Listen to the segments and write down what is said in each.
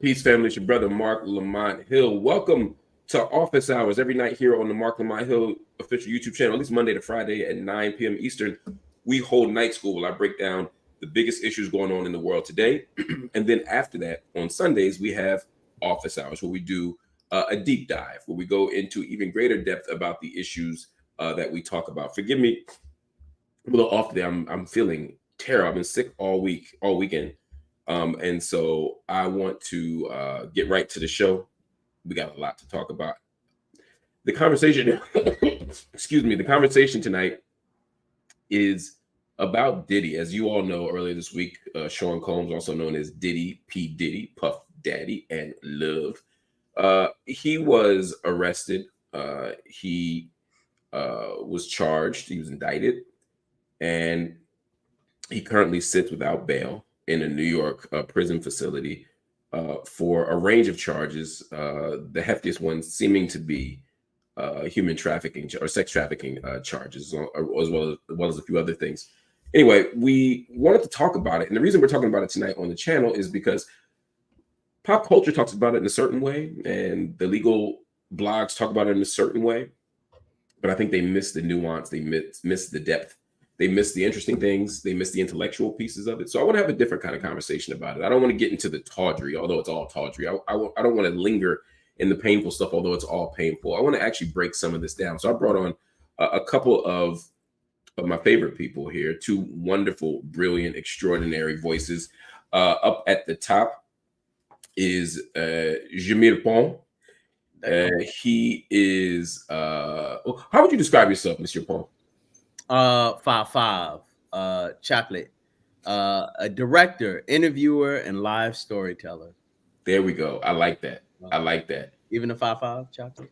Peace, family. It's your brother, Marc Lamont Hill. Welcome to Office Hours every night here on the Marc Lamont Hill official YouTube channel, at least Monday to Friday at 9 p.m. Eastern. We hold night school. I break down the biggest issues going on in the world today. And then after that, on Sundays, we have Office Hours where we do a deep dive, where we go into even greater depth about the issues that we talk about. Forgive me, I'm a little off today. I'm feeling terrible. I've been sick all weekend. And so I want to get right to the show. We got a lot to talk about. The conversation, excuse me, the conversation tonight is about Diddy. As you all know, earlier this week, Sean Combs, also known as Diddy, P. Diddy, Puff Daddy, and Love, he was arrested. He was charged. He was indicted. And he currently sits without bail in a New York prison facility for a range of charges, the heftiest one seeming to be human trafficking or sex trafficking charges, as well as a few other things. Anyway, we wanted to talk about it. And the reason we're talking about it tonight on the channel is because pop culture talks about it in a certain way, and the legal blogs talk about it in a certain way. But I think they miss the nuance. They miss the depth. They miss the interesting things. They miss the intellectual pieces of it. So I want to have a different kind of conversation about it. I don't want to get into the tawdry, although it's all tawdry. I don't want to linger in the painful stuff, although it's all painful. I want to actually break some of this down. So I brought on a couple of my favorite people here, two wonderful, brilliant, extraordinary voices. Up at the top is Jameer Pond. He is, how would you describe yourself, Mr. Pond? 5'5", chocolate, a director, interviewer, and live storyteller. There we go. I like that. I like that. Even a 5'5", chocolate.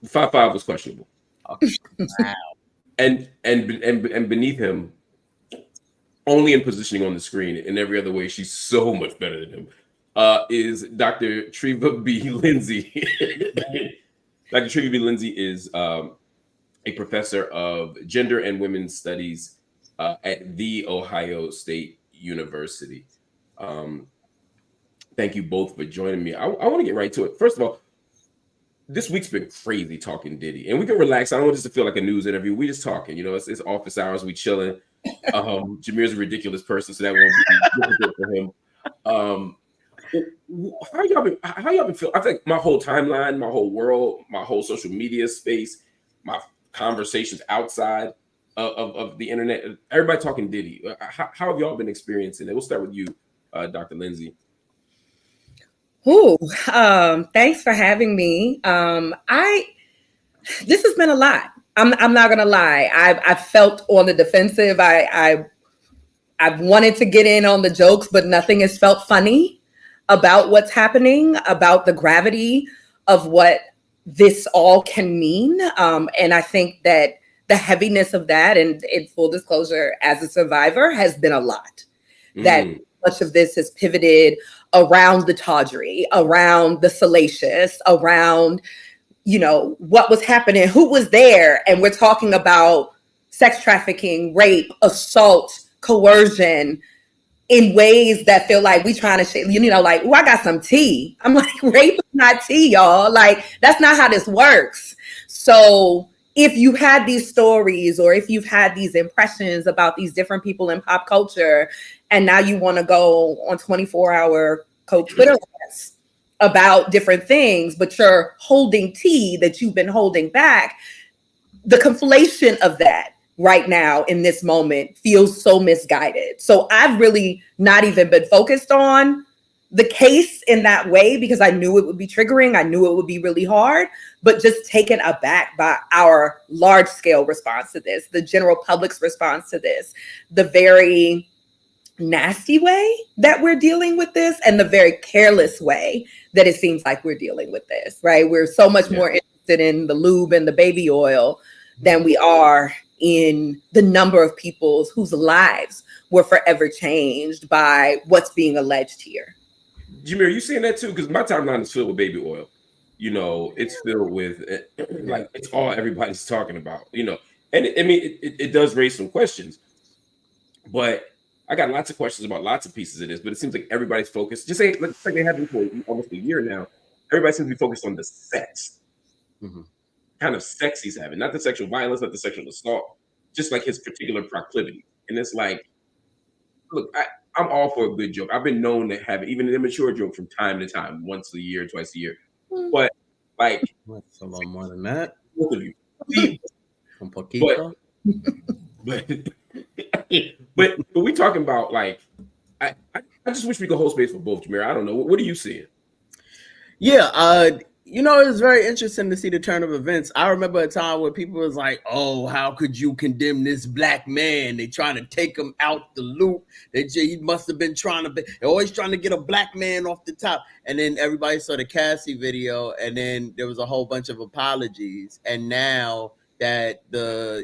5'5" was questionable. Okay. Wow. And beneath him, only in positioning on the screen, in every other way, she's so much better than him. Is Dr. Treva B. Lindsey. Dr. Treva B. Lindsey is a professor of gender and women's studies at The Ohio State University. Thank you both for joining me. I want to get right to it. First of all, this week's been crazy talking Diddy, and we can relax. I don't want this to feel like a news interview. We just talking, it's office hours. We chilling. Jameer's a ridiculous person, so that won't be difficult for him. How y'all been feeling? I think my whole timeline, my whole world, my whole social media space, my conversations outside of the internet, everybody talking Diddy. How have y'all been experiencing it? We'll start with you, Dr. Lindsey. Thanks for having me. This has been a lot. I'm not gonna lie. I felt on the defensive. I've wanted to get in on the jokes, but nothing has felt funny about what's happening, about the gravity of what this all can mean. And I think that the heaviness of that, and in full disclosure, as a survivor, has been a lot. That much of this has pivoted around the tawdry, around the salacious, around, what was happening, who was there. And we're talking about sex trafficking, rape, assault, coercion, in ways that feel like we trying to, like, I got some tea. I'm like, rape is not tea, y'all. Like, that's not how this works. So if you had these stories, or if you've had these impressions about these different people in pop culture, and now you want to go on 24-hour Twitter lists about different things, but you're holding tea that you've been holding back, the conflation of that right now in this moment feels so misguided. So I've really not even been focused on the case in that way, because I knew it would be triggering. I knew it would be really hard, but just taken aback by our large scale response to this, the general public's response to this, the very nasty way that we're dealing with this, and the very careless way that it seems like we're dealing with this, right? We're so much more interested in the lube and the baby oil than we are in the number of people whose lives were forever changed by what's being alleged here. Jameer, you seeing that too? Because my timeline is filled with baby oil. It's filled with like it's all everybody's talking about. And it does raise some questions. But I got lots of questions about lots of pieces of this, but it seems like everybody's focused. Just say, like they have been for almost a year now. Everybody seems to be focused on the sex, kind of sex he's having, not the sexual violence, not the sexual assault, just like his particular proclivity. And it's like, look, I'm all for a good joke. I've been known to have even an immature joke from time to time, once a year, twice a year. But like, that's a lot more than that. Both of you, but we talking about like, I just wish we could hold space for both, Jameer. I don't know. What are you seeing? Yeah, you know, it was very interesting to see the turn of events. I remember a time where people was like, "Oh, how could you condemn this black man? They trying to take him out the loop. He must have been they're always trying to get a black man off the top." And then everybody saw the Cassie video, and then there was a whole bunch of apologies. And now that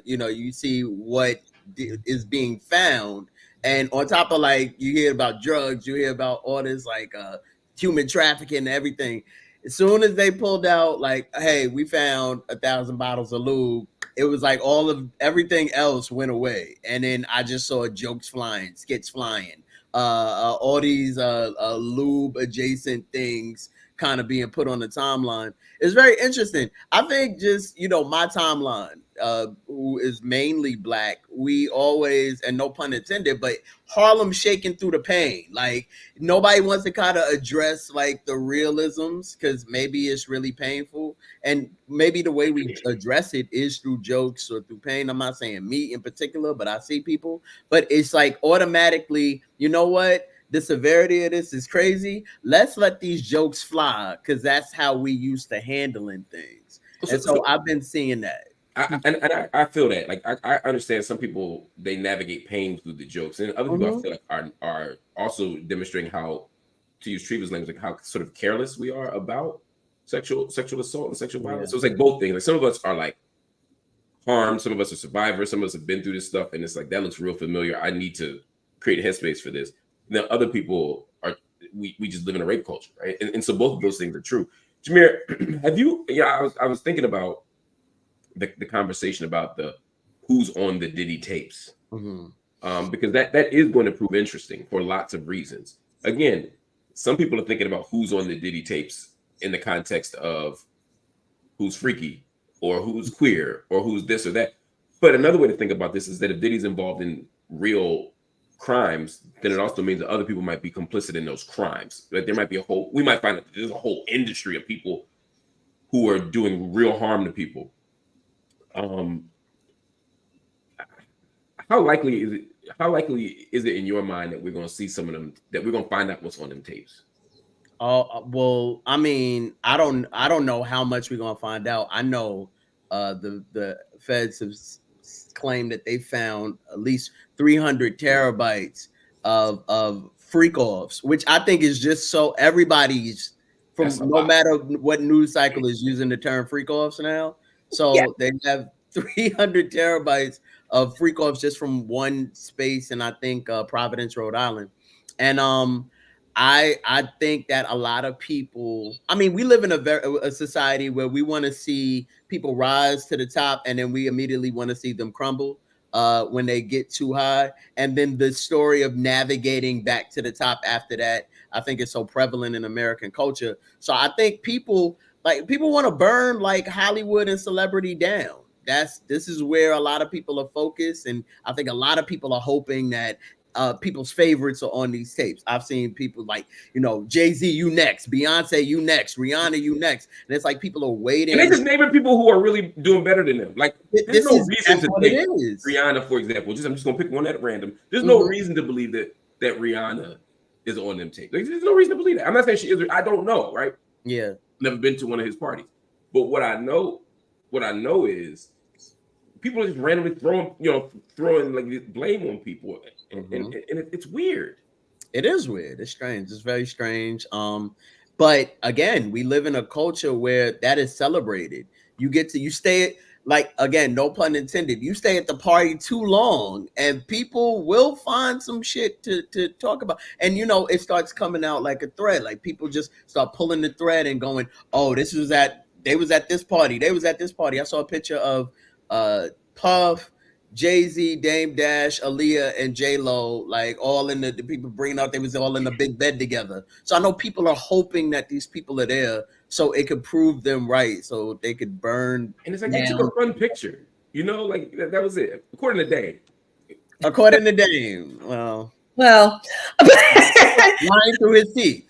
you see what is being found, and on top of like you hear about drugs, you hear about all this like human trafficking and everything. As soon as they pulled out, like, hey, we found 1,000 bottles of lube, it was like all of everything else went away. And then I just saw jokes flying, skits flying, all these lube adjacent things kind of being put on the timeline. It's very interesting. I think just, my timeline, who is mainly black, we always, and no pun intended, but Harlem shaking through the pain. Like nobody wants to kind of address like the realisms because maybe it's really painful. And maybe the way we address it is through jokes or through pain. I'm not saying me in particular, but I see people, but it's like automatically, you know what? The severity of this is crazy. Let's let these jokes fly because that's how we used to handling things. And so I've been seeing that. I feel that. Like I understand some people they navigate pain through the jokes, and other people I feel like are also demonstrating how, to use Treva's language, like how sort of careless we are about sexual assault and sexual violence. So it's like both things. Like some of us are like harmed, some of us are survivors, some of us have been through this stuff, and it's like that looks real familiar. I need to create a headspace for this. And then other people are we just live in a rape culture, right? And so both of those things are true. Jameer, have you? Yeah, I was thinking about the conversation about the who's on the Diddy tapes, because that is going to prove interesting for lots of reasons. Again, some people are thinking about who's on the Diddy tapes in the context of who's freaky or who's queer or who's this or that. But another way to think about this is that if Diddy's involved in real crimes, then it also means that other people might be complicit in those crimes. Like there might be we might find that there's a whole industry of people who are doing real harm to people. How likely is it in your mind that we're going to see some of them, that we're going to find out what's on them tapes? Well, I mean, I don't know how much we're going to find out. I know the feds have claimed that they found at least 300 terabytes of freak offs, which I think is just so everybody's no matter what news cycle is using the term freak offs now. So they have 300 terabytes of freak offs just from one space, and I think Providence, Rhode Island. And I think that a lot of people, I mean, we live in a society where we want to see people rise to the top, and then we immediately want to see them crumble when they get too high. And then the story of navigating back to the top after that, I think is so prevalent in American culture. So I think people want to burn like Hollywood and celebrity down. This is where a lot of people are focused, and I think a lot of people are hoping that people's favorites are on these tapes. I've seen people like, Jay-Z, you next, Beyonce, you next, Rihanna, you next, and it's like people are waiting. And they just naming people who are really doing better than them. Like there's no reason to take Rihanna, for example. I'm just gonna pick one at random. There's no reason to believe that Rihanna is on them tapes. Like, there's no reason to believe that. I'm not saying she is. I don't know, right? Yeah, never been to one of his parties. But what I know is people are just randomly throwing like blame on people, and it's weird. It is weird. It's strange. It's very strange. But again, we live in a culture where that is celebrated. You stay, like, again, no pun intended, you stay at the party too long and people will find some shit to talk about. And, it starts coming out like a thread. Like people just start pulling the thread and going, oh, they was at this party. They was at this party. I saw a picture of Puff, Jay-Z, Dame Dash, Aaliyah, and J-Lo, like all in the people bringing out, they was all in the big bed together. So I know people are hoping that these people are there so it could prove them right, so they could burn. And it's like they took a fun picture, you know, like that was it. According to Dame. According to Dame, well, lying through his teeth,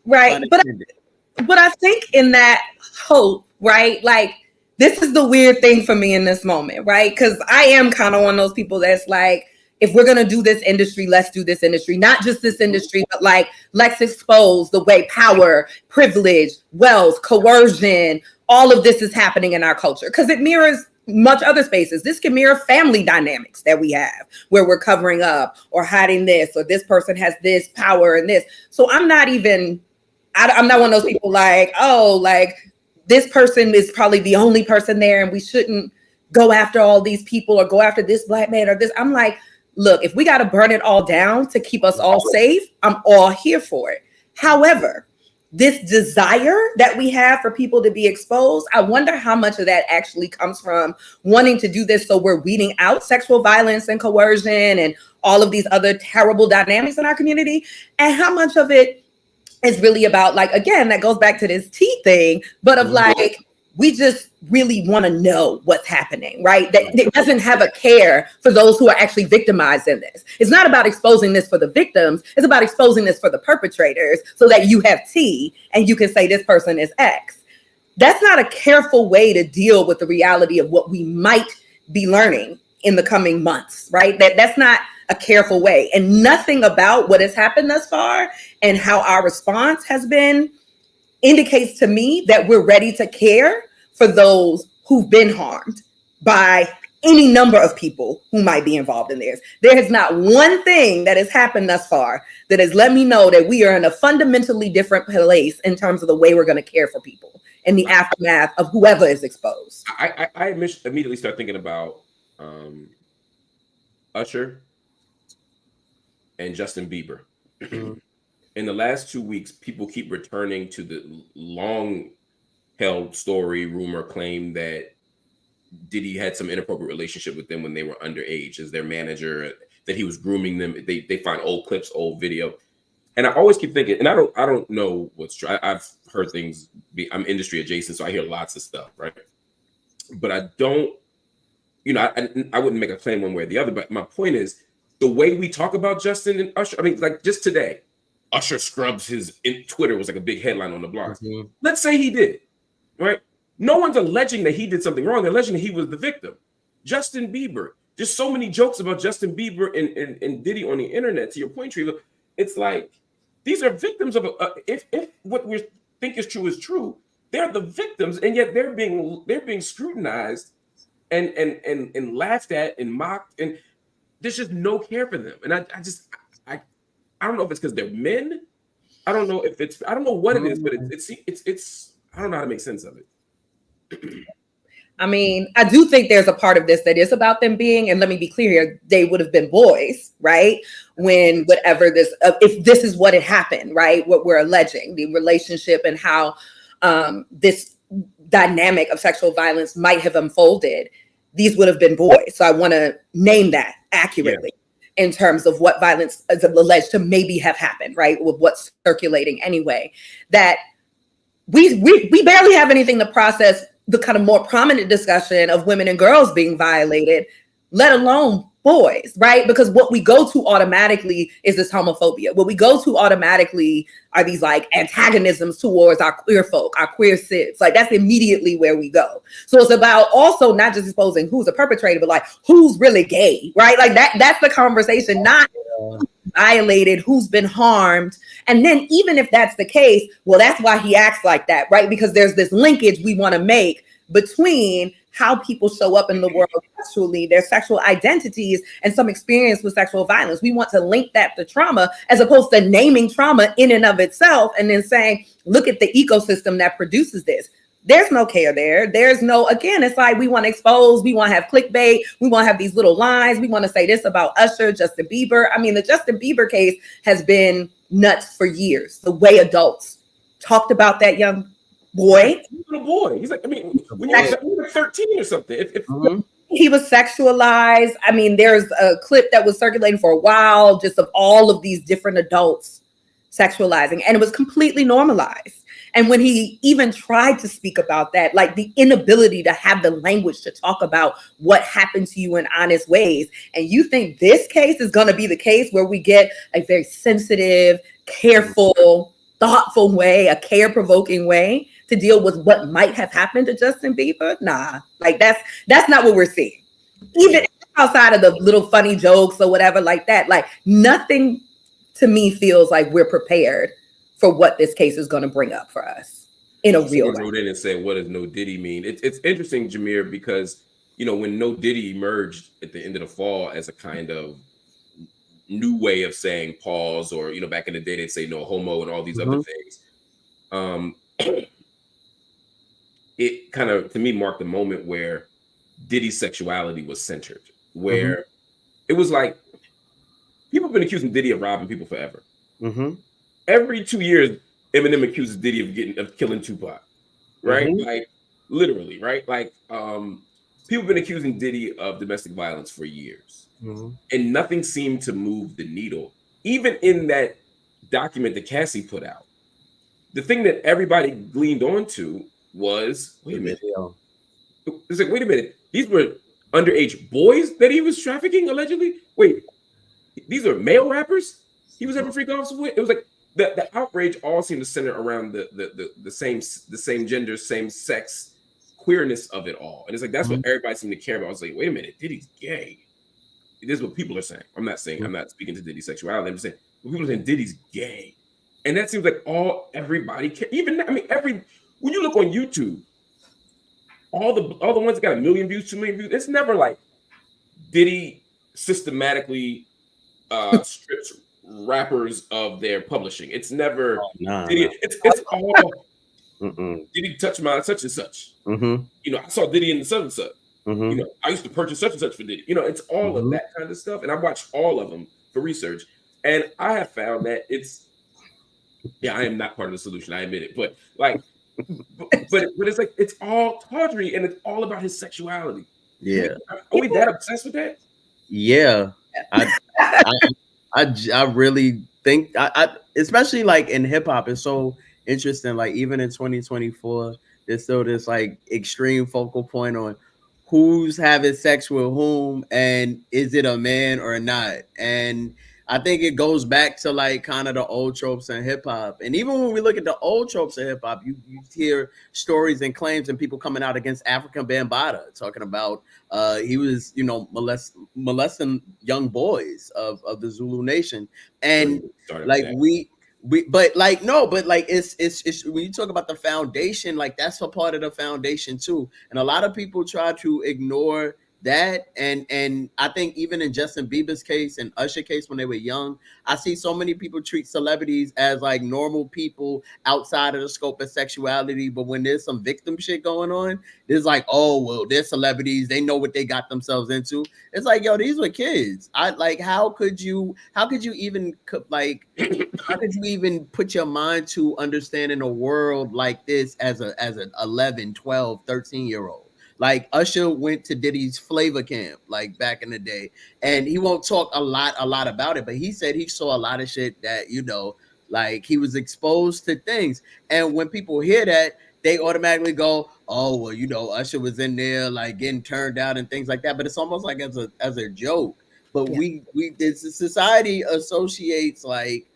right? But I think in that hope, right? Like, this is the weird thing for me in this moment, right? Because I am kind of one of those people that's like, if we're going to do this industry, let's do this industry. Not just this industry, but like, let's expose the way power, privilege, wealth, coercion, all of this is happening in our culture. Because it mirrors much other spaces. This can mirror family dynamics that we have, where we're covering up or hiding this, or this person has this power and this. So I'm not one of those people like, oh, like, this person is probably the only person there and we shouldn't go after all these people or go after this black man or this. I'm like, look, if we got to burn it all down to keep us all safe, I'm all here for it. However, this desire that we have for people to be exposed, I wonder how much of that actually comes from wanting to do this so we're weeding out sexual violence and coercion and all of these other terrible dynamics in our community, and how much of it is really about, like, again, that goes back to this tea thing, but of like, we just really want to know what's happening, right? That it doesn't have a care for those who are actually victimized in this. It's not about exposing this for the victims. It's about exposing this for the perpetrators so that you have tea and you can say this person is X. That's not a careful way to deal with the reality of what we might be learning in the coming months, right? That's not a careful way. And nothing about what has happened thus far and how our response has been indicates to me that we're ready to care for those who've been harmed by any number of people who might be involved in this. There is not one thing that has happened thus far that has let me know that we are in a fundamentally different place in terms of the way we're going to care for people in the aftermath of whoever is exposed. I immediately start thinking about Usher and Justin Bieber. In the last 2 weeks, people keep returning to the long-held story, rumor, claim that Diddy had some inappropriate relationship with them when they were underage as their manager, that he was grooming them. They find old clips, old video. And I always keep thinking, and I don't know what's true. I've heard things. I'm industry adjacent, so I hear lots of stuff, right? But I don't, I wouldn't make a claim one way or the other. But my point is, the way we talk about Justin and Usher, I mean, like just today, Usher scrubs his Twitter was like a big headline on the blogs. Let's say he did, right? No one's alleging that he did something wrong. They're alleging that he was the victim. Justin Bieber, there's so many jokes about Justin Bieber and Diddy on the internet. To your point, Treva, it's like these are victims of if what we think is true, they're the victims, and yet they're being scrutinized and laughed at and mocked, and there's just no care for them. And I don't know if it's because they're men. I don't know if it's, I don't know what it is, but it's I don't know how to make sense of it. I mean, I do think there's a part of this that is about them being, and let me be clear here, they would have been boys, right? When whatever this, if this is what had happened, right? What we're alleging, the relationship and how this dynamic of sexual violence might have unfolded, these would have been boys. So I want to name that accurately. Yeah. In terms of what violence is alleged to maybe have happened, right? With what's circulating anyway, that we barely have anything to process the kind of more prominent discussion of women and girls being violated, let alone boys, right? Because what we go to automatically is this homophobia. What we go to automatically are these like antagonisms towards our queer folk, our queer cis. Like that's immediately where we go. So it's about also not just exposing who's a perpetrator, but like who's really gay, right? Like that's the conversation, not who's violated, who's been harmed. And then even if that's the case, well, that's why he acts like that, right? Because there's this linkage we want to make between how people show up in the world sexually, their sexual identities, and some experience with sexual violence. We want to link that to trauma as opposed to naming trauma in and of itself and then saying, look at the ecosystem that produces this. There's no care there. There's no, again, it's like we want to expose, we want to have clickbait, we want to have these little lines, we want to say this about Usher, Justin Bieber. I mean, the Justin Bieber case has been nuts for years. The way adults talked about that young boy. Little boy. He's like, I mean, when you're 13 or something. he was sexualized. I mean, there's a clip that was circulating for a while just of all of these different adults sexualizing, and it was completely normalized. And when he even tried to speak about that, like the inability to have the language to talk about what happened to you in honest ways. And you think this case is going to be the case where we get a very sensitive, careful, thoughtful way, a care-provoking way to deal with what might have happened to Justin Bieber? Nah, like that's not what we're seeing. Even outside of the little funny jokes or whatever like that, like nothing to me feels like we're prepared for what this case is going to bring up for us in a real way. Someone wrote in and said, what does No Diddy mean? It's interesting, Jameer, because, you know, when No Diddy emerged at the end of the fall as a kind of new way of saying pause, or, you know, back in the day, they'd say no homo and all these other things. It kind of, to me, marked the moment where Diddy's sexuality was centered, where it was like, people have been accusing Diddy of robbing people forever. Every 2 years, Eminem accuses Diddy of killing Tupac, right? Like, literally, right? Like, people have been accusing Diddy of domestic violence for years, and nothing seemed to move the needle. Even in that document that Cassie put out, the thing that everybody gleaned onto was, wait a minute. It's like, wait a minute. These were underage boys that he was trafficking, allegedly? Wait, these are male rappers he was having freak offs with? It was like, the outrage all seemed to center around the same gender, same sex, queerness of it all. And it's like, that's what everybody seemed to care about. I was like, wait a minute, Diddy's gay. This is what people are saying. I'm not speaking to Diddy's sexuality. I'm just saying, people are saying Diddy's gay. And that seems like everybody cares. Even, I mean, when you look on YouTube, all the ones that got 1 million views, 2 million views, it's never like Diddy systematically strips rappers of their publishing. It's never Diddy. It's all Diddy touched my such and such. You know, I saw Diddy in the such and such. You know, I used to purchase such and such for Diddy. You know, it's all of that kind of stuff. And I watched all of them for research. And I have found that I am not part of the solution. I admit it. But like, but it's like, it's all tawdry and it's all about his sexuality. Yeah. Are we that obsessed with that? Yeah. I really think I especially like in hip hop, it's so interesting. Like even in 2024, there's still this like extreme focal point on who's having sex with whom and is it a man or not. And I think it goes back to like kind of the old tropes in hip hop. And even when we look at the old tropes in hip hop, you hear stories and claims and people coming out against African Bambaataa talking about he was, you know, molesting young boys of the Zulu nation. And like it's when you talk about the foundation, like that's a part of the foundation too. And a lot of people try to ignore that, and I think even in Justin Bieber's case and Usher case when they were young, I see so many people treat celebrities as like normal people outside of the scope of sexuality, but when there's some victim shit going on, it's like, oh well, they're celebrities, they know what they got themselves into. It's like, yo, these were kids. How could you even put your mind to understanding a world like this as an 11, 12, 13-year-old? Like Usher went to Diddy's flavor camp like back in the day, and he won't talk a lot about it, but he said he saw a lot of shit that, you know, like he was exposed to things. And when people hear that, they automatically go, oh well, you know, Usher was in there like getting turned out and things like that. But it's almost like as a joke. But the society associates, like,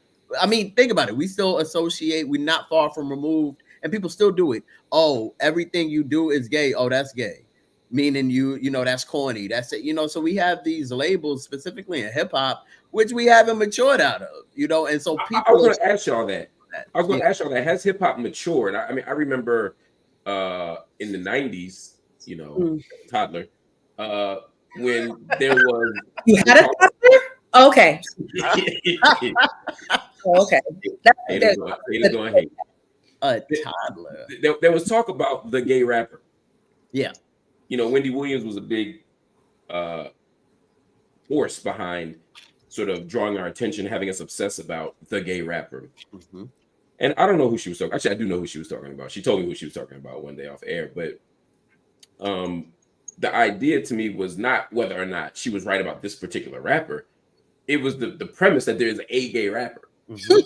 I mean, think about it. We still associate, we're not far from removed, and people still do it. Oh, everything you do is gay. Oh, that's gay. Meaning you know, that's corny. That's it. You know, so we have these labels specifically in hip hop, which we haven't matured out of, you know, and so people. I was going to ask y'all that. Has hip hop matured? I mean, I remember in the 90s, you know, toddler, when there was. You had a toddler? Okay. Okay. A toddler. There was talk about the gay rapper. Yeah. You know, Wendy Williams was a big force behind sort of drawing our attention, having us obsess about the gay rapper. And I don't know who she was talking. Actually, I do know who she was talking about. She told me who she was talking about one day off air. But the idea to me was not whether or not she was right about this particular rapper. It was the premise that there's a gay rapper. Mm-hmm.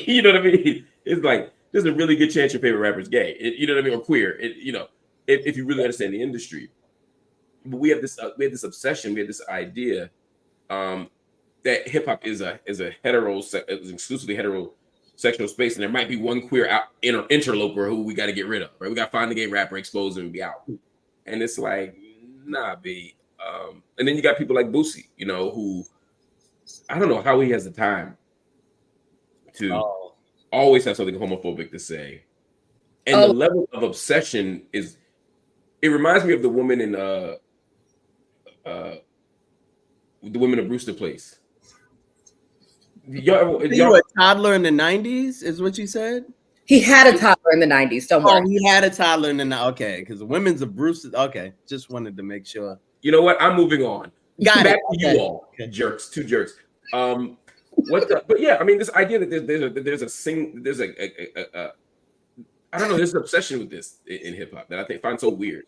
You know what I mean? It's like there's a really good chance your favorite rapper is gay. You know what I mean, or queer. If you really understand the industry. But we have this obsession, we have this idea that hip hop is an exclusively heterosexual space, and there might be one queer interloper who we got to get rid of. Right? We got to find the gay rapper, expose him, and be out. And it's like, nah, B. And then you got people like Boosie, who I don't know how he has the time to always have something homophobic to say. And the level of obsession it reminds me of the woman in the women of Brewster Place. You were a toddler in the 90s, is what you said? He had a toddler in the 90s. Don't worry. He had a toddler in the 90s. Okay, because the women's of Brewster. Okay, just wanted to make sure. You know what? I'm moving on. Got Back it. to you all, jerks, two jerks. But yeah, I mean, this idea that I don't know, there's an obsession with this in hip hop that I find so weird.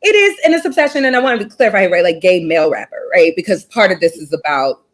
It is in this obsession, and I wanted to clarify, right? Like gay male rapper, right? Because part of this is about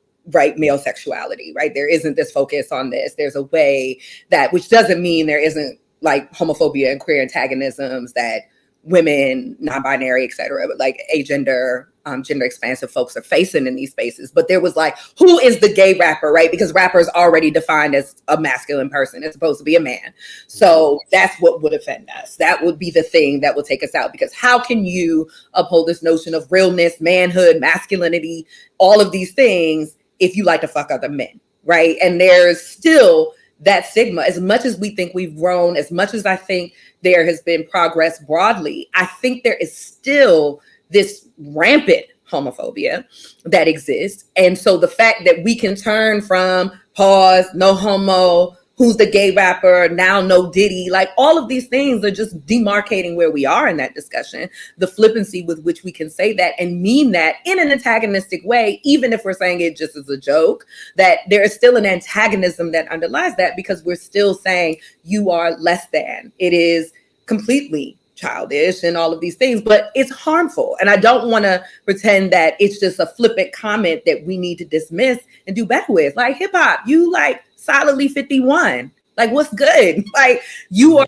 male sexuality, right? There isn't this focus on this. There's a way that, which doesn't mean there isn't like homophobia and queer antagonisms that women, non-binary, et cetera, but like agender, gender expansive folks are facing in these spaces. But there was like, who is the gay rapper, right? Because rapper is already defined as a masculine person. It's supposed to be a man. So that's what would offend us. That would be the thing that will take us out. Because how can you uphold this notion of realness, manhood, masculinity, all of these things if you like to fuck other men, right? And there's still that stigma. As much as we think we've grown, as much as I think there has been progress broadly, I think there is still this rampant homophobia that exists. And so the fact that we can turn from pause, no homo, who's the gay rapper, now No Diddy, like all of these things are just demarcating where we are in that discussion. The flippancy with which we can say that and mean that in an antagonistic way, even if we're saying it just as a joke, that there is still an antagonism that underlies that because we're still saying you are less than. It is completely childish and all of these things, but it's harmful. And I don't want to pretend that it's just a flippant comment that we need to dismiss and do better with. Like hip hop, you like solidly 51. Like what's good? Like you are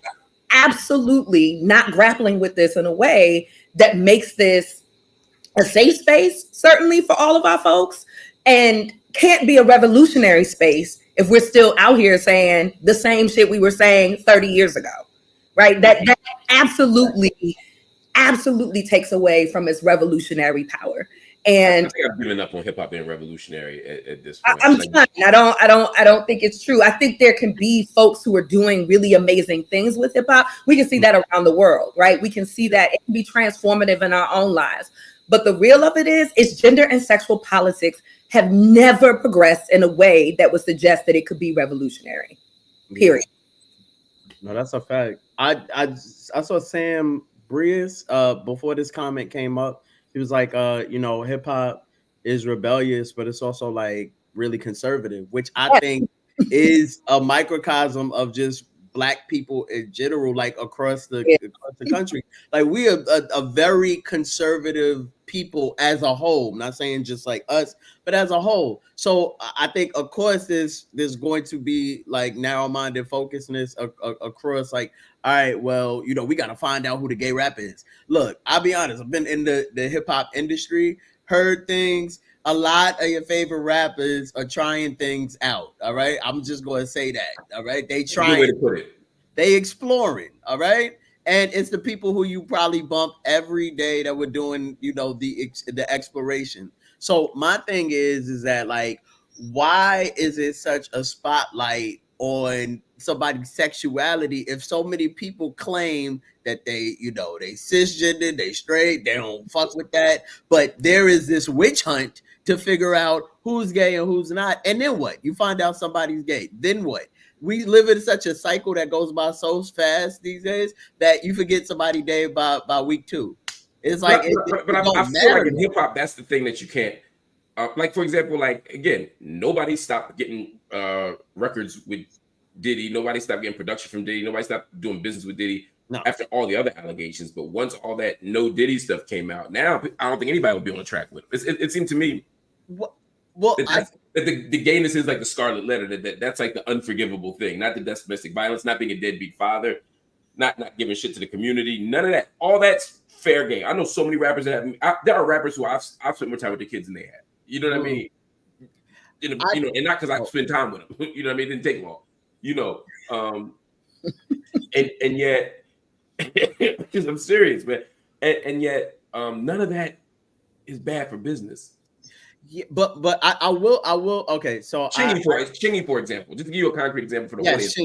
absolutely not grappling with this in a way that makes this a safe space, certainly for all of our folks, and can't be a revolutionary space if we're still out here saying the same shit we were saying 30 years ago. Right? That absolutely takes away from its revolutionary power. And I think I've given up on hip hop being revolutionary at this point. I'm trying. I don't think it's true. I think there can be folks who are doing really amazing things with hip hop. We can see that around the world, right? We can see that it can be transformative in our own lives. But the real of it is gender and sexual politics have never progressed in a way that would suggest that it could be revolutionary. Period. No, that's a fact. I saw Sam Breas before this comment came up. He was like, hip hop is rebellious, but it's also like really conservative, which I think is a microcosm of just Black people in general, like across the country. Like we are a very conservative people as a whole. I'm not saying just like us, but as a whole. So I think, of course, there's going to be like narrow-minded focusedness across like, all right, well, we got to find out who the gay rapper is. Look, I'll be honest. I've been in the hip-hop industry, heard things. A lot of your favorite rappers are trying things out. All right. I'm just going to say that. All right. They trying. Good way to put it. They exploring. All right. And it's the people who you probably bump every day that were doing, the exploration. So my thing is that like, why is it such a spotlight on somebody's sexuality if so many people claim that they cisgender, they straight, they don't fuck with that, but there is this witch hunt to figure out who's gay and who's not. And then what? You find out somebody's gay. Then what? We live in such a cycle that goes by so fast these days that you forget somebody dead by week 2. It's like, but I feel like in hip hop, that's the thing that you can't. Like for example, like again, nobody stopped getting records with Diddy. Nobody stopped getting production from Diddy. Nobody stopped doing business with Diddy. after all the other allegations. But once all that No Diddy stuff came out, now I don't think anybody would be on the track with it. It seemed to me that the gayness is like the scarlet letter, that's like the unforgivable thing, not the domestic violence, not being a deadbeat father, not giving shit to the community, none of that. All that's fair game. I know so many rappers that there are rappers who I've spent more time with the kids than they have. You know what I mean? And not because I spend time with them. You know what I mean? It didn't take long. And yet, because I'm serious, man. And yet, none of that is bad for business. Yeah, but I will. Okay, so Chingy, for example, just to give you a concrete example for the audience.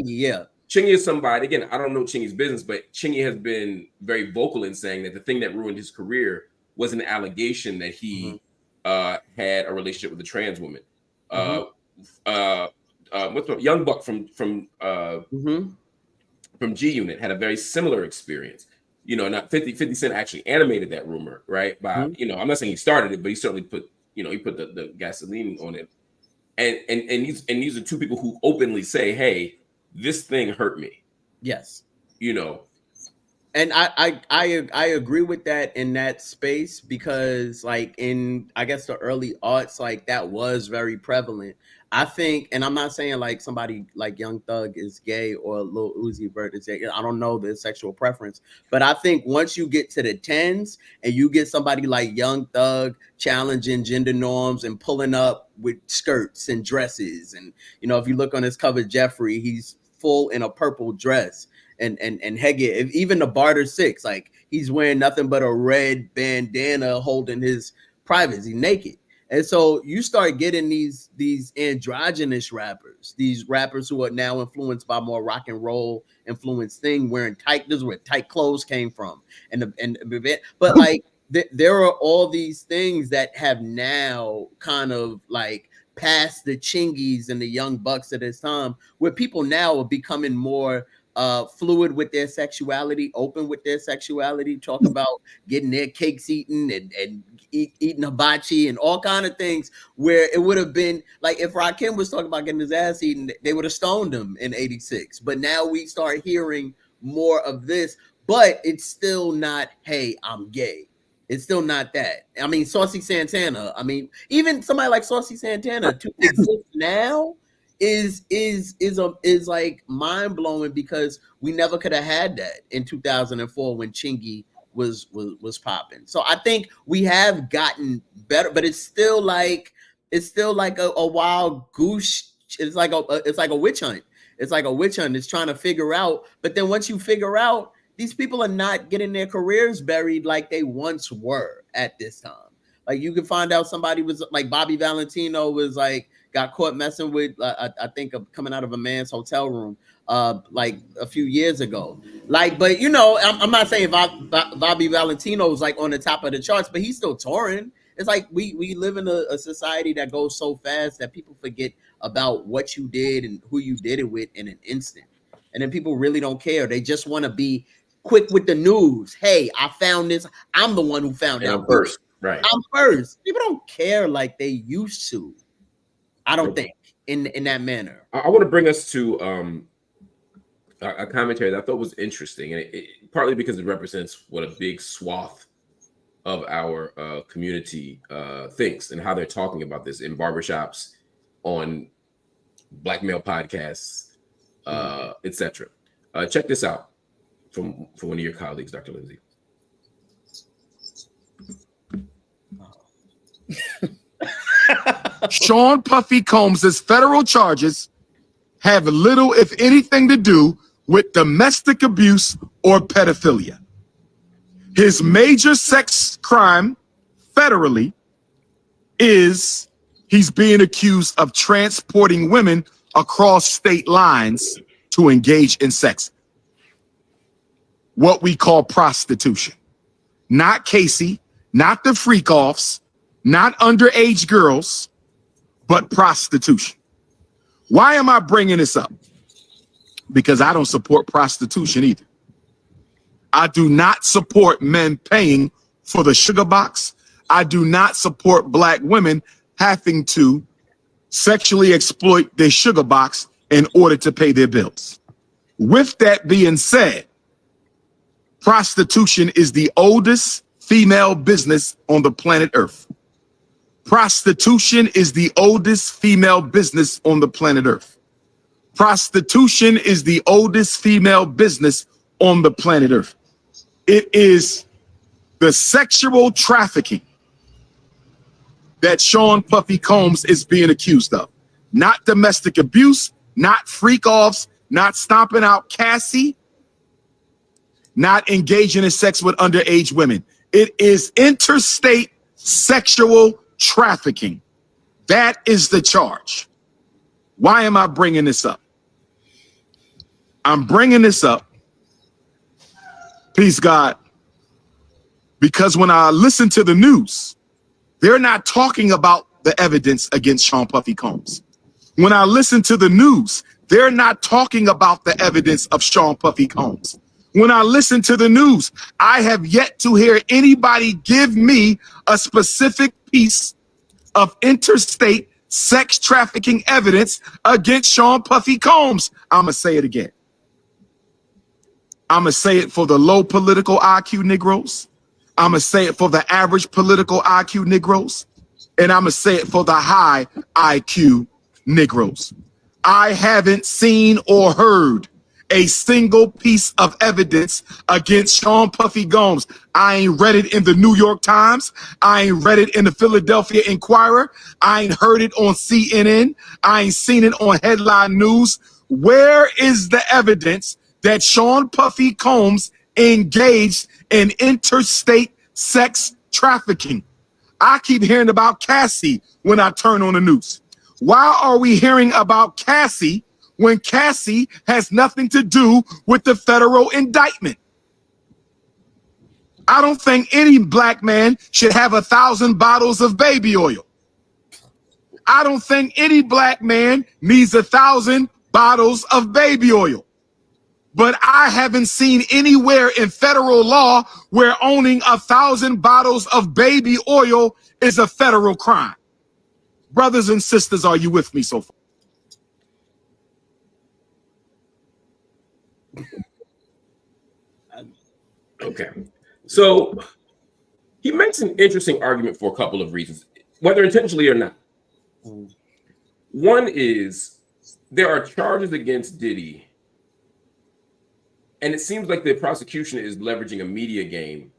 Chingy is somebody. Again, I don't know Chingy's business, but Chingy has been very vocal in saying that the thing that ruined his career was an allegation that he had a relationship with a trans woman. What's the Young Buck from G Unit had a very similar experience. Not 50 Cent actually animated that rumor, right? By I'm not saying he started it, but he certainly put the gasoline on it. And these are two people who openly say, hey, this thing hurt me. Yes. And I agree with that in that space, because like in, I guess, the early aughts, like that was very prevalent. I think, and I'm not saying like somebody like Young Thug is gay or Lil Uzi Vert is gay. I don't know their sexual preference, but I think once you get to the 10s and you get somebody like Young Thug challenging gender norms and pulling up with skirts and dresses, and if you look on his cover, Jeffrey, he's full in a purple dress. And Hege, even the Barter 6, like he's wearing nothing but a red bandana holding his privates. He's naked. And so you start getting these androgynous rappers, these rappers who are now influenced by more rock and roll influenced thing, wearing tight. This is where tight clothes came from, but like there are all these things that have now kind of like past the Chingies and the Young Bucks at this time, where people now are becoming more fluid with their sexuality, open with their sexuality, talk about getting their cakes eaten and eating hibachi and all kind of things, where it would have been like if Rakim was talking about getting his ass eaten, they would have stoned him in 86. But now we start hearing more of this, but it's still not, hey, I'm gay. It's still not that. I mean, Saucy Santana, even somebody like Saucy Santana to exist now is like mind blowing, because we never could have had that in 2004 when Chingy was popping. So I think we have gotten better, but it's still like a wild goose. It's like a witch hunt. It's like a witch hunt. It's trying to figure out. But then once you figure out, these people are not getting their careers buried like they once were at this time. Like you can find out somebody was like Bobby Valentino was like got caught messing with I think coming out of a man's hotel room like a few years ago. Like, but I'm not saying Bobby Valentino is like on the top of the charts, but he's still touring. It's like we live in a society that goes so fast that people forget about what you did and who you did it with in an instant. And then people really don't care. They just want to be quick with the news. Hey, I found this. I'm the one who found out first. Right. I'm first. People don't care like they used to. I don't think in that manner. I want to bring us to a commentary that I thought was interesting, and it partly because it represents what a big swath of our community thinks and how they're talking about this in barbershops, on black male podcasts, etc. Check this out from one of your colleagues, Dr. Lindsey. Sean Puffy Combs' federal charges have little, if anything, to do with domestic abuse or pedophilia. His major sex crime federally is he's being accused of transporting women across state lines to engage in sex. What we call prostitution. Not Casey, not the freak-offs, not underage girls, but prostitution. Why am I bringing this up? Because I don't support prostitution either. I do not support men paying for the sugar box. I do not support black women having to sexually exploit their sugar box in order to pay their bills. With that being said, Prostitution is the oldest female business on the planet Earth. Prostitution is the oldest female business on the planet Earth. Prostitution is the oldest female business on the planet Earth. It is the sexual trafficking that Sean Puffy Combs is being accused of. Not domestic abuse, not freak-offs, not stomping out Cassie, not engaging in sex with underage women. It is interstate sexual trafficking. That is the charge. Why am I bringing this up? I'm bringing this up, peace God, because when I listen to the news, they're not talking about the evidence against Sean Puffy Combs. When I listen to the news, they're not talking about the evidence of Sean Puffy Combs. When I listen to the news, I have yet to hear anybody give me a specific piece of interstate sex trafficking evidence against Sean Puffy Combs. I'm going to say it again. I'm going to say it for the low political IQ Negroes. I'm going to say it for the average political IQ Negroes. And I'm going to say it for the high IQ Negroes. I haven't seen or heard a single piece of evidence against Sean Puffy Combs. I ain't read it in the New York Times. I ain't read it in the Philadelphia Inquirer. I ain't heard it on CNN. I ain't seen it on headline news. Where is the evidence that Sean Puffy Combs engaged in interstate sex trafficking? I keep hearing about Cassie when I turn on the news. Why are we hearing about Cassie when Cassie has nothing to do with the federal indictment? I don't think any black man should have 1,000 bottles of baby oil. I don't think any black man needs 1,000 bottles of baby oil. But I haven't seen anywhere in federal law where owning 1,000 bottles of baby oil is a federal crime. Brothers and sisters, are you with me so far? Okay. So he makes an interesting argument for a couple of reasons, whether intentionally or not. One is there are charges against Diddy, and it seems like the prosecution is leveraging a media game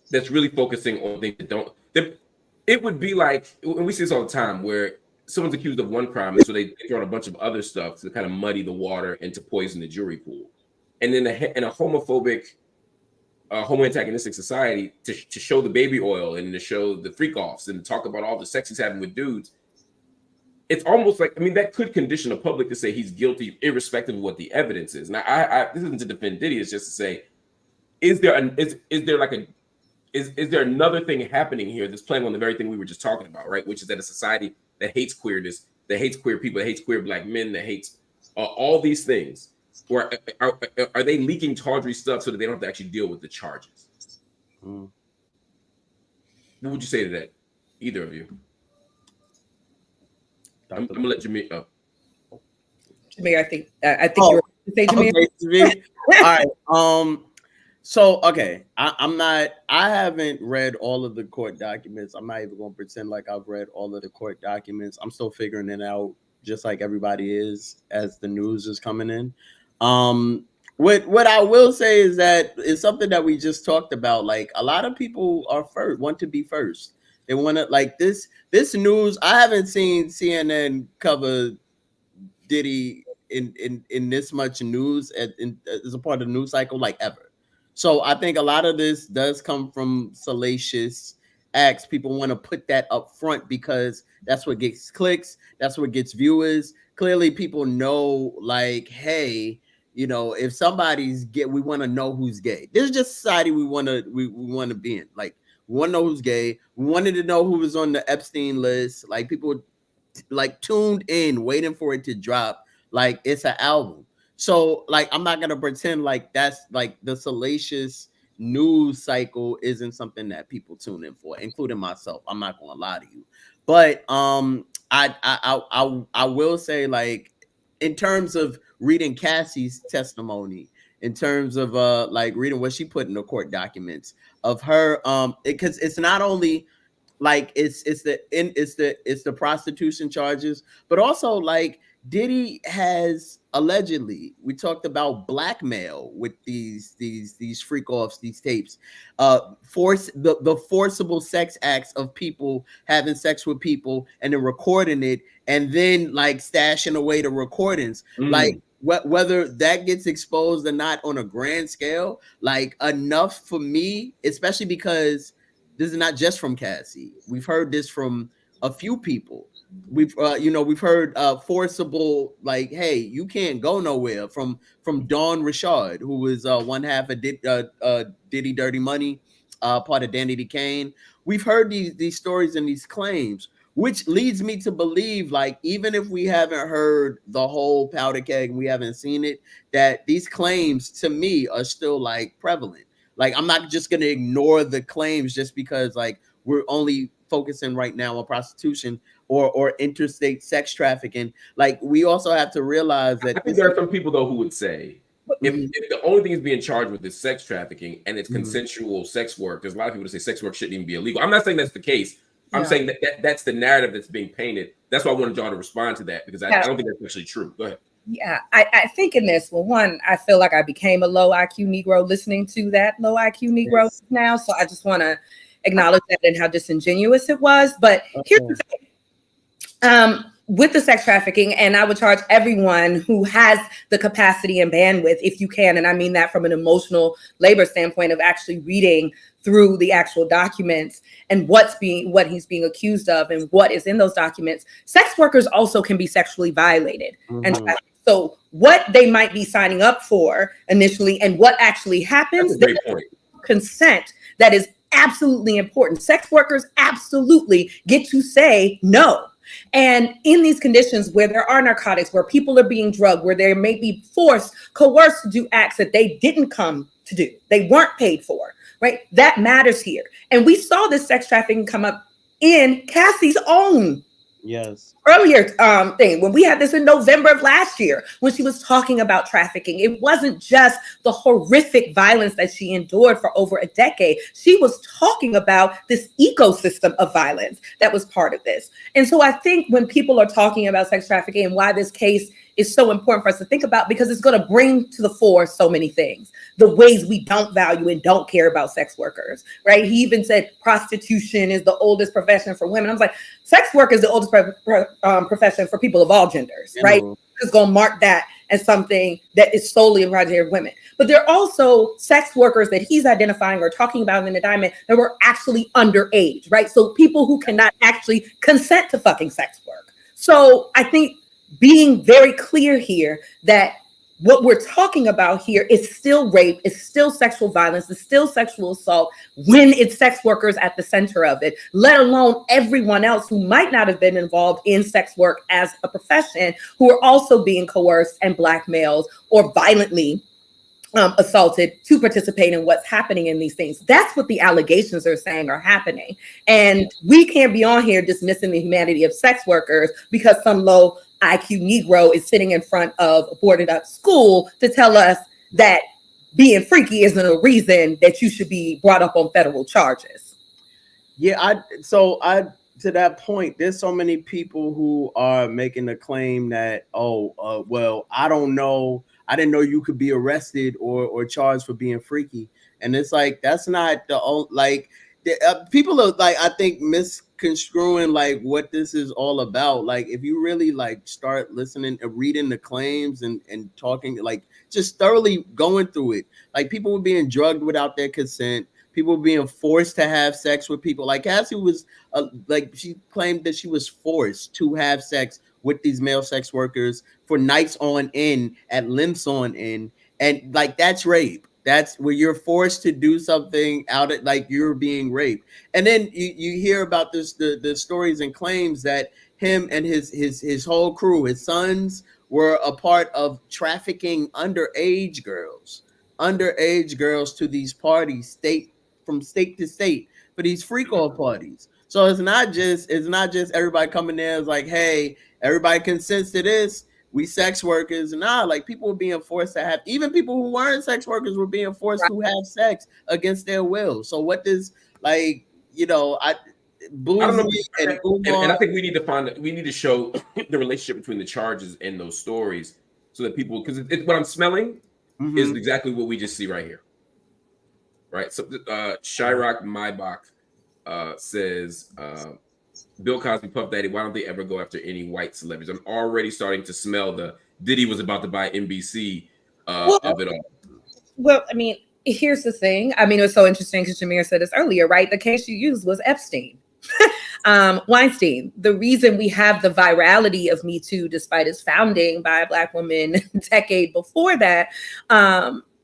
that's really focusing on things that don't. It would be like, and we see this all the time, where someone's accused of one crime, and so they throw out a bunch of other stuff to kind of muddy the water and to poison the jury pool. And then in a homophobic, homo-antagonistic society, to show the baby oil and to show the freak-offs and to talk about all the sex he's having with dudes, it's almost like, I mean, that could condition the public to say he's guilty irrespective of what the evidence is. Now, this isn't to defend Diddy, it's just to say, is there another thing happening here that's playing on the very thing we were just talking about, right? Which is that a society that hates queerness, that hates queer people, that hates queer black men, that hates all these things, or are they leaking tawdry stuff so that they don't have to actually deal with the charges? What would you say to that, either of you? I'm gonna let Jameer. Jameer, I think you were to say Jameer. Okay, Jameer. All right. So okay, I haven't read all of the court documents. I'm not even gonna pretend like I've read all of the court documents. I'm still figuring it out, just like everybody is, as the news is coming in. What I will say is that it's something that we just talked about. Like, a lot of people want to be first. They want to, like, this news. I haven't seen CNN cover Diddy in this much news as a part of the news cycle, like, ever. So I think a lot of this does come from salacious acts. People want to put that up front because that's what gets clicks. That's what gets viewers. Clearly, people know, like, hey, you know, if somebody's gay, we want to know who's gay. This is just society we want to be in. Like, we want to know who's gay. We wanted to know who was on the Epstein list. Like, people like tuned in, waiting for it to drop. Like, it's an album. So, like, I'm not gonna pretend like that's like the salacious news cycle isn't something that people tune in for, including myself. I'm not gonna lie to you, but I will say, like, in terms of reading Cassie's testimony, in terms of like reading what she put in the court documents of her because it's not only like it's the prostitution charges, but also like Diddy has allegedly, we talked about blackmail with these freak offs, these tapes, force the forcible sex acts of people having sex with people and then recording it and then like stashing away the recordings. Like whether that gets exposed or not on a grand scale, like enough for me, especially because this is not just from Cassie. We've heard this from a few people. We've we've heard forcible, like, hey, you can't go nowhere, from Dawn Richard, who was one half of Diddy Dirty Money, part of Danny Kane. We've heard these stories and these claims, which leads me to believe, like, even if we haven't heard the whole powder keg and we haven't seen it, that these claims to me are still like prevalent. Like, I'm not just going to ignore the claims just because like we're only focusing right now on prostitution or interstate sex trafficking. Like, we also have to realize that I think there are some people though who would say if the only thing is being charged with is sex trafficking and it's consensual sex work, there's a lot of people that say sex work shouldn't even be illegal. I'm not saying that's the case. I'm saying that that's the narrative that's being painted. That's why I wanted y'all to respond to that, because I don't think that's actually true. Go ahead. Yeah, I think in this, well, one, I feel like I became a low IQ Negro listening to that low IQ Negro now. So I just want to acknowledge that and how disingenuous it was. But here's the thing. With the sex trafficking, and I would charge everyone who has the capacity and bandwidth, if you can, and I mean that from an emotional labor standpoint of actually reading through the actual documents and what he's being accused of and what is in those documents. Sex workers also can be sexually violated and trafficked. So what they might be signing up for initially and what actually happens, that's a great point. Consent, that is absolutely important. Sex workers absolutely get to say no. And in these conditions where there are narcotics, where people are being drugged, where they may be forced, coerced to do acts that they didn't come to do, they weren't paid for, right? That matters here. And we saw this sex trafficking come up in Cassie's own earlier thing, when we had this in November of last year, when she was talking about trafficking. It wasn't just the horrific violence that she endured for over a decade. She was talking about this ecosystem of violence that was part of this. And so I think when people are talking about sex trafficking and why this case is so important for us to think about, because it's going to bring to the fore so many things, the ways we don't value and don't care about sex workers, right? He even said prostitution is the oldest profession for women. I was like, sex work is the oldest profession for people of all genders, right? It's going to mark that as something that is solely a project of women. But there are also sex workers that he's identifying or talking about in the indictment that were actually underage, right? So people who cannot actually consent to fucking sex work. So I think being very clear here that what we're talking about here is still rape, is still sexual violence, is still sexual assault when it's sex workers at the center of it, let alone everyone else who might not have been involved in sex work as a profession, who are also being coerced and blackmailed or violently assaulted to participate in what's happening in these things. That's what the allegations are saying are happening. And we can't be on here dismissing the humanity of sex workers because some low IQ Negro is sitting in front of a boarded up school to tell us that being freaky isn't a reason that you should be brought up on federal charges. Yeah, to that point, there's so many people who are making the claim that, well, I don't know, I didn't know you could be arrested or charged for being freaky. And it's like, that's not the only, like, people are like, I think, misconstruing like what this is all about. Like, if you really like start listening and reading the claims and talking, like just thoroughly going through it, like people were being drugged without their consent. People were being forced to have sex with people. Like Cassie was like, she claimed that she was forced to have sex with these male sex workers for nights on end at lengths on end. And like, that's rape. That's where you're forced to do something out of, like, you're being raped. And then you hear about this, the stories and claims that him and his whole crew, his sons, were a part of trafficking underage girls to these parties, from state to state, for these freak off parties. So it's not just everybody coming there is like, hey, everybody consents to this. we sex workers. Nah, like people were being forced to have, even people who weren't sex workers were being forced to have sex against their will. So what does, like, you know, I don't know, and and Umar, I think we need to show the relationship between the charges and those stories so that people, because what I'm smelling is exactly what we just see right here. Right. So Shyrock Maybach says, Bill Cosby, Puff Daddy, why don't they ever go after any white celebrities? I'm already starting to smell the Diddy was about to buy NBC of it all. Well, I mean, here's the thing. I mean, it was so interesting because Jameer said this earlier, right? The case you used was Epstein. Weinstein. The reason we have the virality of Me Too, despite its founding by a Black woman a decade before that,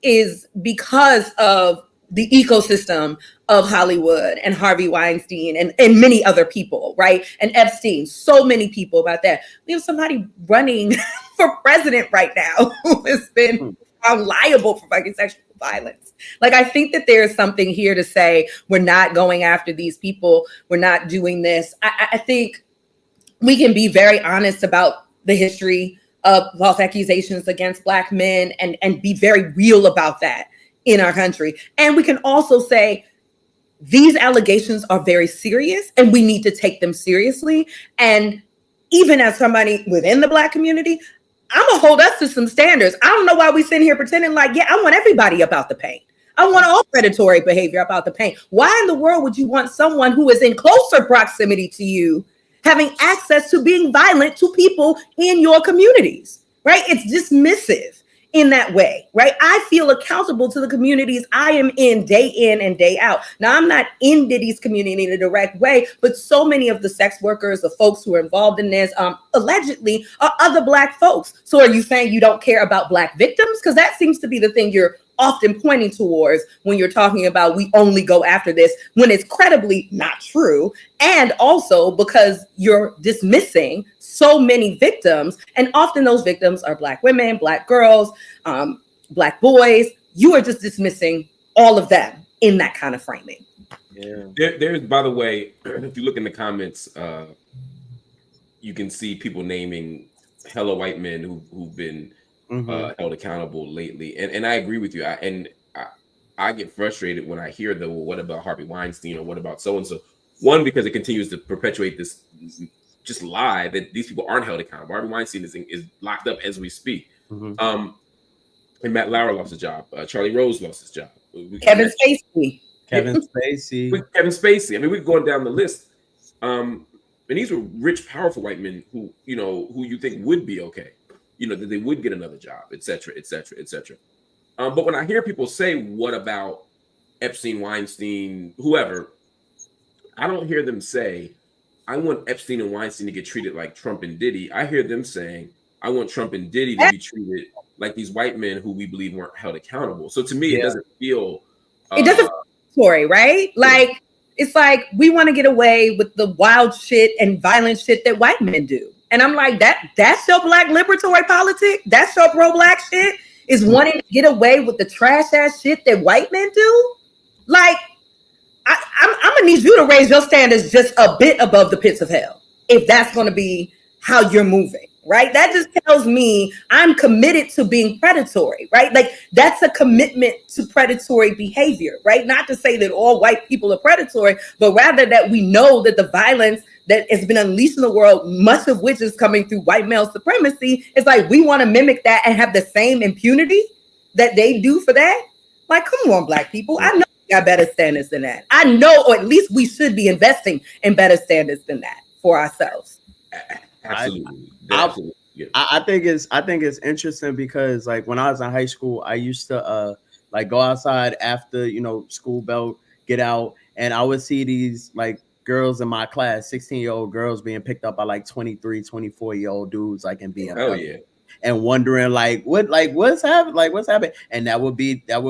is because of the ecosystem of Hollywood and Harvey Weinstein and many other people, right? And Epstein, so many people about that. We have somebody running for president right now who has been found liable for fucking sexual violence. Like, I think that there's something here to say, we're not going after these people. We're not doing this. I think we can be very honest about the history of false accusations against Black men and be very real about that in our country. And we can also say these allegations are very serious and we need to take them seriously. And even as somebody within the Black community, I'm gonna hold us to some standards. I don't know why we sitting here pretending like, yeah, I want everybody about the paint. I want all predatory behavior about the paint. Why in the world would you want someone who is in closer proximity to you having access to being violent to people in your communities, right? It's dismissive in that way, right? I feel accountable to the communities I am in and day out. Now, I'm not in Diddy's community in a direct way, but so many of the sex workers, the folks who are involved in this, allegedly are other Black folks. So are you saying you don't care about Black victims? Because that seems to be the thing you're often pointing towards when you're talking about we only go after this, when it's credibly not true. And also because you're dismissing so many victims, and often those victims are Black women, Black girls, Black boys. You are just dismissing all of them in that kind of framing. Yeah. There's, by the way, if you look in the comments, you can see people naming hella white men who've been held accountable lately, and I agree with you. I get frustrated when I hear the, well, what about Harvey Weinstein, or what about so and so? One, because it continues to perpetuate this just lie that these people aren't held accountable. Harvey Weinstein is locked up as we speak. And Matt Lauer lost his job. Charlie Rose lost his job. Kevin Spacey. Kevin Spacey. I mean, we're going down the list. And these were rich, powerful white men who you think would be okay. That they would get another job, et cetera, et cetera, et cetera. But when I hear people say, what about Epstein, Weinstein, whoever, I don't hear them say, I want Epstein and Weinstein to get treated like Trump and Diddy. I hear them saying, I want Trump and Diddy to be treated like these white men who we believe weren't held accountable. So to me, it doesn't feel... it doesn't story, right? Like, it's like we want to get away with the wild shit and violent shit that white men do. And I'm like, that's your Black liberatory politic? That's your pro-Black shit? Is wanting to get away with the trash ass shit that white men do? Like, I'm gonna need you to raise your standards just a bit above the pits of hell, if that's gonna be how you're moving, right? That just tells me I'm committed to being predatory, right? Like, that's a commitment to predatory behavior, right? Not to say that all white people are predatory, but rather that we know that the violence that has been unleashed in the world, much of which is coming through white male supremacy, it's like we want to mimic that and have the same impunity that they do for that. Like, come on, Black people. I know we got better standards than that. I know, or at least we should be investing in better standards than that for ourselves. Absolutely. I think it's interesting because, like, when I was in high school, I used to like go outside after school bell, get out, and I would see these like girls in my class, 16-year-old girls being picked up by like 23, 24-year-old dudes like in BMW. Oh yeah. And wondering what's happening, and that would be their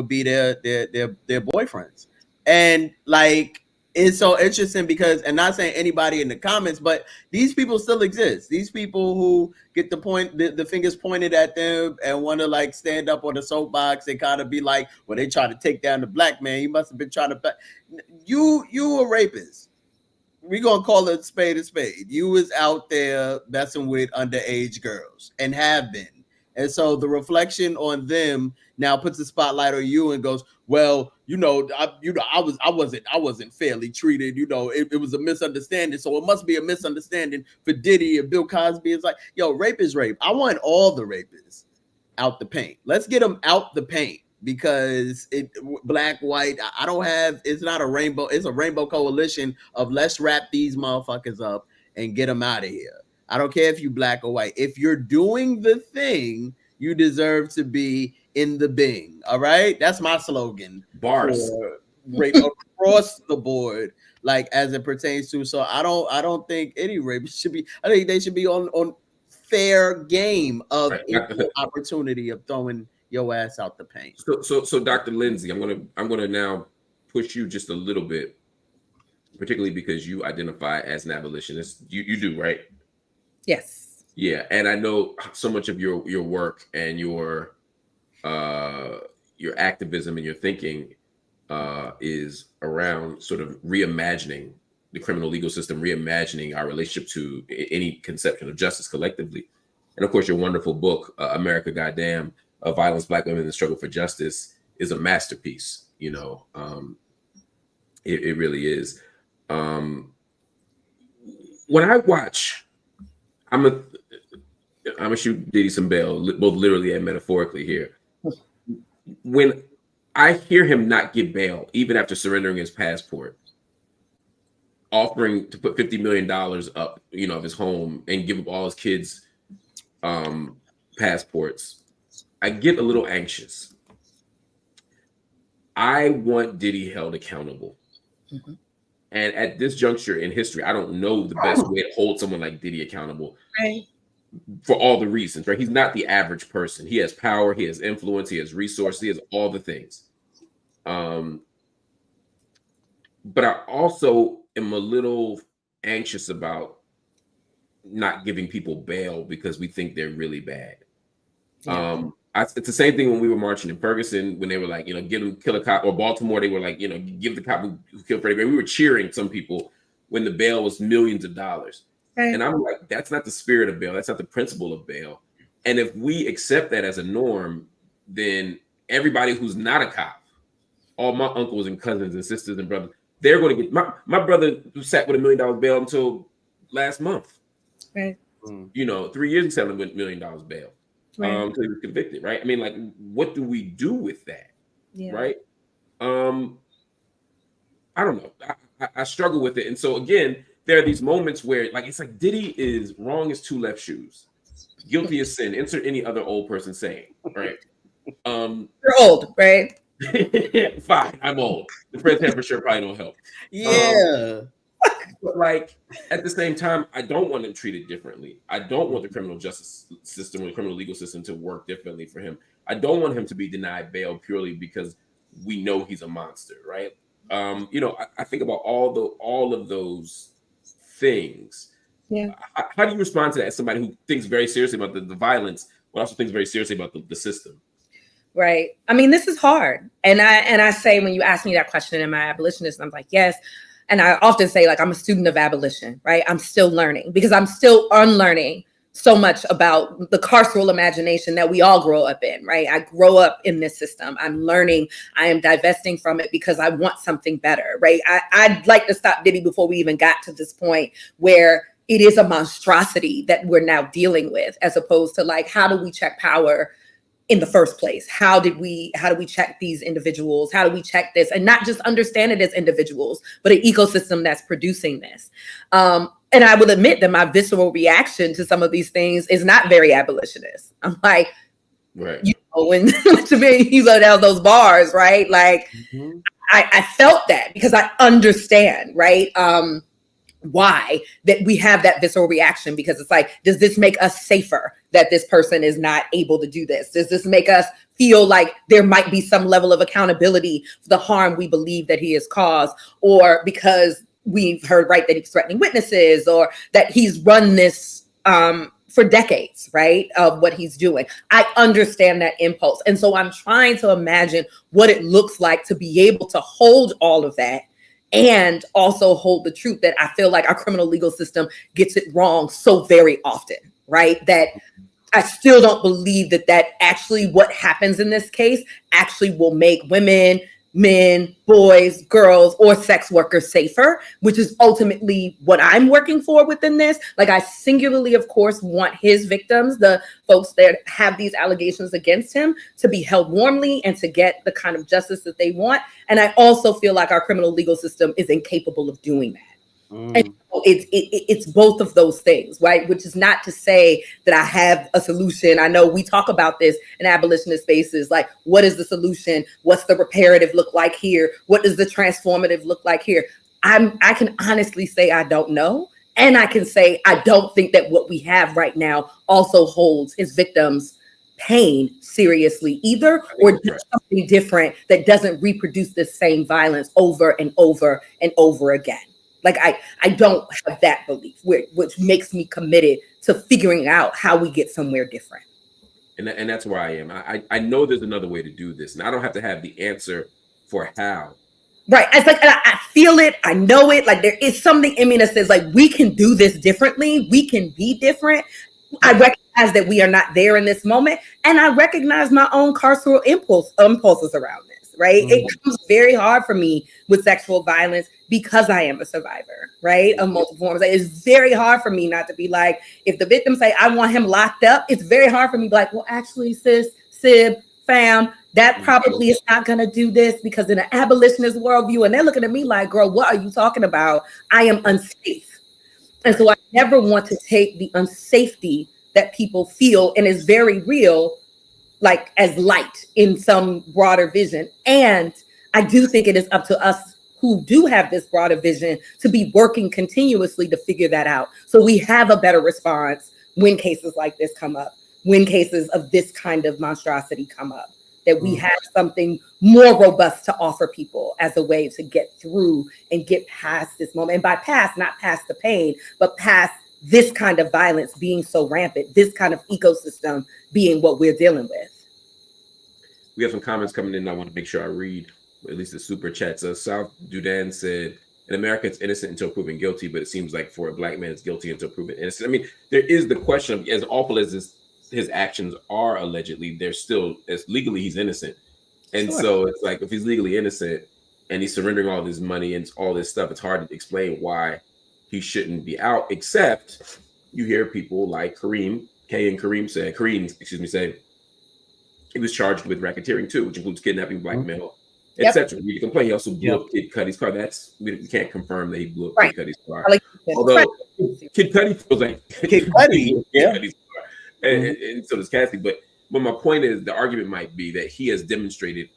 boyfriends. And like, it's so interesting because, and not saying anybody in the comments, but these people still exist. These people who get the fingers pointed at them and want to like stand up on the soapbox and kind of be like, well, they try to take down the Black man. You must have been trying to, you a rapist. we gonna call it spade a spade. You was out there messing with underage girls and have been. And so the reflection on them now puts a spotlight on you and goes, well, I wasn't fairly treated. It was a misunderstanding. So it must be a misunderstanding for Diddy and Bill Cosby. It's like, yo, rape is rape. I want all the rapists out the paint. Let's get them out the paint, because black, white, it's not a rainbow. It's a rainbow coalition of let's wrap these motherfuckers up and get them out of here. I don't care if you black or white. If you're doing the thing, you deserve to be in the Bing. All right, that's my slogan. Bars rape across the board, like as it pertains to. So I don't think any rape should be. I think they should be on fair game of equal opportunity of throwing your ass out the paint. So Dr. Lindsey, I'm gonna now push you just a little bit, particularly because you identify as an abolitionist. You do, right? Yes. Yeah, and I know so much of your work and your activism and your thinking is around sort of reimagining the criminal legal system, reimagining our relationship to any conception of justice collectively. And of course, your wonderful book, America Goddamn, Violence, Black Women, and the Struggle for Justice, is a masterpiece. It really is. When I watch, I'm gonna shoot Diddy some bail, both literally and metaphorically here. When I hear him not get bail, even after surrendering his passport, offering to put $50 million up, of his home and give up all his kids' passports, I get a little anxious. I want Diddy held accountable. Mm-hmm. And at this juncture in history, I don't know the best way to hold someone like Diddy accountable. Right. For all the reasons, right? He's not the average person. He has power, he has influence, he has resources, he has all the things. But I also am a little anxious about not giving people bail because we think they're really bad. Yeah. It's the same thing when we were marching in Ferguson, when they were like, get him, kill a cop, or Baltimore, they were like, give the cop who killed Freddie Gray. We were cheering some people when the bail was millions of dollars. Right. And I'm like, that's not the spirit of bail. That's not the principle of bail. And if we accept that as a norm, then everybody who's not a cop, all my uncles and cousins and sisters and brothers, they're going to get, my brother sat with $1 million bail until last month. Right. 3 years he sat with $1 million bail. Right. Until he was convicted, right? I mean, like, what do we do with that? Yeah. Right? I don't know. I struggle with it. And so again, there are these moments where it's like Diddy is wrong as two left shoes, guilty as sin, insert any other old person saying, right? You're old, right? Fine, I'm old. The Fred for sure probably don't help. Yeah. But at the same time, I don't want him treated differently. I don't want the criminal justice system or the criminal legal system to work differently for him. I don't want him to be denied bail purely because we know he's a monster, right? I think about all of those things. Yeah. How do you respond to that as somebody who thinks very seriously about the violence, but also thinks very seriously about the system? Right. I mean, this is hard. And I say, when you ask me that question, am I abolitionist? I'm like, yes. And I often say, I'm a student of abolition, right? I'm still learning because I'm still unlearning so much about the carceral imagination that we all grow up in, right? I grow up in this system. I'm learning. I am divesting from it because I want something better, right? I'd like to stop Diddy before we even got to this point where it is a monstrosity that we're now dealing with, as opposed to how do we check power in the first place? How do we check these individuals? How do we check this? And not just understand it as individuals, but an ecosystem that's producing this. And I will admit that my visceral reaction to some of these things is not very abolitionist. I'm like, right. When you go down those bars, right? Mm-hmm. I felt that because I understand, right? Why that we have that visceral reaction, because it's does this make us safer that this person is not able to do this? Does this make us feel like there might be some level of accountability for the harm we believe that he has caused, or because we've heard that he's threatening witnesses, or that he's run this for decades, right, of what he's doing? I understand that impulse. And so I'm trying to imagine what it looks like to be able to hold all of that and also hold the truth that I feel like our criminal legal system gets it wrong so very often, right? That I still don't believe that actually what happens in this case actually will make women, men, boys, girls, or sex workers safer, which is ultimately what I'm working for within this. Like, I singularly, of course, want his victims, the folks that have these allegations against him, to be held warmly and to get the kind of justice that they want. And I also feel like our criminal legal system is incapable of doing that. And so it's both of those things, right? Which is not to say that I have a solution. I know we talk about this in abolitionist spaces, like, what is the solution? What's the reparative look like here? What does the transformative look like here? I can honestly say I don't know. And I can say I don't think that what we have right now also holds his victims' pain seriously either, or do something different that doesn't reproduce the same violence over and over and over again. Like, I don't have that belief, which makes me committed to figuring out how we get somewhere different. And that's where I am. I know there's another way to do this, and I don't have to have the answer for how. Right. It's like, I feel it. I know it. Like, there is something in me that says, like, we can do this differently. We can be different. I recognize that we are not there in this moment. And I recognize my own carceral impulses around this, right? It comes very hard for me with sexual violence because I am a survivor, right? Of multiple forms. Like, it's very hard for me not to be like, if the victim say, I want him locked up, it's very hard for me to be like, well, actually, sis, sib, fam, that probably is not going to do this, because in an abolitionist worldview, and they're looking at me like, girl, what are you talking about? I am unsafe. And so I never want to take the unsafety that people feel and is very real, like, as light in some broader vision. And I do think it is up to us who do have this broader vision to be working continuously to figure that out, so we have a better response when cases like this come up, when cases of this kind of monstrosity come up, that we have something more robust to offer people as a way to get through and get past this moment. And by past, not past the pain, but past this kind of violence being so rampant, this kind of ecosystem being what we're dealing with. We have some comments coming in I want to make sure I read, at least the super chats. South Dudan said, in America, it's innocent until proven guilty, but it seems like for a black man, it's guilty until proven innocent. I mean, there is the question of, as awful as his actions are allegedly, they're still, as legally, he's innocent. And so it's like, if he's legally innocent and he's surrendering all this money and all this stuff, it's hard to explain why he shouldn't be out, except you hear people like Kareem say he was charged with racketeering too, which includes kidnapping, blackmail, etc. You complain he also blew up Kid Cudi's car. We can't confirm that he blew up Kid Cudi's car. Although Kid Cudi feels like Kid Cudi, Cudi's car. And so does Cassie. But my point is, the argument might be that he has demonstrated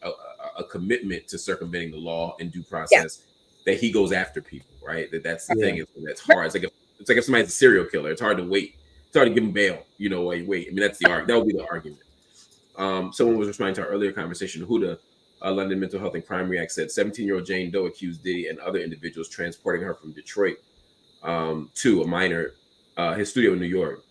a commitment to circumventing the law and due process, that he goes after people, right? That's the thing. That's hard. It's like if somebody's a serial killer, it's hard to wait. It's hard to give him bail, while you wait. I mean, that's the argument. That would be the argument. Someone was responding to our earlier conversation. Huda, London Mental Health and Crime React, said 17-year-old Jane Doe accused Diddy and other individuals transporting her from Detroit to a minor, his studio in New York.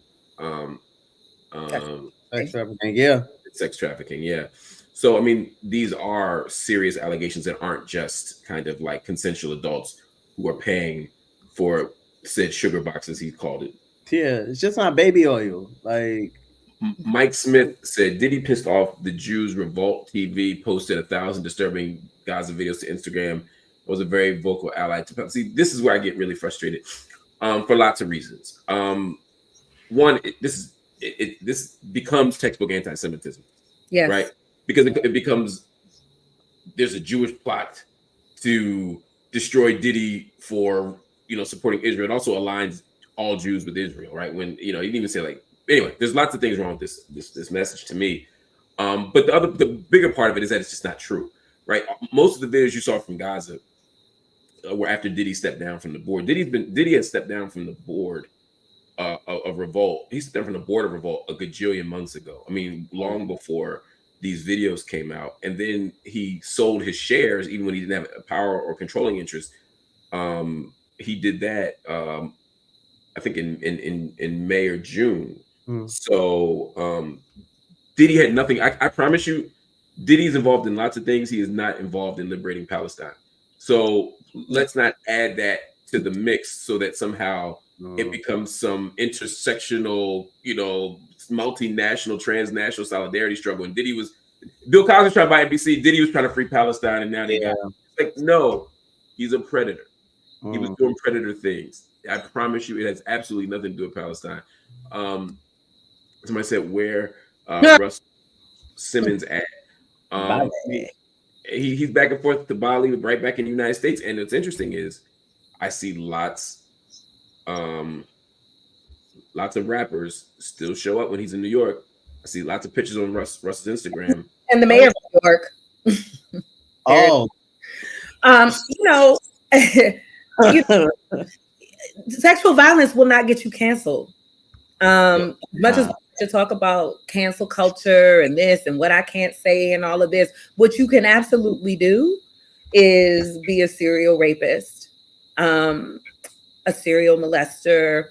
Sex trafficking, Sex trafficking, yeah. So, I mean, these are serious allegations that aren't just kind of like consensual adults who are paying for said sugar box, as he called it. Yeah, it's just not baby oil. Like, Mike Smith said, Diddy pissed off the Jews. Revolt TV posted 1,000 disturbing Gaza videos to Instagram. Was a very vocal ally to. See, this is where I get really frustrated for lots of reasons. One, this becomes textbook anti-Semitism, right? Because it becomes, there's a Jewish plot to destroy Diddy for supporting Israel. It also aligns all Jews with Israel, right? When he didn't even say like. Anyway, there's lots of things wrong with this message to me. But the bigger part of it is that it's just not true, right? Most of the videos you saw from Gaza were after Diddy stepped down from the board. Diddy had stepped down from the board of Revolt. He stepped down from the board of Revolt a gajillion months ago. I mean, long before these videos came out. And then he sold his shares even when he didn't have a power or controlling interest. He did that, I think in May or June. So Diddy had nothing. I promise you, Diddy's involved in lots of things. He is not involved in liberating Palestine. So let's not add that to the mix so that somehow it becomes some intersectional, multinational, transnational solidarity struggle. And Bill Cosby was trying to buy NBC. Diddy was trying to free Palestine, and now they got no. He's a predator. He was doing predator things. I promise you, it has absolutely nothing to do with Palestine. Somebody said where Russ Simmons at. He's back and forth to Bali, right back in the United States. And what's interesting is I see lots of rappers still show up when he's in New York. I see lots of pictures on Russ's Instagram. And the mayor of New York. Sexual violence will not get you canceled. Much as to talk about cancel culture and this and what I can't say and all of this, what you can absolutely do is be a serial rapist, a serial molester,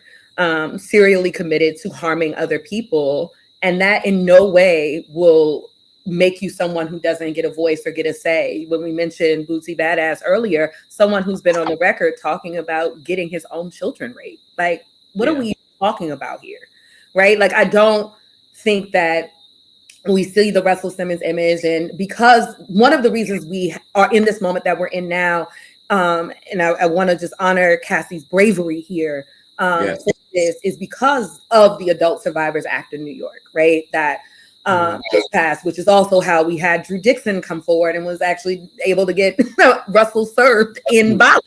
serially committed to harming other people. And that in no way will make you someone who doesn't get a voice or get a say. When we mentioned Bootsy Badass earlier, someone who's been on the record talking about getting his own children raped. Like, what are we talking about here? Right? Like, I don't think that we see the Russell Simmons image. And because one of the reasons we are in this moment that we're in now, and I want to just honor Cassie's bravery here, is because of the Adult Survivors Act in New York, right? That just passed, which is also how we had Drew Dixon come forward and was actually able to get Russell served in Bali.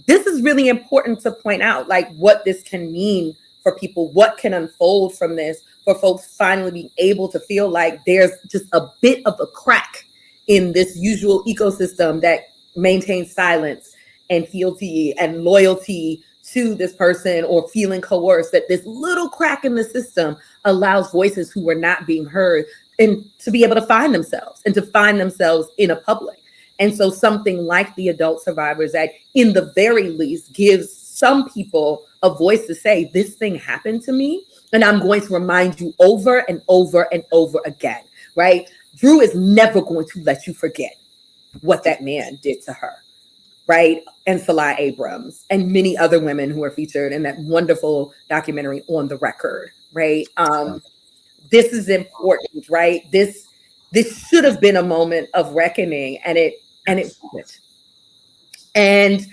This is really important to point out, like, what this can mean for people, what can unfold from this, for folks finally being able to feel like there's just a bit of a crack in this usual ecosystem that maintains silence and fealty and loyalty to this person, or feeling coerced, that this little crack in the system allows voices who were not being heard and to be able to find themselves in a public. And so something like the Adult Survivors Act, in the very least, gives some people a voice to say, this thing happened to me, and I'm going to remind you over and over and over again, right? Drew is never going to let you forget what that man did to her, right? And Salah Abrams and many other women who are featured in that wonderful documentary On the Record, right? This is important, right? This should have been a moment of reckoning, and it wasn't. And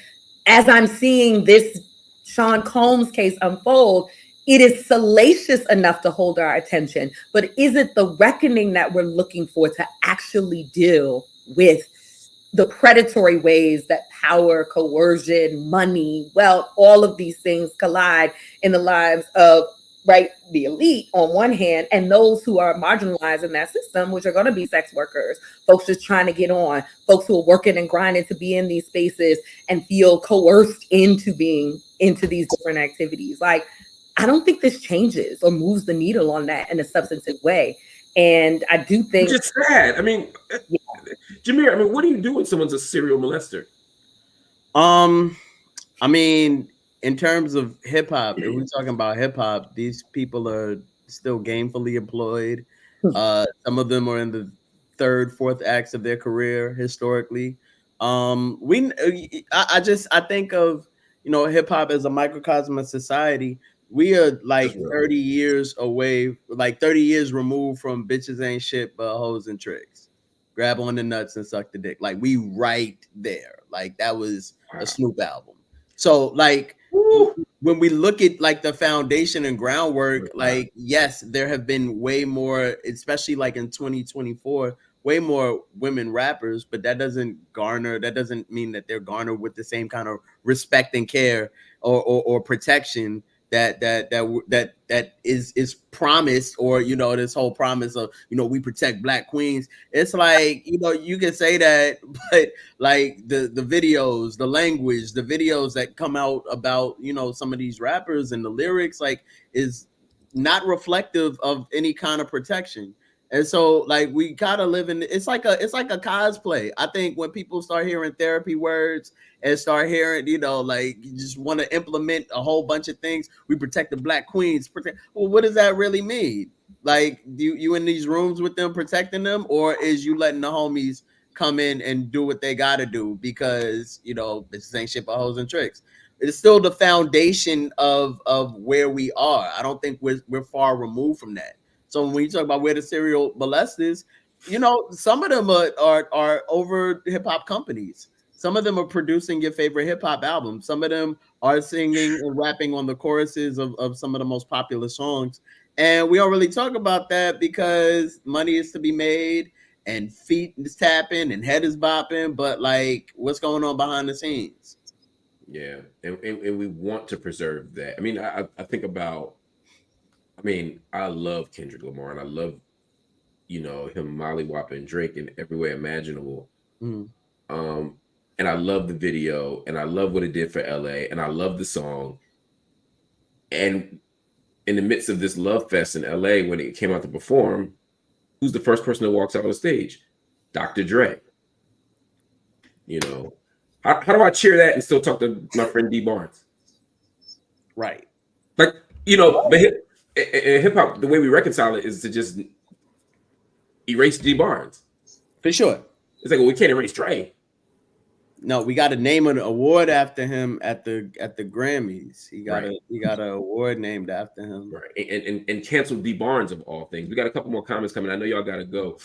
as I'm seeing this Sean Combs case unfold, it is salacious enough to hold our attention, but is it the reckoning that we're looking for to actually deal with the predatory ways that power, coercion, money, wealth, all of these things collide in the lives of, right, the elite on one hand, and those who are marginalized in that system, which are going to be sex workers, folks just trying to get on, folks who are working and grinding to be in these spaces and feel coerced into being into these different activities. Like, I don't think this changes or moves the needle on that in a substantive way. And I do think it's sad. I mean, Jameer, I mean, what do you do when someone's a serial molester? I mean, in terms of hip hop, if we're talking about hip hop, these people are still gainfully employed. Some of them are in the third, fourth acts of their career historically. I think of, hip hop as a microcosm of society. We are like 30 years away, like 30 years removed from bitches ain't shit but hoes and tricks. Grab on the nuts and suck the dick. Like, we right there. Like, that was a Snoop album. So, like, when we look at like the foundation and groundwork, like, yes, there have been way more, especially like in 2024, way more women rappers, but that doesn't mean that they're garnered with the same kind of respect and care or protection that is promised, or this whole promise of we protect Black queens. It's like you can say that, but like the videos, the language, the videos that come out about some of these rappers and the lyrics, like, is not reflective of any kind of protection. And so, like, we gotta live in. It's like a cosplay. I think when people start hearing therapy words and start hearing, like, you just want to implement a whole bunch of things. We protect the Black queens. Well, what does that really mean? Like, you in these rooms with them protecting them, or is you letting the homies come in and do what they got to do because, you know, bitches ain't shit but hoes and tricks. It's still the foundation of where we are. I don't think we're far removed from that. So when you talk about where the serial molesters, you know, some of them are over hip hop companies. Some of them are producing your favorite hip hop albums. Some of them are singing and rapping on the choruses of some of the most popular songs. And we don't really talk about that because money is to be made and feet is tapping and head is bopping. But like, what's going on behind the scenes? Yeah, and we want to preserve that. I mean, I think about, I mean, I love Kendrick Lamar and I love, you know, him mollywopping Drake in every way imaginable. Mm. And I love the video and I love what it did for LA and I love the song. And in the midst of this love fest in LA, when it came out to perform, who's the first person that walks out on the stage? Dr. Dre. You know, how do I cheer that and still talk to my friend D Barnes? Right. Like, you know, but in hip hop, the way we reconcile it is to just erase D Barnes. For sure. It's like, well, we can't erase Dre. No, we got to name an award after him at the Grammys. He got an award named after him. Right. And cancel D Barnes of all things. We got a couple more comments coming. I know y'all gotta go.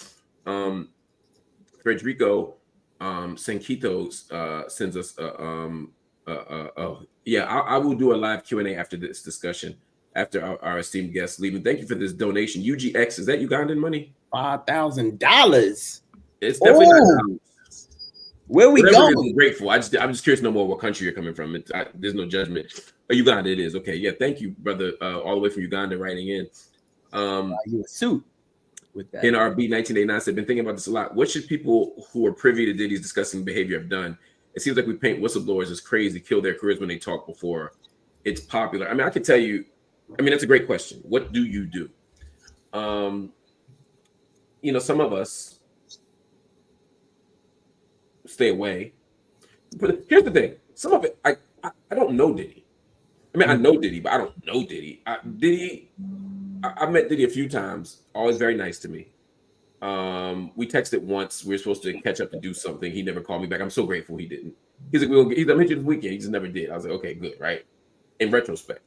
Frederico Sanquitos sends us I will do a live Q&A after this discussion, after our esteemed guests leaving. Thank you for this donation. UGX, is that Ugandan money? $5,000. It's definitely not. Where we going? I'm grateful. I'm just curious to know more what country you're coming from. There's no judgment. Uganda, it is. Okay, yeah. Thank you, brother. All the way from Uganda, writing in. You a suit with that. NRB 1989 said, been thinking about this a lot. What should people who are privy to Diddy's disgusting behavior have done? It seems like we paint whistleblowers as crazy, kill their careers when they talk before it's popular. I mean, I can tell you, I mean, that's a great question. What do you do? You know, some of us stay away. But here's the thing. Some of it, I don't know Diddy. I mean, I know Diddy, but I don't know Diddy. I've met Diddy a few times. Always very nice to me. We texted once. We were supposed to catch up to do something. He never called me back. I'm so grateful he didn't. He's like, I'm hit you this weekend. He just never did. I was like, okay, good, right? In retrospect.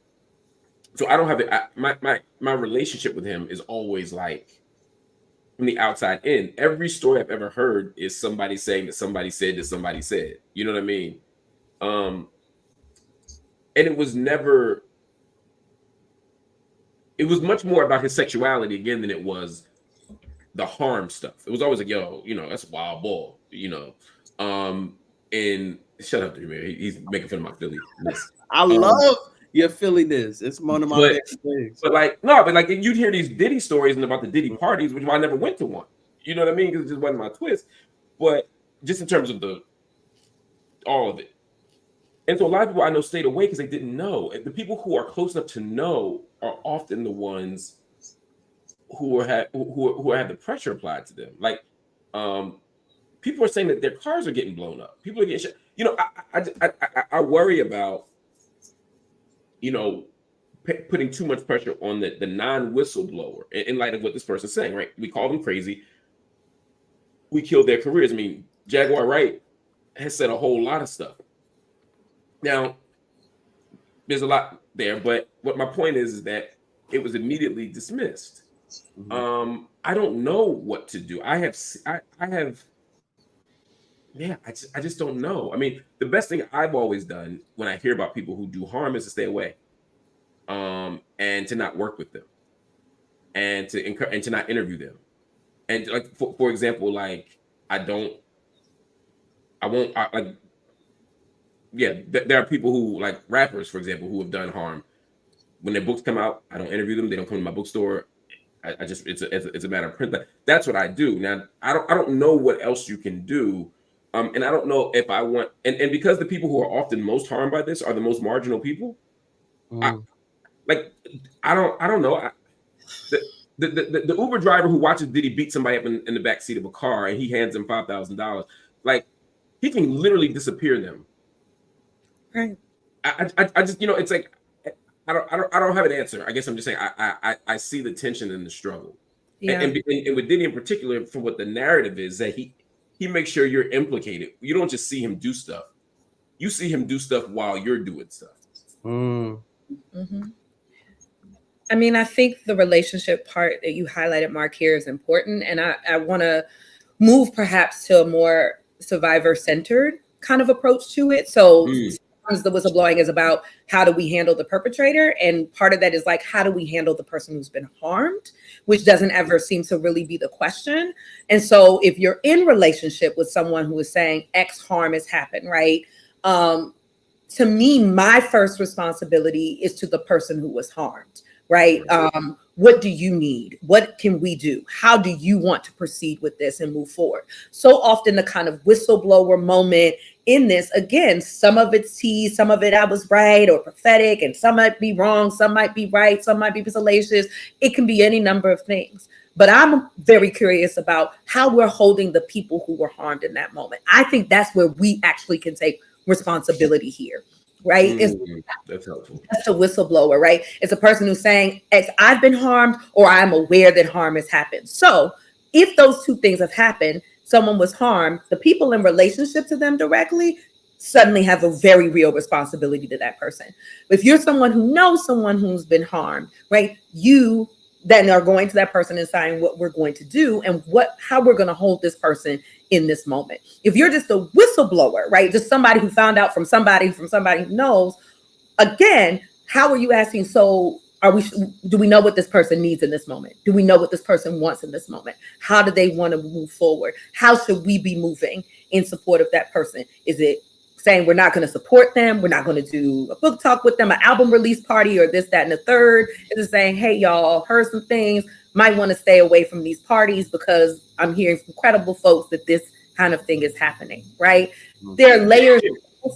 So I don't have it. My relationship with him is always like from the outside in. Every story I've ever heard is somebody saying that somebody said that somebody said. You know what I mean? And it was never. It was much more about his sexuality again than it was the harm stuff. It was always like, yo, you know, that's a wild ball, you know. And shut up, Jameer. He's making fun of my Philly-ness. I love your Philly-ness. It's one of my favorite things. But like you'd hear these Diddy stories and about the Diddy parties, which I never went to one. You know what I mean? Because it just wasn't my twist. But just in terms of all of it. And so a lot of people I know stayed away because they didn't know. And the people who are close enough to know are often the ones who have the pressure applied to them. Like, people are saying that their cars are getting blown up. People are getting shit. You know, I worry about, you know, putting too much pressure on the non-whistleblower in light of what this person's saying, right? We call them crazy. We kill their careers. I mean, Jaguar Wright has said a whole lot of stuff. Now, there's a lot there, but what my point is that it was immediately dismissed. Mm-hmm. I don't know what to do. I just don't know. I mean, the best thing I've always done when I hear about people who do harm is to stay away, and to not work with them, and to not interview them, and like for example, like there are people who, like rappers, for example, who have done harm. When their books come out, I don't interview them. They don't come to my bookstore. I just it's a matter of print. That's what I do. Now I don't know what else you can do, and I don't know if I want. And because the people who are often most harmed by this are the most marginal people. I don't know. The Uber driver who watches Diddy beat somebody up in the back seat of a car and he hands him $5,000, like he can literally disappear them. Right. I just, you know, it's like I don't have an answer. I guess I'm just saying I see the tension and the struggle. Yeah. And with Diddy in particular, for what the narrative is, that he makes sure you're implicated. You don't just see him do stuff. You see him do stuff while you're doing stuff. Mm-hmm. I mean, I think the relationship part that you highlighted, Mark, here is important. And I want to move perhaps to a more survivor-centered kind of approach to it. So sometimes the whistleblowing is about how do we handle the perpetrator? And part of that is like, how do we handle the person who's been harmed, which doesn't ever seem to really be the question. And so if you're in relationship with someone who is saying X harm has happened, right? To me, my first responsibility is to the person who was harmed, right? What do you need? What can we do? How do you want to proceed with this and move forward? So often the kind of whistleblower moment in this, again, some of it's tease, some of it I was right or prophetic, and some might be wrong, some might be right, some might be salacious. It can be any number of things. But I'm very curious about how we're holding the people who were harmed in that moment. I think that's where we actually can take responsibility here, right? That's helpful. That's a whistleblower, right? It's a person who's saying, X, I've been harmed, or I'm aware that harm has happened. So if those two things have happened, someone was harmed, the people in relationship to them directly suddenly have a very real responsibility to that person. If you're someone who knows someone who's been harmed, right? You then are going to that person and saying what we're going to do and how we're going to hold this person in this moment. If you're just a whistleblower, right? Just somebody who found out from somebody who knows, again, how are you asking? So do we know what this person needs in this moment? Do we know what this person wants in this moment? How do they want to move forward? How should we be moving in support of that person? Is it saying we're not going to support them? We're not going to do a book talk with them, an album release party, or this, that, and the third? Is it saying, hey, y'all, heard some things, might want to stay away from these parties because I'm hearing from credible folks that this kind of thing is happening, right? There are layers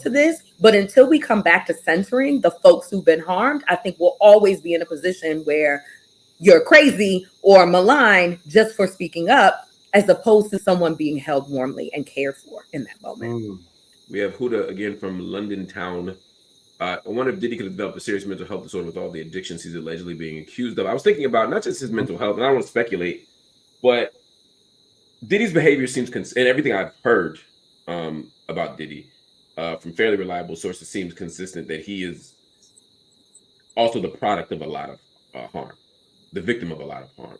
to this, but until we come back to censoring the folks who've been harmed, I think we'll always be in a position where you're crazy or maligned just for speaking up, as opposed to someone being held warmly and cared for in that moment. We have Huda again from London Town. I wonder if Diddy could have developed a serious mental health disorder with all the addictions he's allegedly being accused of. I was thinking about not just his mental health, and I don't want to speculate, but Diddy's behavior seems, and everything I've heard about Diddy from fairly reliable sources seems consistent that he is also the product of a lot of harm, the victim of a lot of harm.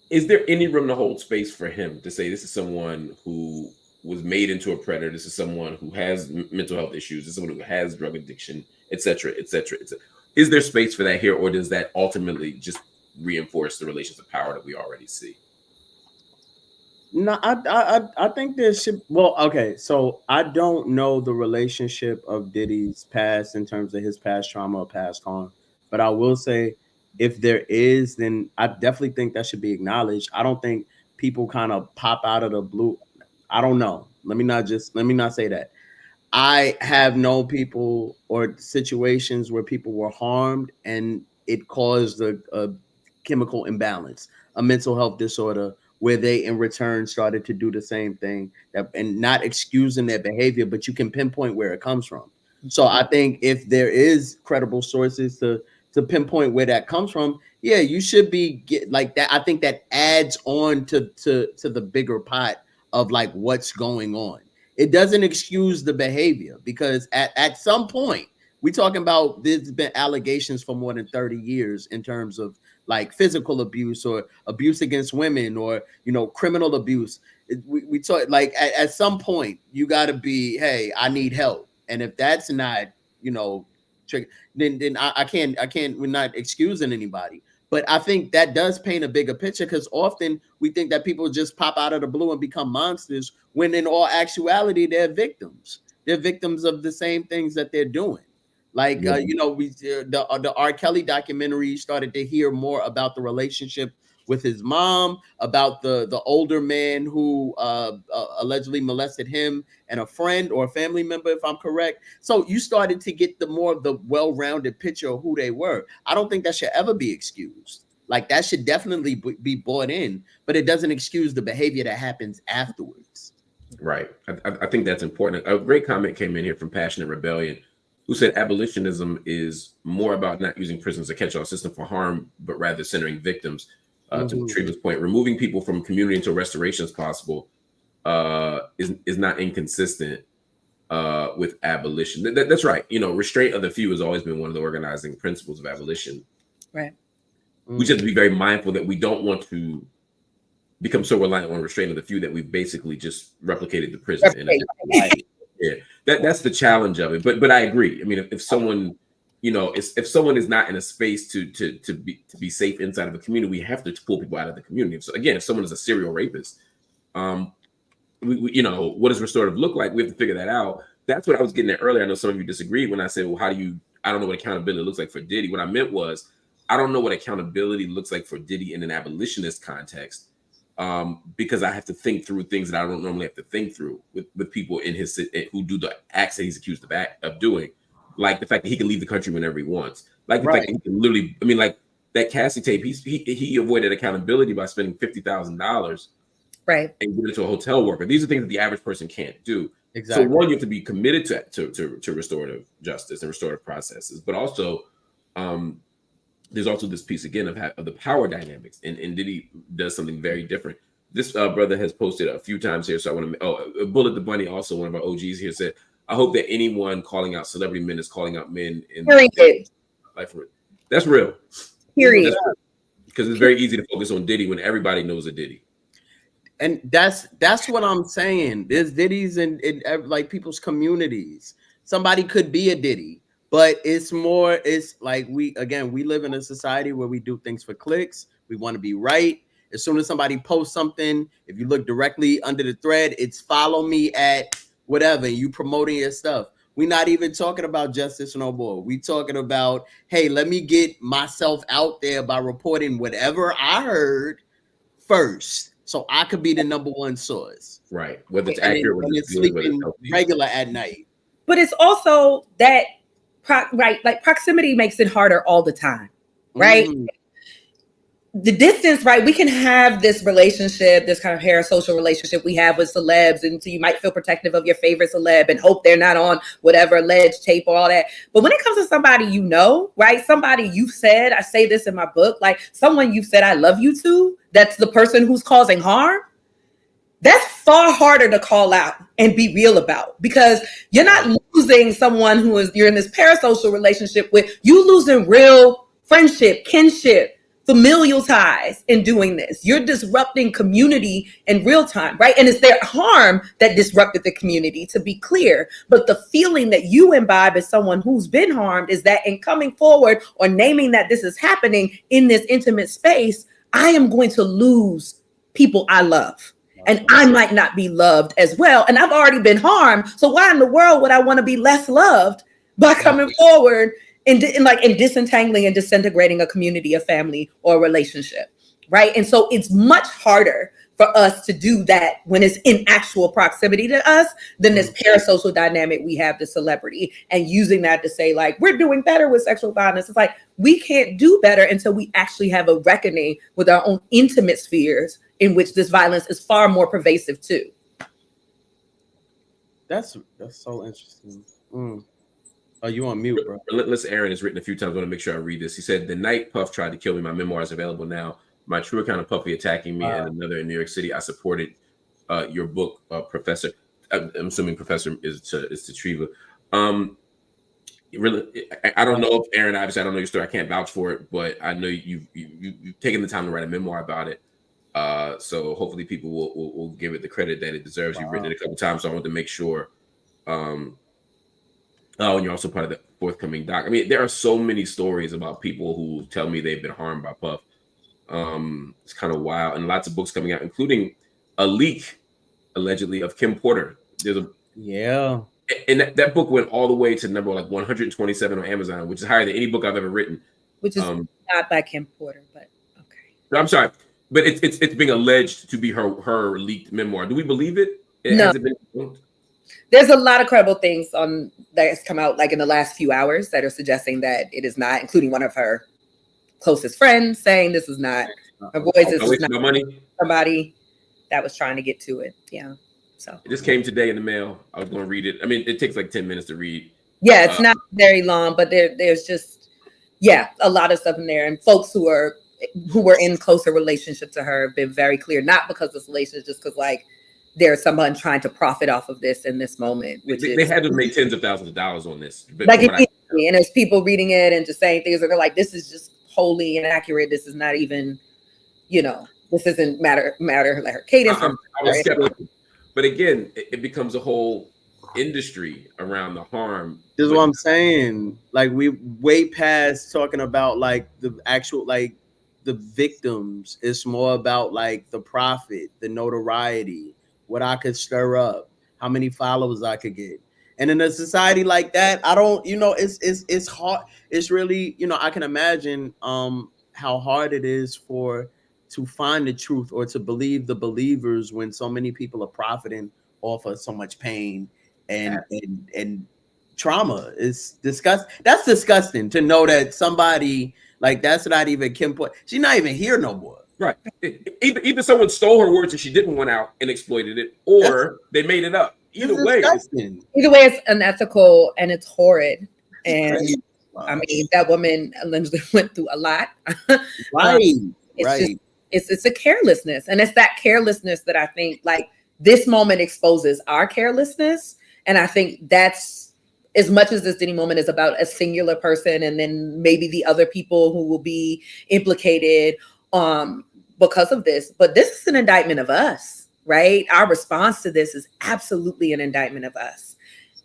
Is there any room to hold space for him to say this is someone who was made into a predator, this is someone who has mental health issues, this is someone who has drug addiction, etc., etc., etc.? Is there space for that here, or does that ultimately just reinforce the relations of power that we already see? No, I think there should. Well, okay, so I don't know the relationship of Diddy's past in terms of his past trauma or past harm, but I will say if there is, then I definitely think that should be acknowledged. I don't think people kind of pop out of the blue. I don't know. Let me not say that. I have known people or situations where people were harmed and it caused a chemical imbalance, a mental health disorder, where they in return started to do the same thing, and not excusing their behavior, but you can pinpoint where it comes from. So I think if there is credible sources to pinpoint where that comes from, yeah, you should be like that. I think that adds on to the bigger pot of like what's going on. It doesn't excuse the behavior, because at some point, we're talking about, there's been allegations for more than 30 years in terms of like physical abuse or abuse against women, or, you know, criminal abuse. We talk like at some point you got to be, hey, I need help. And if that's not, you know, then I can't, we're not excusing anybody. But I think that does paint a bigger picture, because often we think that people just pop out of the blue and become monsters, when in all actuality, they're victims. They're victims of the same things that they're doing. Like, you know, the R. Kelly documentary started to hear more about the relationship with his mom, about the older man who allegedly molested him and a friend or a family member, if I'm correct. So you started to get the well-rounded picture of who they were. I don't think that should ever be excused. Like, that should definitely be brought in, but it doesn't excuse the behavior that happens afterwards. Right. I think that's important. A great comment came in here from Passionate Rebellion, who said abolitionism is more about not using prisons as a catch-all system for harm, but rather centering victims. To Treva's point, removing people from community until restoration is possible is not inconsistent with abolition. That's right. You know, restraint of the few has always been one of the organizing principles of abolition. Right. We just have to be very mindful that we don't want to become so reliant on restraint of the few that we've basically just replicated the prison. Yeah, that's the challenge of it. But I agree. I mean, if someone, you know, if someone is not in a space to be safe inside of a community, we have to pull people out of the community. So again, if someone is a serial rapist, we you know, what does restorative look like? We have to figure that out. That's what I was getting at earlier. I know some of you disagreed when I said, well, I don't know what accountability looks like for Diddy. What I meant was, I don't know what accountability looks like for Diddy in an abolitionist context, because I have to think through things that I don't normally have to think through with people in his who do the acts that he's accused of doing, like the fact that he can leave the country whenever he wants, like the fact that he can literally, I mean, like that Cassie tape, he avoided accountability by spending $50,000, right, and giving it to a hotel worker. These are things that the average person can't do. Exactly. So one, you have to be committed to restorative justice and restorative processes, but also there's also this piece again of the power dynamics, and Diddy does something very different. This brother has posted a few times here, so I want to. Bullet the Bunny, also one of our OGs here, said, "I hope that anyone calling out celebrity men is calling out men in life." That's real. Period. Because it's very easy to focus on Diddy when everybody knows a Diddy. And that's what I'm saying. There's Diddies in like people's communities. Somebody could be a Diddy. But it's like we live in a society where we do things for clicks. We want to be right. As soon as somebody posts something, if you look directly under the thread, it's follow me at whatever, you promoting your stuff. We're not even talking about justice no more. We talking about, hey, let me get myself out there by reporting whatever I heard first, so I could be the number one source. Right. Whether it's accurate, whether it's sleeping regular at night. But it's also that right, like proximity makes it harder all the time, right? The distance, right? We can have this relationship, this kind of parasocial relationship we have with celebs, and so you might feel protective of your favorite celeb and hope they're not on whatever alleged tape or all that. But when it comes to somebody you know, right? Somebody you've said, I say this in my book, like someone you've said I love you to, that's the person who's causing harm. That's far harder to call out and be real about, because you're not losing someone you're in this parasocial relationship with. You losing real friendship, kinship, familial ties in doing this. You're disrupting community in real time, right? And it's their harm that disrupted the community, to be clear. But the feeling that you imbibe as someone who's been harmed is that in coming forward or naming that this is happening in this intimate space, I am going to lose people I love. And I might not be loved as well. And I've already been harmed. So why in the world would I want to be less loved by coming forward and disentangling and disintegrating a community, a family, or a relationship, right? And so it's much harder for us to do that when it's in actual proximity to us than this parasocial dynamic we have to celebrity, and using that to say, like, we're doing better with sexual violence. It's like, we can't do better until we actually have a reckoning with our own intimate spheres in which this violence is far more pervasive too. That's so interesting. Oh, you on mute, bro? Relentless Aaron has written a few times. I want to make sure I read this. He said, "The night Puff tried to kill me, my memoir is available now. My true account of Puffy attacking me and another in New York City. I supported your book, Professor." I'm assuming Professor is to Treva. Really, I don't know if Aaron. Obviously, I don't know your story. I can't vouch for it, but I know you've taken the time to write a memoir about it. So hopefully people will give it the credit that it deserves. You've written it a couple times, so I want to make sure. And you're also part of the forthcoming doc. I mean, there are so many stories about people who tell me they've been harmed by Puff. It's kind of wild, and lots of books coming out, including a leak allegedly of Kim Porter. And that book went all the way to number 127 on Amazon, which is higher than any book I've ever written. Which is not by Kim Porter, but okay. I'm sorry, but it's being alleged to be her leaked memoir. Do we believe it? No. Has it been confirmed? There's a lot of credible things that has come out in the last few hours that are suggesting that it is not, including one of her closest friends saying this is not her voice. This is not money. Somebody that was trying to get to it. Yeah. So it just came today in the mail. I was going to read it. I mean, it takes 10 minutes to read. Yeah, it's not very long, but there's just a lot of stuff in there, and folks who were in closer relationship to her have been very clear, not because of salacious, just because there's someone trying to profit off of this in this moment, which they had to make tens of thousands of dollars on this. Like, and there's people reading it and just saying things that are like, this is just wholly inaccurate. This is not even, this isn't matter like her cadence. I was skeptical. But again, it becomes a whole industry around the harm. This is what I'm saying. Like, we way past talking about like the actual, like the victims. It's more about like the profit, the notoriety, what I could stir up, how many followers I could get. And in a society like that, I don't, it's hard. It's really, I can imagine how hard it is to find the truth or to believe the believers when so many people are profiting off of so much pain and trauma. Is disgusting. That's disgusting to know that somebody like that's not even Kim. She's not even here no more. Right. Either someone stole her words and she didn't want out and exploited it, or they made it up. Either way, it's unethical and it's horrid. And I mean, that woman Lindsey went through a lot. Right. It's a carelessness, and it's that carelessness that I think like this moment exposes our carelessness, and I think that's as much as this Diddy moment is about a singular person, and then maybe the other people who will be implicated because of this. But this is an indictment of us, right? Our response to this is absolutely an indictment of us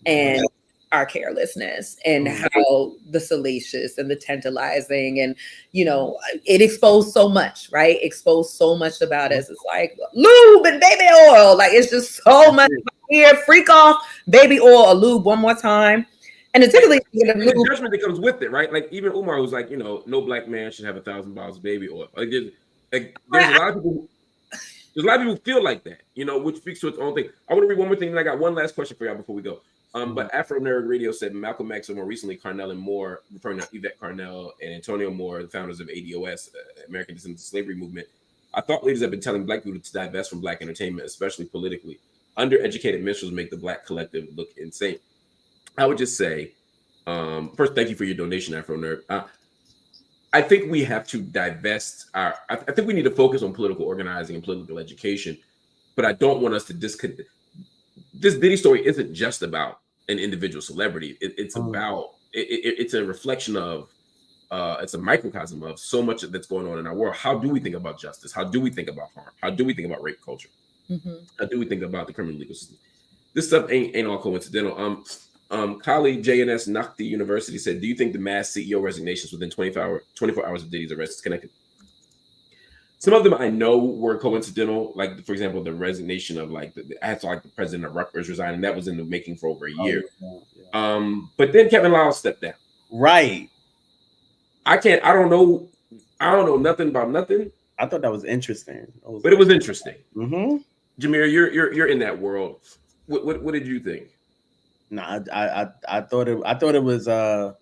and our carelessness and how the salacious and the tantalizing and, it exposed so much, right? Exposed so much about us. It's like lube and baby oil. Like, it's just so much here. Freak off, baby oil or lube one more time. And it's typically the judgment that comes with it, right? Like even Umar was like, no black man should have 1,000 bottles of baby oil. Like there's a lot of people. There's a lot of people who feel like that, which speaks to its own thing. I want to read one more thing, and I got one last question for y'all before we go. But Afro Nerd Radio said Malcolm X, and more recently Carnell and Moore, referring to Yvette Carnell and Antonio Moore, the founders of ADOS, American Descendants of Slavery Movement. I thought leaders have been telling black people to divest from black entertainment, especially politically. Undereducated minstrels make the black collective look insane. I would just say, first, thank you for your donation, Afro Nerd. I think we have to divest I think we need to focus on political organizing and political education, but I don't want us to disconnect. This Diddy story isn't just about an individual celebrity. It's about, it's a reflection of, it's a microcosm of so much that's going on in our world. How do we think about justice? How do we think about harm? How do we think about rape culture? How do we think about the criminal legal system? This stuff ain't all coincidental. Colleague JNS Nakti University said, do you think the mass CEO resignations within 24 hours of Diddy's arrest is connected? Some of them I know were coincidental, like for example, the resignation of I saw the president of Rutgers resign, and that was in the making for over a year. But then Kevin Lyles stepped down. Right. I don't know nothing about nothing. I thought that was interesting. But it was interesting. Mm-hmm. Jameer, you're in that world. What did you think? No, I thought it was I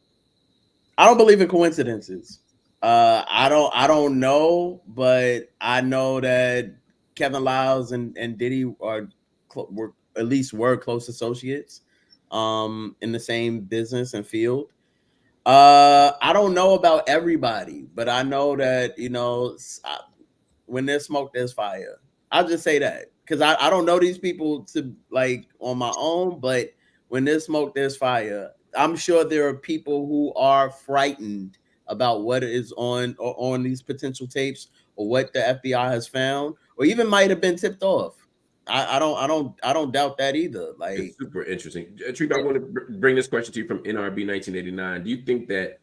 don't believe in coincidences. I don't know, but I know that Kevin Lyles and Diddy were close associates in the same business and field. I don't know about everybody, but I know that when there's smoke, there's fire. I'll just say that because I don't know these people to on my own, but when there's smoke, there's fire. I'm sure there are people who are frightened about what is on these potential tapes or what the FBI has found, or even might have been tipped off. I don't doubt that either. It's super interesting. Treva, I want to bring this question to you from NRB 1989. Do you think that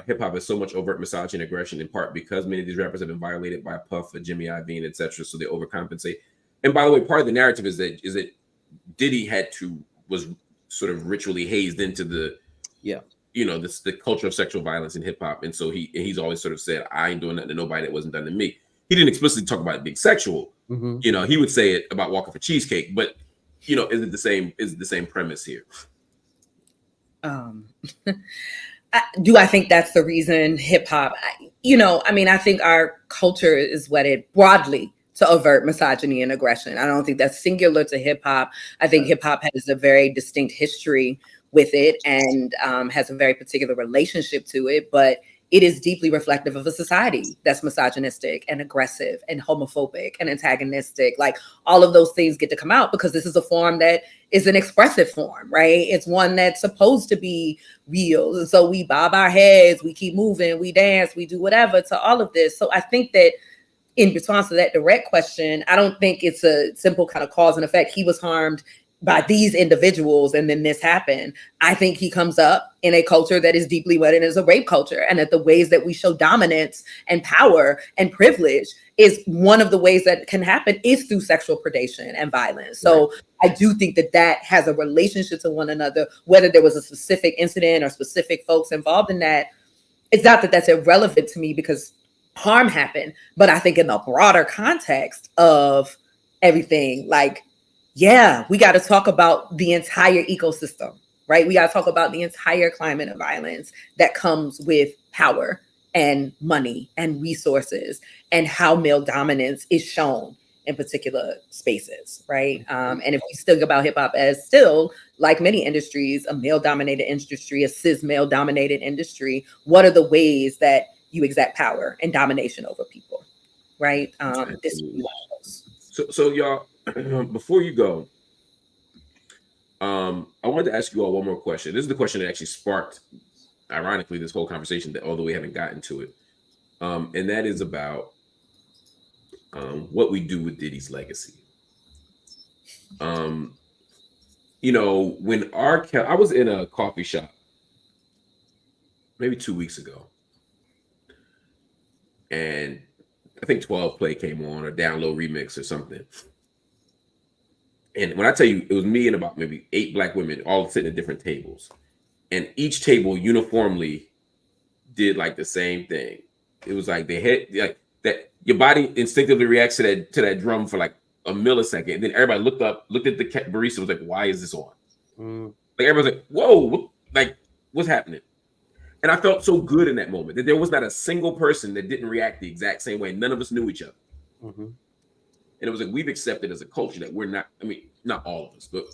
hip hop has so much overt misogyny and aggression in part because many of these rappers have been violated by Puff, Jimmy Iovine, etc., so they overcompensate? And by the way, part of the narrative is that Diddy was sort of ritually hazed into the the culture of sexual violence in hip hop, and so he's always sort of said, I ain't doing nothing to nobody that wasn't done to me. He didn't explicitly talk about it being sexual. Mm-hmm. He would say it about walking for cheesecake, but is it the same? Is it the same premise here? Do I think that's the reason hip hop? I think our culture is wedded broadly to overt misogyny and aggression. I don't think that's singular to hip hop. I think hip hop has a very distinct history with it and has a very particular relationship to it, but it is deeply reflective of a society that's misogynistic and aggressive and homophobic and antagonistic. Like all of those things get to come out because this is a form that is an expressive form, right? It's one that's supposed to be real. And so we bob our heads, we keep moving, we dance, we do whatever to all of this. So I think that in response to that direct question, I don't think it's a simple kind of cause and effect. He was harmed by these individuals and then this happened. I think he comes up in a culture that is deeply wedded as a rape culture, and that the ways that we show dominance and power and privilege is one of the ways that can happen is through sexual predation and violence. So I do think that that has a relationship to one another, whether there was a specific incident or specific folks involved in that. It's not that that's irrelevant to me because harm happened, but I think in the broader context of everything, like, yeah, we got to talk about the entire ecosystem, right? We got to talk about the entire climate of violence that comes with power and money and resources and how male dominance is shown in particular spaces, right? And if we still think about hip hop as still, like many industries, a male-dominated industry, a cis male-dominated industry, what are the ways that you exact power and domination over people, right? This would be one of those. So y'all, before you go, I wanted to ask you all one more question. This is the question that actually sparked, ironically, this whole conversation, that although we haven't gotten to it, and that is about what we do with Diddy's legacy. You know, when I was in a coffee shop maybe 2 weeks ago, and I think 12 Play came on, or Download Remix or something. And when I tell you, it was me and about maybe 8 black women all sitting at different tables. And each table uniformly did like the same thing. It was like they had like that, your body instinctively reacts to that drum for like a millisecond. And then everybody looked at the barista, was like, why is this on? Like everybody's like, whoa, what's happening? And I felt so good in that moment that there was not a single person that didn't react the exact same way. None of us knew each other. And it was like, we've accepted as a culture that we're not, I mean, not all of us, but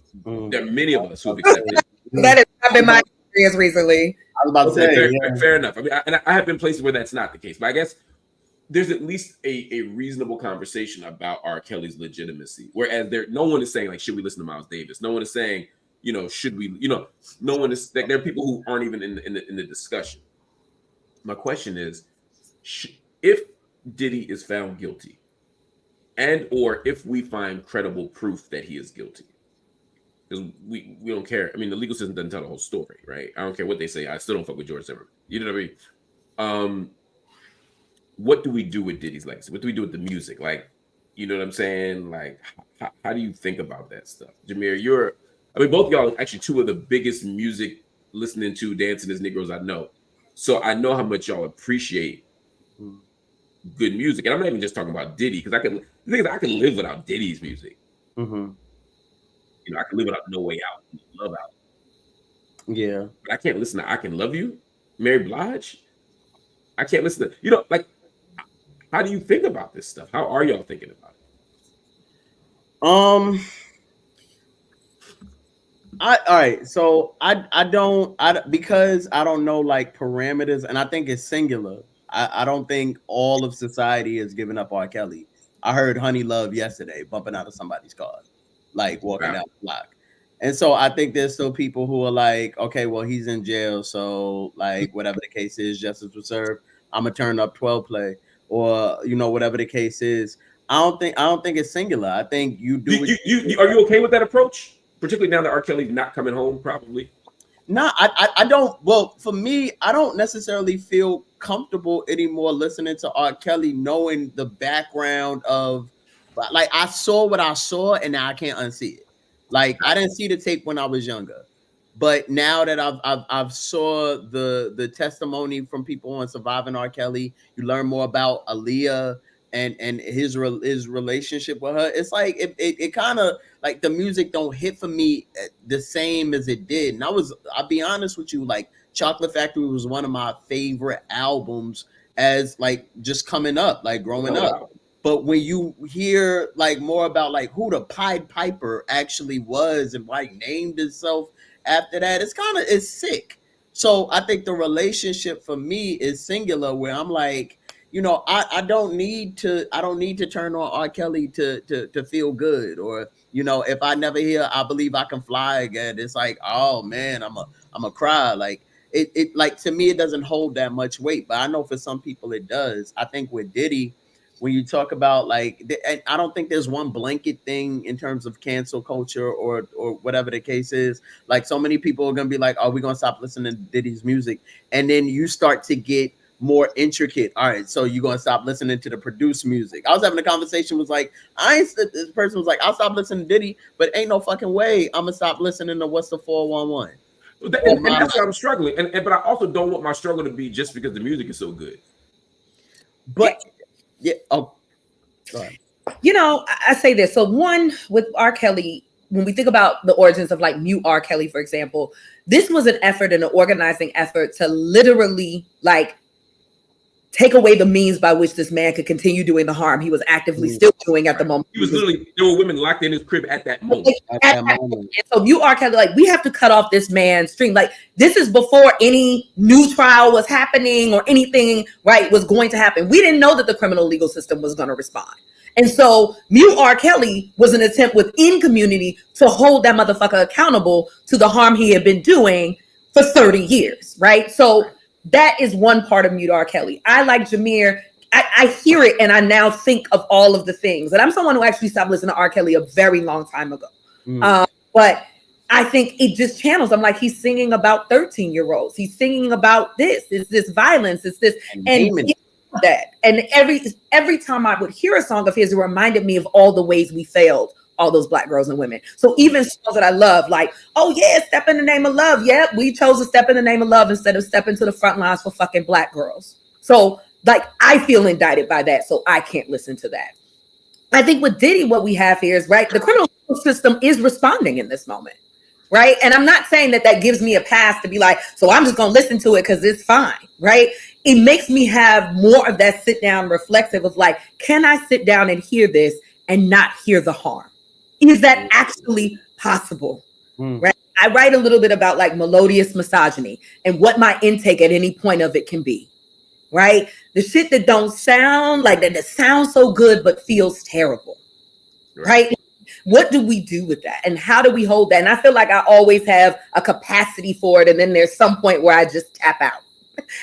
there are many of us who have accepted. That has been my experience recently. I was about to say, fair enough. I mean, I have been places where that's not the case, but I guess there's at least a reasonable conversation about R. Kelly's legitimacy. Whereas no one is saying like, should we listen to Miles Davis? No one is saying, you know, should we, you know, no one is, there are people who aren't even in the discussion. My question is, if Diddy is found guilty, and or if we find credible proof that he is guilty, because we don't care. I mean, the legal system doesn't tell the whole story, right? I don't care what they say. I still don't fuck with George Zimmerman. You know what I mean? What do we do with Diddy's legacy? What do we do with the music? Like, you know what I'm saying? Like, how do you think about that stuff? Jameer, both of y'all are actually two of the biggest music listening to, dancing as Negroes I know. So I know how much y'all appreciate good music. And I'm not even just talking about Diddy, because I can live without Diddy's music. You know, I can live without No Way Out, Love Out. Yeah. But I can't listen to I Can Love You, Mary Blige. I can't listen to, you know, like, how do you think about this stuff? How are y'all thinking about it? All right. So I don't because I don't know like parameters, and I think it's singular. I don't think all of society has given up R. Kelly. I heard Honey Love yesterday bumping out of somebody's car, like walking down the block. And so I think there's still people who are like, okay, well, he's in jail, so like whatever the case is, justice was served. I'm gonna turn up 12 Play, or you know, whatever the case is. I don't think it's singular. I think you do. Are you okay with that approach? Particularly now that R. Kelly's not coming home, probably. No, I don't. Well, for me, I don't necessarily feel comfortable anymore listening to R. Kelly, knowing the background of, like, I saw what I saw, and now I can't unsee it. Like, I didn't see the tape when I was younger, but now that I've saw the testimony from people on surviving R. Kelly, you learn more about Aaliyah and his relationship with her. It's like it kind of like the music don't hit for me the same as it did. And I'll be honest with you, like Chocolate Factory was one of my favorite albums as like just coming up, like growing up. But when you hear like more about like who the Pied Piper actually was and why he named himself after that, it's sick. So I think the relationship for me is singular, where I'm like, you know, I don't need to turn on R. Kelly to feel good, or, you know, if I never hear I Believe I Can Fly Again, it's like, oh man, I'm a cry. Like it like, to me, it doesn't hold that much weight, but I know for some people it does. I think with Diddy, when you talk about like, and I don't think there's one blanket thing in terms of cancel culture or whatever the case is. Like, so many people are gonna be like, "Oh, we're gonna stop listening to Diddy's music," and then you start to get more intricate. All right, so you're gonna stop listening to the produced music. I was having a conversation, was like, this person was like, I'll stop listening to Diddy, but ain't no fucking way I'm gonna stop listening to What's the 411. And that's why I'm struggling. And but I also don't want my struggle to be just because the music is so good. But yeah, oh, go ahead. You know, I say this. So one, with R. Kelly, when we think about the origins of like mute R. Kelly, for example, this was an effort and an organizing effort to literally like take away the means by which this man could continue doing the harm he was actively still doing at the moment. He was literally, there were women locked in his crib at that moment. And so you are kind of like, we have to cut off this man's stream. Like, this is before any new trial was happening or anything, right, was going to happen. We didn't know that the criminal legal system was going to respond. And so mute R. Kelly was an attempt within community to hold that motherfucker accountable to the harm he had been doing for 30 years, right? So that is one part of mute R. Kelly. I, like Jameer, I hear it and I now think of all of the things. And I'm someone who actually stopped listening to R. Kelly a very long time ago. But I think it just channels. I'm like, he's singing about 13-year-olds. He's singing about this. It's this violence. It's this. And that. And every time I would hear a song of his, it reminded me of all the ways we failed all those Black girls and women. So even songs that I love, like, oh yeah, Step in the Name of Love. Yep, we chose to step in the name of love instead of stepping to the front lines for fucking Black girls. So like, I feel indicted by that, so I can't listen to that. I think with Diddy, what we have here is, right, the criminal system is responding in this moment, right? And I'm not saying that that gives me a pass to be like, so I'm just going to listen to it because it's fine, right? It makes me have more of that sit down reflexive of like, can I sit down and hear this and not hear the harm? Is that actually possible? Right? I write a little bit about like melodious misogyny and what my intake at any point of it can be, right? The shit that don't sound like that sounds so good but feels terrible, right? What do we do with that? And how do we hold that? And I feel like I always have a capacity for it. And then there's some point where I just tap out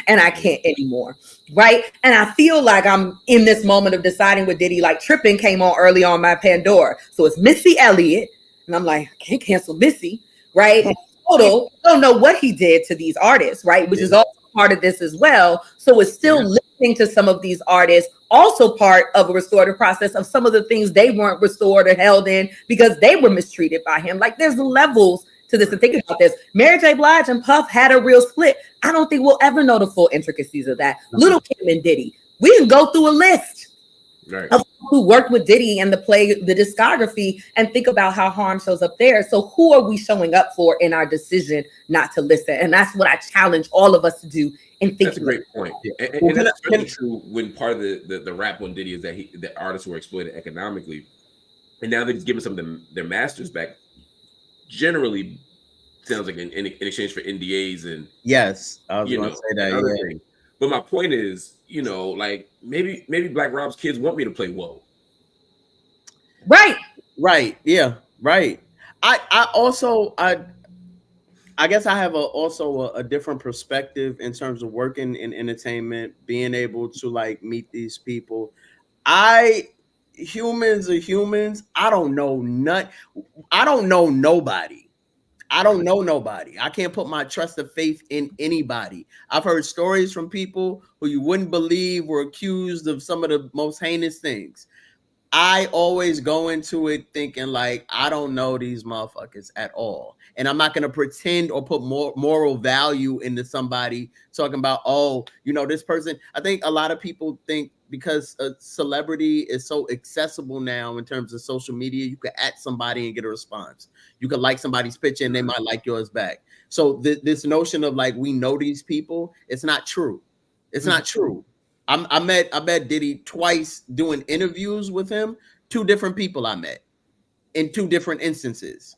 and I can't anymore, right? And I feel like I'm in this moment of deciding with Diddy, like Tripping came on early on my Pandora. So it's Missy Elliott. And I'm like, I can't cancel Missy, right? Total, don't know what he did to these artists, right? Which is also part of this as well. So it's still listening to some of these artists, also part of a restorative process of some of the things they weren't restored or held in because they were mistreated by him. Like, there's levels to this. And think about this. Mary J. Blige and Puff had a real split. I don't think we'll ever know the full intricacies of that. Little Kim and Diddy. We can go through a list of who worked with Diddy and the discography, and think about how harm shows up there. So who are we showing up for in our decision not to listen? And that's what I challenge all of us to do in thinking. That's a great point. And that's especially true when part of the rap on Diddy is that the artists were exploited economically. And now that he's giving some of their masters back, generally sounds like in exchange for NDAs and I was going to say that. But my point is, you know, like maybe Black Rob's kids want me to play Whoa. Right. Yeah. Right. I also guess I have a different perspective in terms of working in entertainment, being able to like meet these people. Humans are humans. I don't know nobody. I don't know nobody. I can't put my trust of faith in anybody. I've heard stories from people who you wouldn't believe were accused of some of the most heinous things. I always go into it thinking like, I don't know these motherfuckers at all. And I'm not going to pretend or put more moral value into somebody talking about, oh, you know, this person. I think a lot of people think because a celebrity is so accessible now in terms of social media, you can at somebody and get a response. You can like somebody's picture and they might like yours back. So this notion of like, we know these people, it's not true. It's not true. I met Diddy twice doing interviews with him. 2 different people I met in 2 different instances.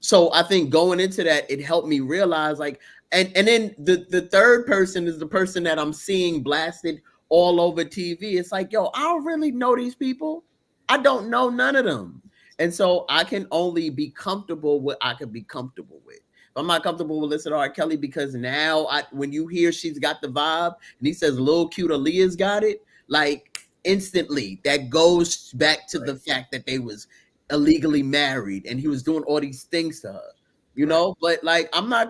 So I think going into that, it helped me realize like, and then the third person is the person that I'm seeing blasted all over TV. It's like, yo, I don't really know these people. I don't know none of them. And so I can only be comfortable with I could be comfortable with. I'm not comfortable with listening to R. Kelly because now when you hear she's got the vibe and he says Lil Cute Aaliyah's got it, like instantly that goes back to the fact that they was illegally married and he was doing all these things to her, you know. But like I'm not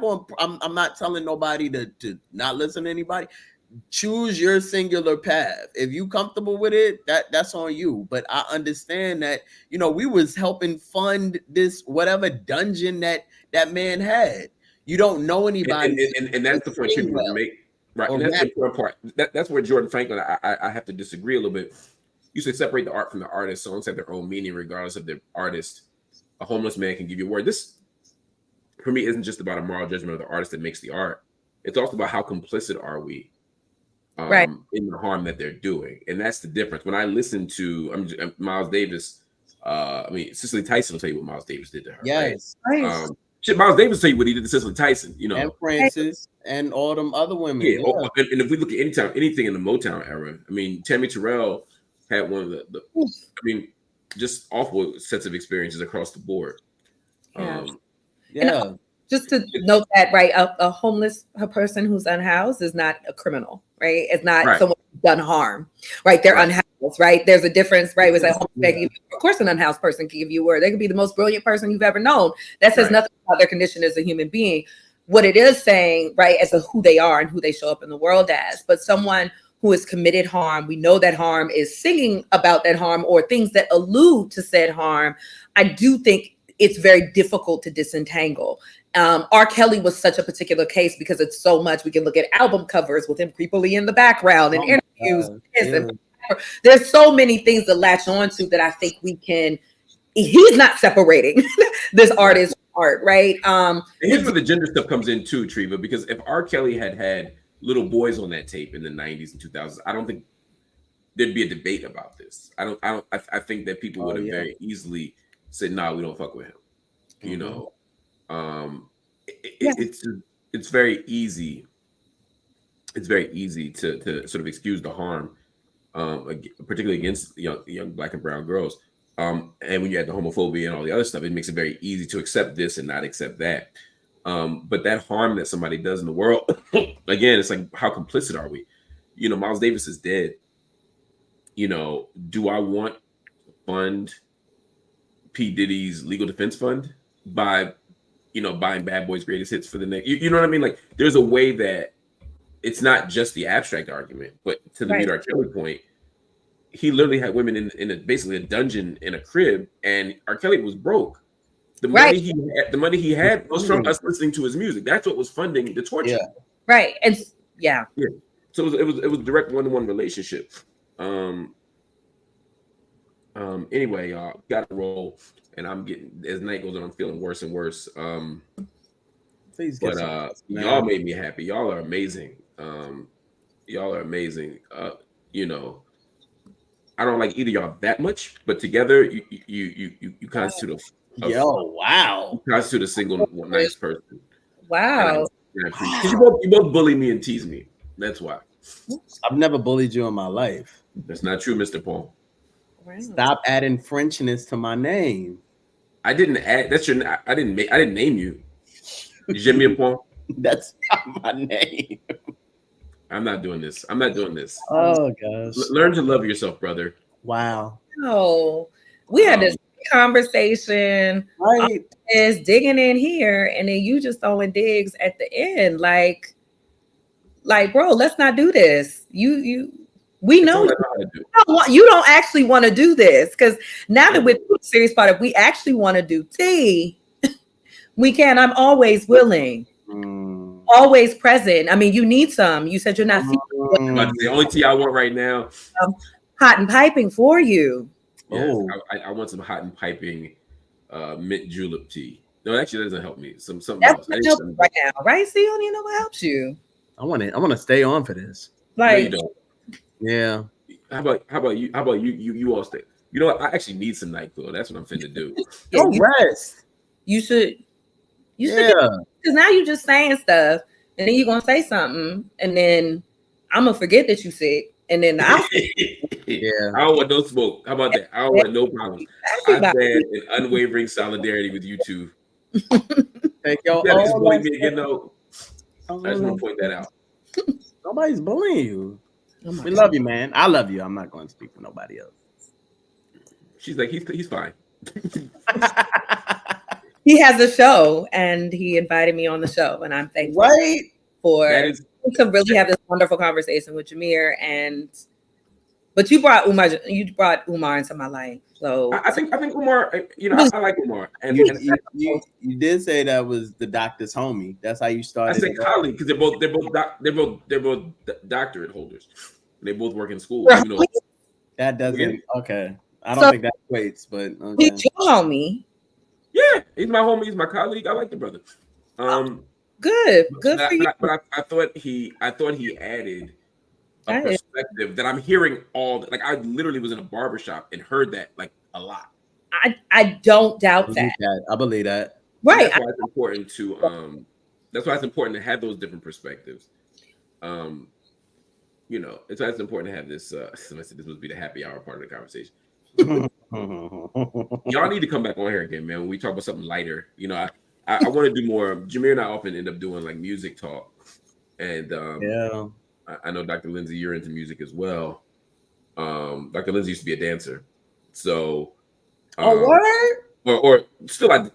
telling nobody to not listen to anybody. Choose your singular path. If you comfortable with it, that's on you. But I understand that, you know, we was helping fund this whatever dungeon that man had. You don't know anybody, and that's the point people would make, right? And that's the important part. That's where Jordan Franklin, I have to disagree a little bit. You should separate the art from the artist. Songs have their own meaning regardless of the artist. A homeless man can give you a word. This, for me, isn't just about a moral judgment of the artist that makes the art. It's also about how complicit are we in the harm that they're doing. And that's the difference. When I listen to Miles Davis, Cicely Tyson will tell you what Miles Davis did to her. Yes. Right? Miles Davis will tell you what he did to Cicely Tyson, you know. And Francis and all them other women. Yeah. And if we look at anything in the Motown era, I mean, Tammy Terrell had one of the just awful sets of experiences across the board. And just to note that, right, a homeless person who's unhoused is not a criminal, right? It's not someone who's done harm, right? They're unhoused, right? There's a difference, right? It's like, of course, an unhoused person can give you a word. They could be the most brilliant person you've ever known. That says nothing about their condition as a human being. What it is saying, right, as to who they are and who they show up in the world as. But someone who has committed harm, we know that harm is singing about that harm or things that allude to said harm. I do think it's very difficult to disentangle. R. Kelly was such a particular case because it's so much. We can look at album covers with him creepily in the background and interviews. And there's so many things to latch on to that I think he's not separating this artist from art, right? And here's where the gender stuff comes in too, Treva, because if R. Kelly had little boys on that tape in the 90s and 2000s, I don't think there'd be a debate about this. I think that people would have very easily said, "Nah, we don't fuck with him." You know, it's very easy. It's very easy to sort of excuse the harm, particularly against young Black and brown girls. And when you add the homophobia and all the other stuff, it makes it very easy to accept this and not accept that. But that harm that somebody does in the world, again, it's like, how complicit are we? You know, Miles Davis is dead. You know, do I want to fund P. Diddy's legal defense fund by, buying Bad Boys Greatest Hits for the next? You know what I mean? Like, there's a way that it's not just the abstract argument, but to the R. Kelly point, he literally had women in basically a dungeon in a crib, and R. Kelly was broke. The money he had was from us listening to his music. That's what was funding the torture. Yeah. Right. And so it was direct one-to-one relationship. Anyway, y'all got to roll, and I'm getting, as night goes on, I'm feeling worse and worse. Please but y'all made me happy. Y'all are amazing. I don't like either y'all that much, but together you constitute wow. You constitute a single nice person. Wow. You both bully me and tease me. That's why. I've never bullied you in my life. That's not true, Mr. Paul. Wow. Stop adding Frenchness to my name. I didn't add. I didn't name you. Jameer Pond. That's not my name. I'm not doing this. Oh gosh. Learn to love yourself, brother. Wow. Oh, we had this conversation. Right. Is digging in here, and then you just throwing digs at the end, like, bro, let's not do this. We know you don't actually want to do this, because now that we're the serious part, if we actually want to do tea, we can. I'm always willing. Always present. I mean, you need some. You said you're not feeling the only tea I want right now. Hot and piping for you. Yes, I want some hot and piping mint julep tea. No, actually, that doesn't help me. Something else. Right now, right? See, you don't even know what helps you. I want to stay on for this. Like, no, you don't. Yeah. How about you? How about you all stay? You know what? I actually need some NyQuil. That's what I'm finna do. Go rest. You should. You should, because now you just saying stuff, and then you're gonna say something, and then I'm gonna forget that you sick, and then I don't want no smoke. How about that? I don't want no problems. I stand in unwavering solidarity with you two. Take your bully me again, though. I just want to point that out. Nobody's bullying you. We love you, man. I love you. I'm not going to speak for nobody else. She's like, he's fine. He has a show, and he invited me on the show, and I'm thankful to really have this wonderful conversation with Jameer. But you brought Umar into my life, so I think Umar. I like Umar, and you did say that was the doctor's homie. That's how you started. I said colleague because they're both doctorate holders. They both work in school. That doesn't okay. I don't think that equates, but okay. He's your homie. Yeah, he's my homie. He's my colleague. I like the brother. Good for you. But I thought he added a perspective that I'm hearing like I literally was in a barbershop and heard that like a lot. I don't doubt that. I believe that. Right. That's why it's important to that's why it's important to have those different perspectives. It's why it's important to have this this must be the happy hour part of the conversation. Y'all need to come back on here again, man. When we talk about something lighter, I want to do more. Jameer and I often end up doing like music talk, and I know Dr. Lindsey, you're into music as well. Dr. Lindsey used to be a dancer, so what? Or still I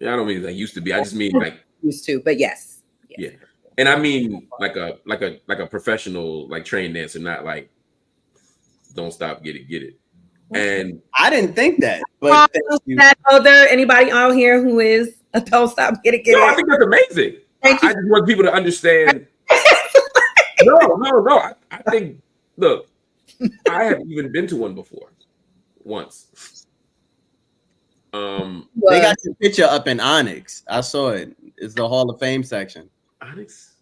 don't mean that used to be. I just mean like used to, but yes. Yeah, and I mean like a professional like trained dancer, not like don't stop, get it. And I didn't think that, but are there anybody out here who is a don't stop, get it? No, I think that's amazing. I just want people to understand. No. I think, look, I haven't even been to one before. Once. They got your picture up in Onyx. I saw it. It's the Hall of Fame section. Onyx?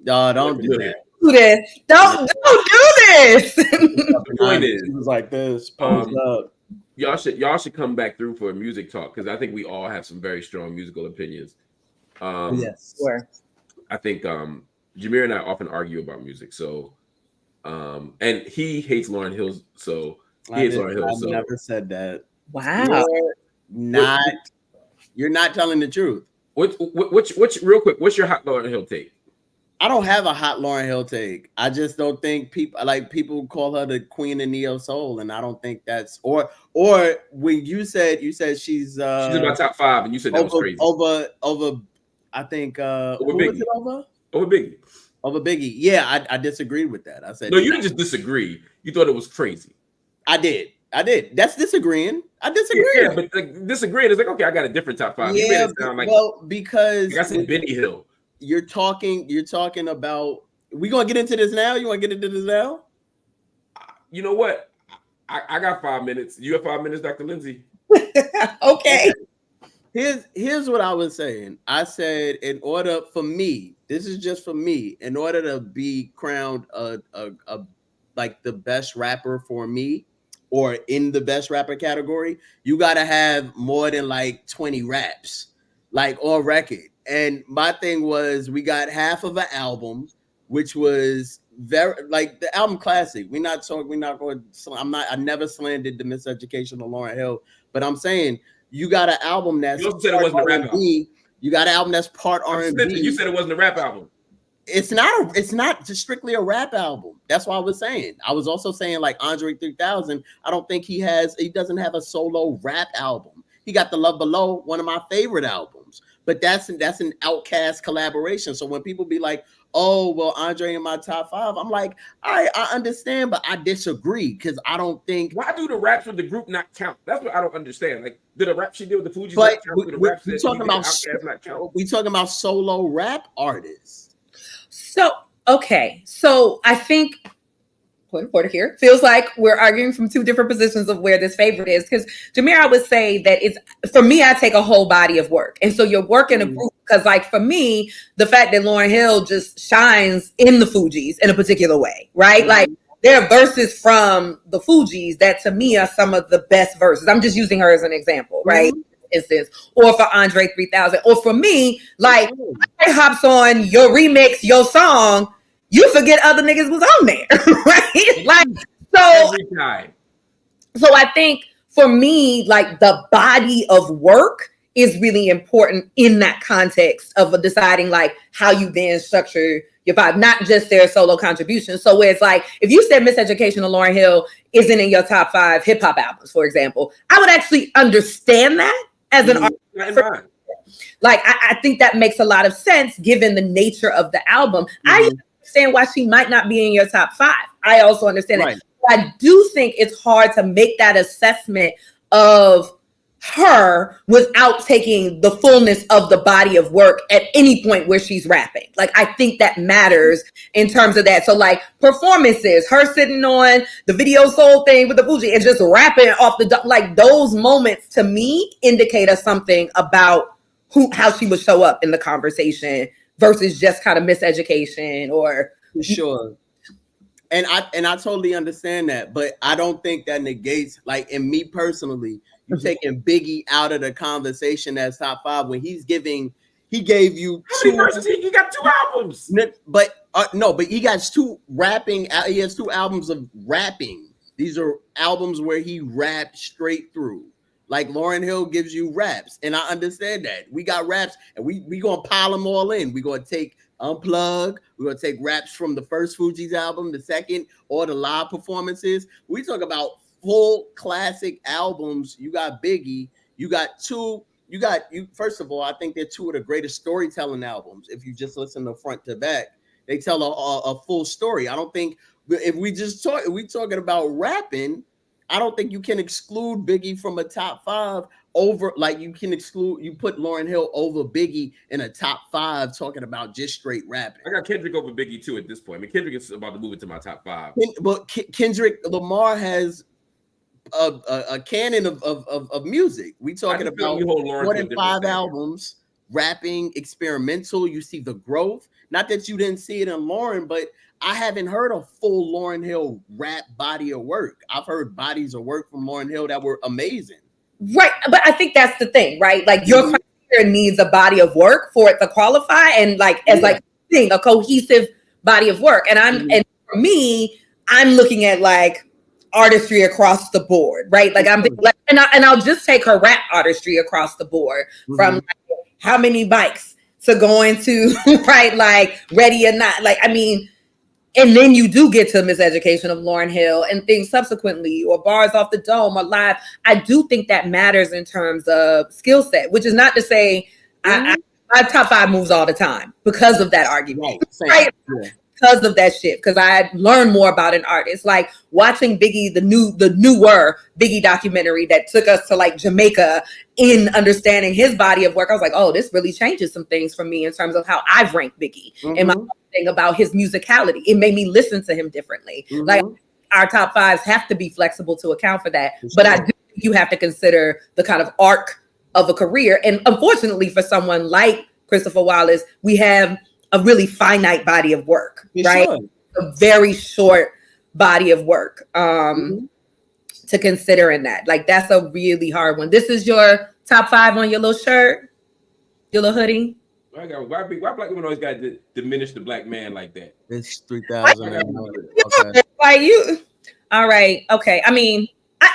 No, don't do that. Do this. Don't do this. The point is, it was like this. Up. Y'all should come back through for a music talk because I think we all have some very strong musical opinions. Yes. Sure. I think Jameer and I often argue about music. So, and he hates Lauryn Hill. So he hates Lauryn Hill. I've never said that. Wow. You're not telling the truth. Which real quick? What's your hot Lauryn Hill take? I don't have a hot Lauryn Hill take. I just don't think people call her the queen of neo soul, and I don't think that's or when you said she's in my top 5, and you said that was crazy over. I think over Biggie. Over Biggie. Yeah, I disagreed with that. I said no. You didn't just disagree. You thought it was crazy. I did. That's disagreeing. I disagree. Yeah, but like, disagreeing is like okay. I got a different top 5. You made it sound like because like I said Benny Hill. You're talking about. We gonna get into this now? You want to get into this now? You know what? I got 5 minutes. You have 5 minutes, Dr. Lindsey. Okay. Here's what I was saying. I said in order for me, this is just for me, in order to be crowned a like the best rapper for me, or in the best rapper category, you gotta have more than like 20 raps, like on record. And my thing was, we got half of an album, which was very like the album classic. I never slandered the miseducation of Lauryn Hill, but I'm saying you got an album that's you said it wasn't a rap album. You got an album that's part R&B. You said it wasn't a rap album. It's not just strictly a rap album. That's what I was saying. I was also saying like Andre 3000. I don't think he doesn't have a solo rap album. He got The Love Below, one of my favorite albums. But that's an Outkast collaboration. So when people be like, "Oh, well, Andre in my top 5," I'm like, I understand, but I disagree because I don't think. Why do the raps with the group not count? That's what I don't understand. Like, did the rap she did with the Fugees but not count? We talking about solo rap artists. So okay, so I think. Point reporter here feels like we're arguing from two different positions of where this favorite is, because Jameer, I would say that it's for me, I take a whole body of work, and so you're working a group because like for me, the fact that Lauryn Hill just shines in the Fugees in a particular way, right? Mm-hmm. Like there are verses from the Fugees that to me are some of the best verses. I'm just using her as an example, right? Mm-hmm. instance, or for Andre 3000, or for me, like I hops on your remix, your song, you forget other niggas was on there, right? Like so. Every time. So I think for me, like the body of work is really important in that context of deciding like how you then structure your vibe, not just their solo contributions. So where it's like, if you said Miseducation of Lauryn Hill isn't in your top 5 hip hop albums, for example, I would actually understand that as an artist. Like, I think that makes a lot of sense given the nature of the album. I understand why she might not be in your top 5. I also understand that. I do think it's hard to make that assessment of her without taking the fullness of the body of work at any point where she's rapping. Like, I think that matters in terms of that. So like performances, her sitting on the Video Soul thing with the Fuji and just rapping off the, like those moments to me indicate us something about how she would show up in the conversation versus just kind of miseducation or. For sure. And I totally understand that, but I don't think that negates, like, in me personally, you're taking Biggie out of the conversation as top 5 when he gave you how many verses? He got 2 albums. But he got 2 rapping. He has 2 albums of rapping. These are albums where he rapped straight through. Like Lauryn Hill gives you raps, and I understand that. We got raps, and we gonna pile them all in. We gonna take Unplug. We're gonna take raps from the first Fugees album, the second, or the live performances. We talk about full classic albums. You got Biggie. You got two. First of all, I think they're 2 of the greatest storytelling albums. If you just listen to front to back, they tell a full story. I don't think if we talking about rapping, I don't think you can exclude Biggie from a top 5 over, like you put Lauryn Hill over Biggie in a top 5 talking about just straight rapping. I got Kendrick over Biggie too at this point. I mean, Kendrick is about to move into my top 5. But Kendrick Lamar has a canon of music. We talking about more than 5 albums, rapping, experimental. You see the growth. Not that you didn't see it in Lauryn, but I haven't heard a full Lauryn Hill rap body of work. I've heard bodies of work from Lauryn Hill that were amazing. Right, but I think that's the thing, right? Like your criteria needs a body of work for it to qualify, and like as like a cohesive body of work. And and for me, I'm looking at like artistry across the board, right? Like I'm like, and I'll just take her rap artistry across the board from like, how many bikes to going to right, like Ready or Not, like I mean. And then you do get to Miseducation of Lauryn Hill and things subsequently, or Bars Off the Dome or Live. I do think that matters in terms of skill set, which is not to say my top 5 moves all the time because of that argument, right? Yeah. Because of that shit, because I learned more about an artist. Like watching Biggie, the newer Biggie documentary that took us to like Jamaica in understanding his body of work. I was like, oh, this really changes some things for me in terms of how I've ranked Biggie and my thing about his musicality. It made me listen to him differently. Like our top 5s have to be flexible to account for that. But I do think you have to consider the kind of arc of a career. And unfortunately for someone like Christopher Wallace, we have a really finite body of work, right? A very short body of work to consider in that. Like that's a really hard one. This is your top 5 on your little shirt, your little hoodie. Why black women always got to diminish the black man like that? It's 3,000. Okay. Like you, all right, okay. I mean, I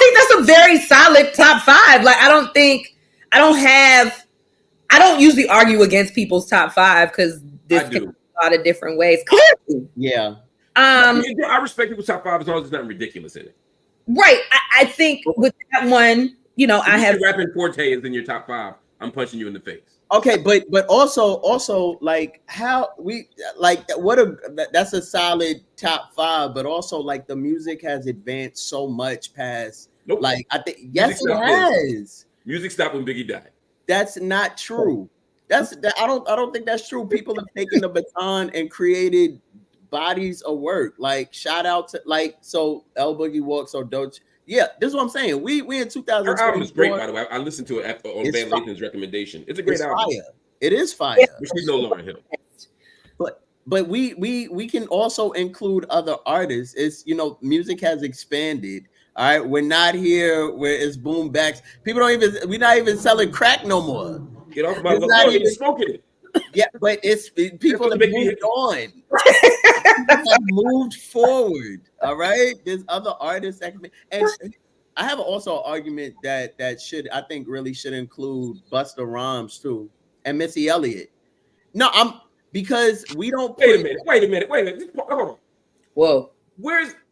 think that's a very solid top 5. Like I don't usually argue against people's top 5 because this can be a lot of different ways. Clearly. Yeah. I respect people's top 5 as long as there's nothing ridiculous in it. Right. I think with that one, you know, I have rapping Forte is in your top 5. I'm punching you in the face. Okay, but also like how we like that's a solid top 5, but also like the music has advanced so much past like I think yes it has. Music stopped when Biggie died. That's not true. I don't think that's true. People have taken the baton and created bodies of work. Like shout out to like so L Boogie Walk, so Doge. Yeah, this is what I'm saying. We in 2000. Her album is great, by the way. I listened to it on Van Lathan's recommendation. It's a great album. Fire. It is fire. But she's no Lauryn Hill. But we can also include other artists. It's music has expanded. All right, we're not here where it's boom backs. We're not even selling crack no more. Get off my It's look. not Look, even- he's smoking it. Yeah, but people have supposed to make me moved on. People have moved forward. All right, there's other artists that can and I have also an argument that I think really should include Busta Rhymes too and Missy Elliott. No, because we don't Wait a minute. Hold on. Whoa.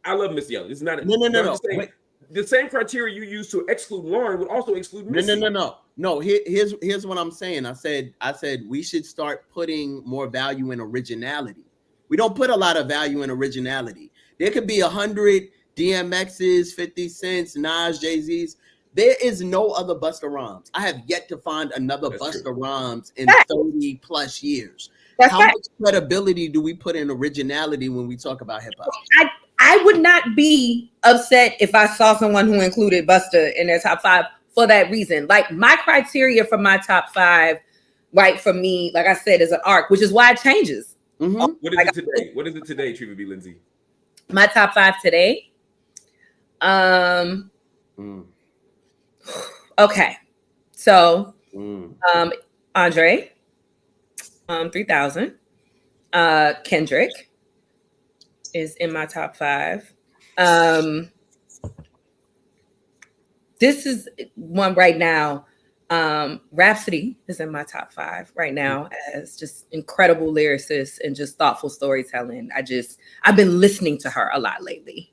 I love Missy Elliott. It's not No. I'm just saying, the same criteria you use to exclude Lauren would also exclude Missy. No. Here's what I'm saying. I said we should start putting more value in originality. We don't put a lot of value in originality. There could be 100 DMXs, 50 Cents, Nas, Jay-Z's. There is no other Busta Rhymes. I have yet to find another Busta Rhymes in 30 plus years. How much credibility do we put in originality when we talk about hip hop? I would not be upset if I saw someone who included Busta in their top 5 for that reason. Like, my criteria for my top 5, right, for me, like I said, is an arc, which is why it changes. Mm-hmm. What is it today? What is it today, Treva B. Lindsey? My top 5 today. Okay. So, Andre, 3000. Kendrick is in my top 5. This is one right now. Rhapsody is in my top 5 right now as just incredible lyricist and just thoughtful storytelling. I've been listening to her a lot lately.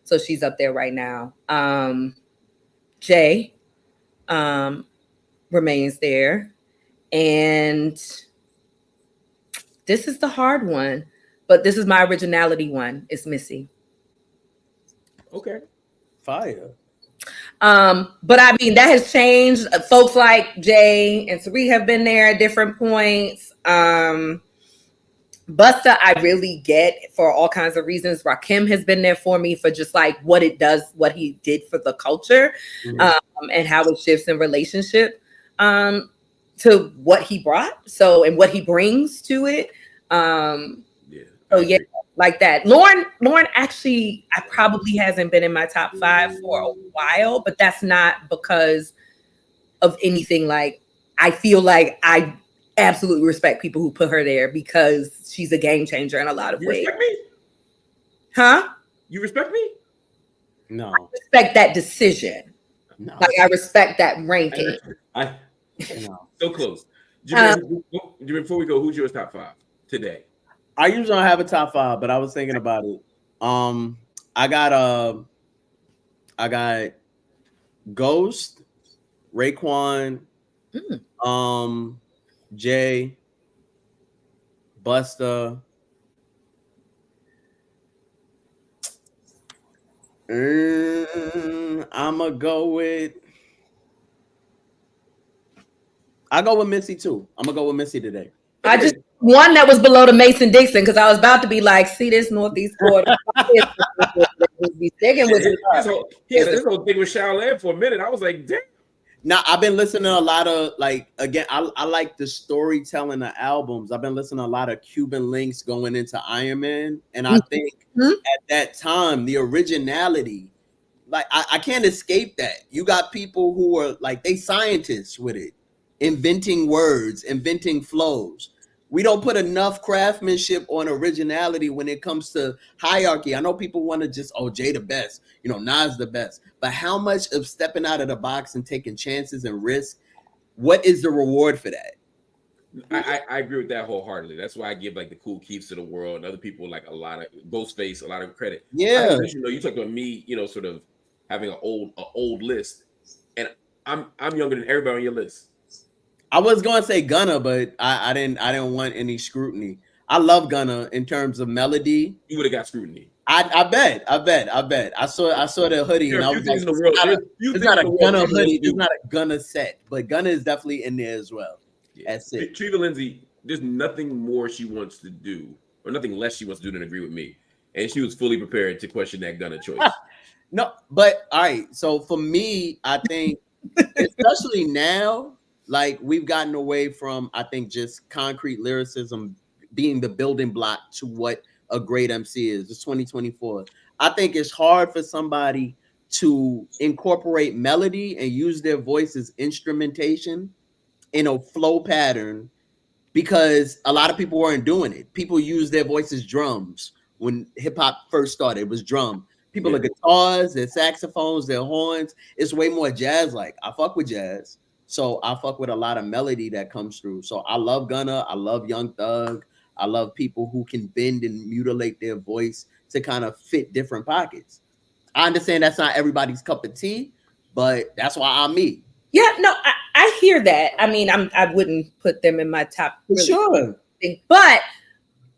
So she's up there right now. Jay remains there. And this is the hard one, but this is my originality one. It's Missy. Okay. Fire. But I mean, that has changed. Folks like Jay and Sari have been there at different points. Busta, I really get for all kinds of reasons. Rakim has been there for me for just like what he did for the culture, and how it shifts in relationship to what he brought. So, and what he brings to it. Like that. Lauren actually, I probably hasn't been in my top 5 for a while, but that's not because of anything. Like, I feel like I absolutely respect people who put her there because she's a game changer in a lot of ways. Respect me? Huh? You respect me? No. I respect that decision. No. Like, I respect that ranking. So close. Jameer, before we go, who's your top 5 today? I usually don't have a top 5, but I was thinking about it. I got Ghost, Raekwon, Jay, Busta. I'll go with Missy too. I'm gonna go with Missy today. I just one that was below the Mason Dixon because I was about to be like, see this Northeast quarter. This whole thing with Shaolin for a minute. I was like, damn. Now I've been listening to a lot of I like the storytelling of albums. I've been listening to a lot of Cuban links going into Iron Man, and I think at that time the originality, like I can't escape that. You got people who are like they scientists with it, inventing words, inventing flows. We don't put enough craftsmanship on originality when it comes to hierarchy. I know people want to just, Jay the best, Nas the best. But how much of stepping out of the box and taking chances and risks, what is the reward for that? I agree with that wholeheartedly. That's why I give like the Cool Keiths to the world and other people like a lot of Ghostface, a lot of credit. Yeah. You talked about me, sort of having an old list. And I'm younger than everybody on your list. I was going to say Gunna, but I didn't want any scrutiny. I love Gunna in terms of melody. You would have got scrutiny. I bet. I saw the hoodie and I was like, it's not a Gunna hoodie. It's not a Gunna set, but Gunna is definitely in there as well. Yeah. That's it. Treva Lindsey, there's nothing more she wants to do, or nothing less she wants to do than agree with me. And she was fully prepared to question that Gunna choice. No, but all right. So for me, I think, especially now, like we've gotten away from, I think, just concrete lyricism being the building block to what a great MC is. It's 2024. I think it's hard for somebody to incorporate melody and use their voice as instrumentation in a flow pattern, because a lot of people weren't doing it. People use their voice as drums. When hip hop first started, it was drum. People are guitars, their saxophones, their horns. It's way more jazz like. I fuck with jazz. So I fuck with a lot of melody that comes through. So I love Gunna. I love Young Thug. I love people who can bend and mutilate their voice to kind of fit different pockets. I understand that's not everybody's cup of tea, but that's why I'm me. Yeah, no, I hear that. I mean, I wouldn't put them in my top. Really Sure. Thing. But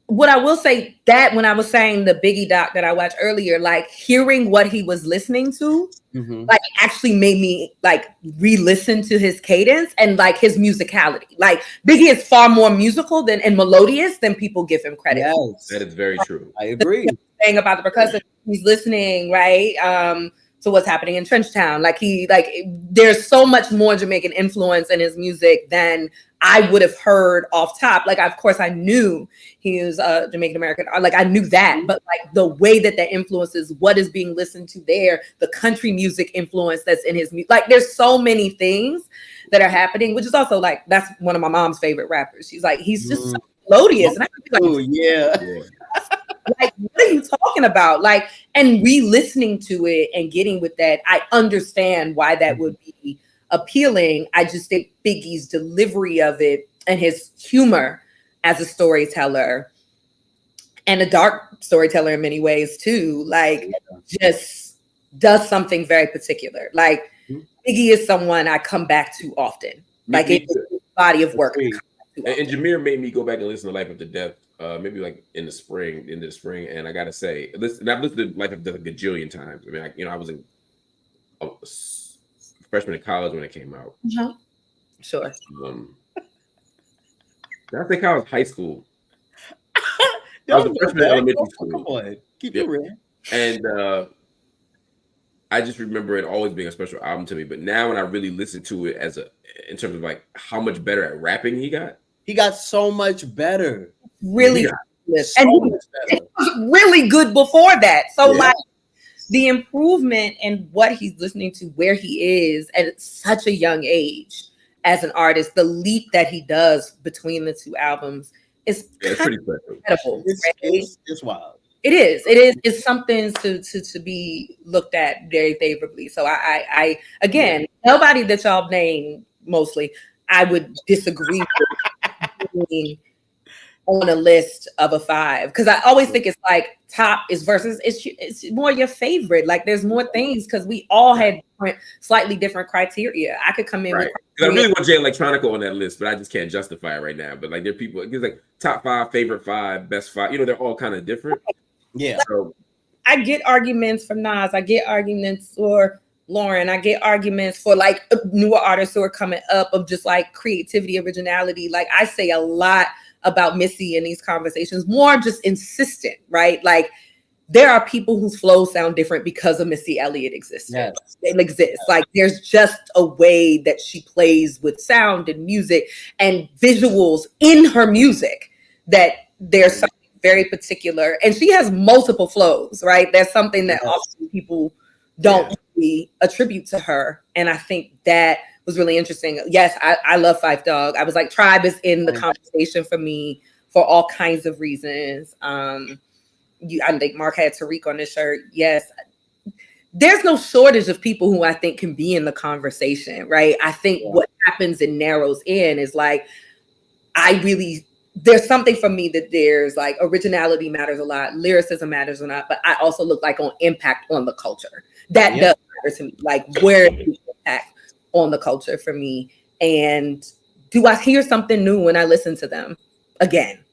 what I will say, that when I was saying the Biggie doc that I watched earlier, like hearing what he was listening to, like actually made me like re-listen to his cadence and like his musicality. Like Biggie is far more musical and melodious than people give him credit. Yes, that is very true. I agree. Saying about the percussive, he's listening, right? To what's happening in Trenchtown. Like there's so much more Jamaican influence in his music than I would have heard off top. Like, of course, I knew he was Jamaican American. Like, I knew that, but like the way that influences what is being listened to there, the country music influence that's in his music. Like, there's so many things that are happening, which is also like, that's one of my mom's favorite rappers. She's like, he's just so melodious. And I could be like, oh, yeah. Like, what are you talking about? Like, and re-listening to it and getting with that, I understand why that would be appealing. I just think Biggie's delivery of it and his humor as a storyteller, and a dark storyteller in many ways too, like just does something very particular. Like Biggie is someone I come back to often. Like it's a body of work. And Jameer made me go back and listen to Life After Death, maybe like in the spring, into the spring. And I gotta say, I've listened to Life After Death a gajillion times. I mean, I was a freshman in college when it came out. Sure. Did I say college? High school. I was a freshman in elementary school. Come on, keep it real. And I just remember it always being a special album to me. But now when I really listen to it in terms of like how much better at rapping he got so much better. Really, so much better. It was really good before that. So like the improvement in what he's listening to, where he is at such a young age as an artist, the leap that he does between the two albums is pretty incredible. It's wild. It is. It's something to be looked at very favorably. So I again, nobody that y'all named mostly, I would disagree with on a list of a 5, because I always think it's like top is versus it's more your favorite. Like there's more things, because we all had slightly different criteria. I could come in with I really want Jay Electronica on that list, but I just can't justify it right now. But like there are people, it's like top 5, favorite 5, best 5. They're all kind of different. Yeah. So I get arguments for Nas. I get arguments for Lauren. I get arguments for like newer artists who are coming up of just like creativity, originality. Like I say a lot about Missy in these conversations, more just insistent, right? Like there are people whose flows sound different because of Missy Elliott existence. Yes. It exists. Like there's just a way that she plays with sound and music and visuals in her music that there's something very particular. And she has multiple flows, right? That's something that often people don't really attribute to her. And I think that was really interesting. Yes, I love Phife Dawg. I was like, Tribe is in the conversation for me for all kinds of reasons. I think Mark had Tariq on his shirt. Yes. There's no shortage of people who I think can be in the conversation, right? I think what happens and narrows in is like, there's something for me that there's like originality matters a lot, lyricism matters a lot, but I also look like on impact on the culture. That does matter to me. Like where is the impact on the culture for me? And do I hear something new when I listen to them again?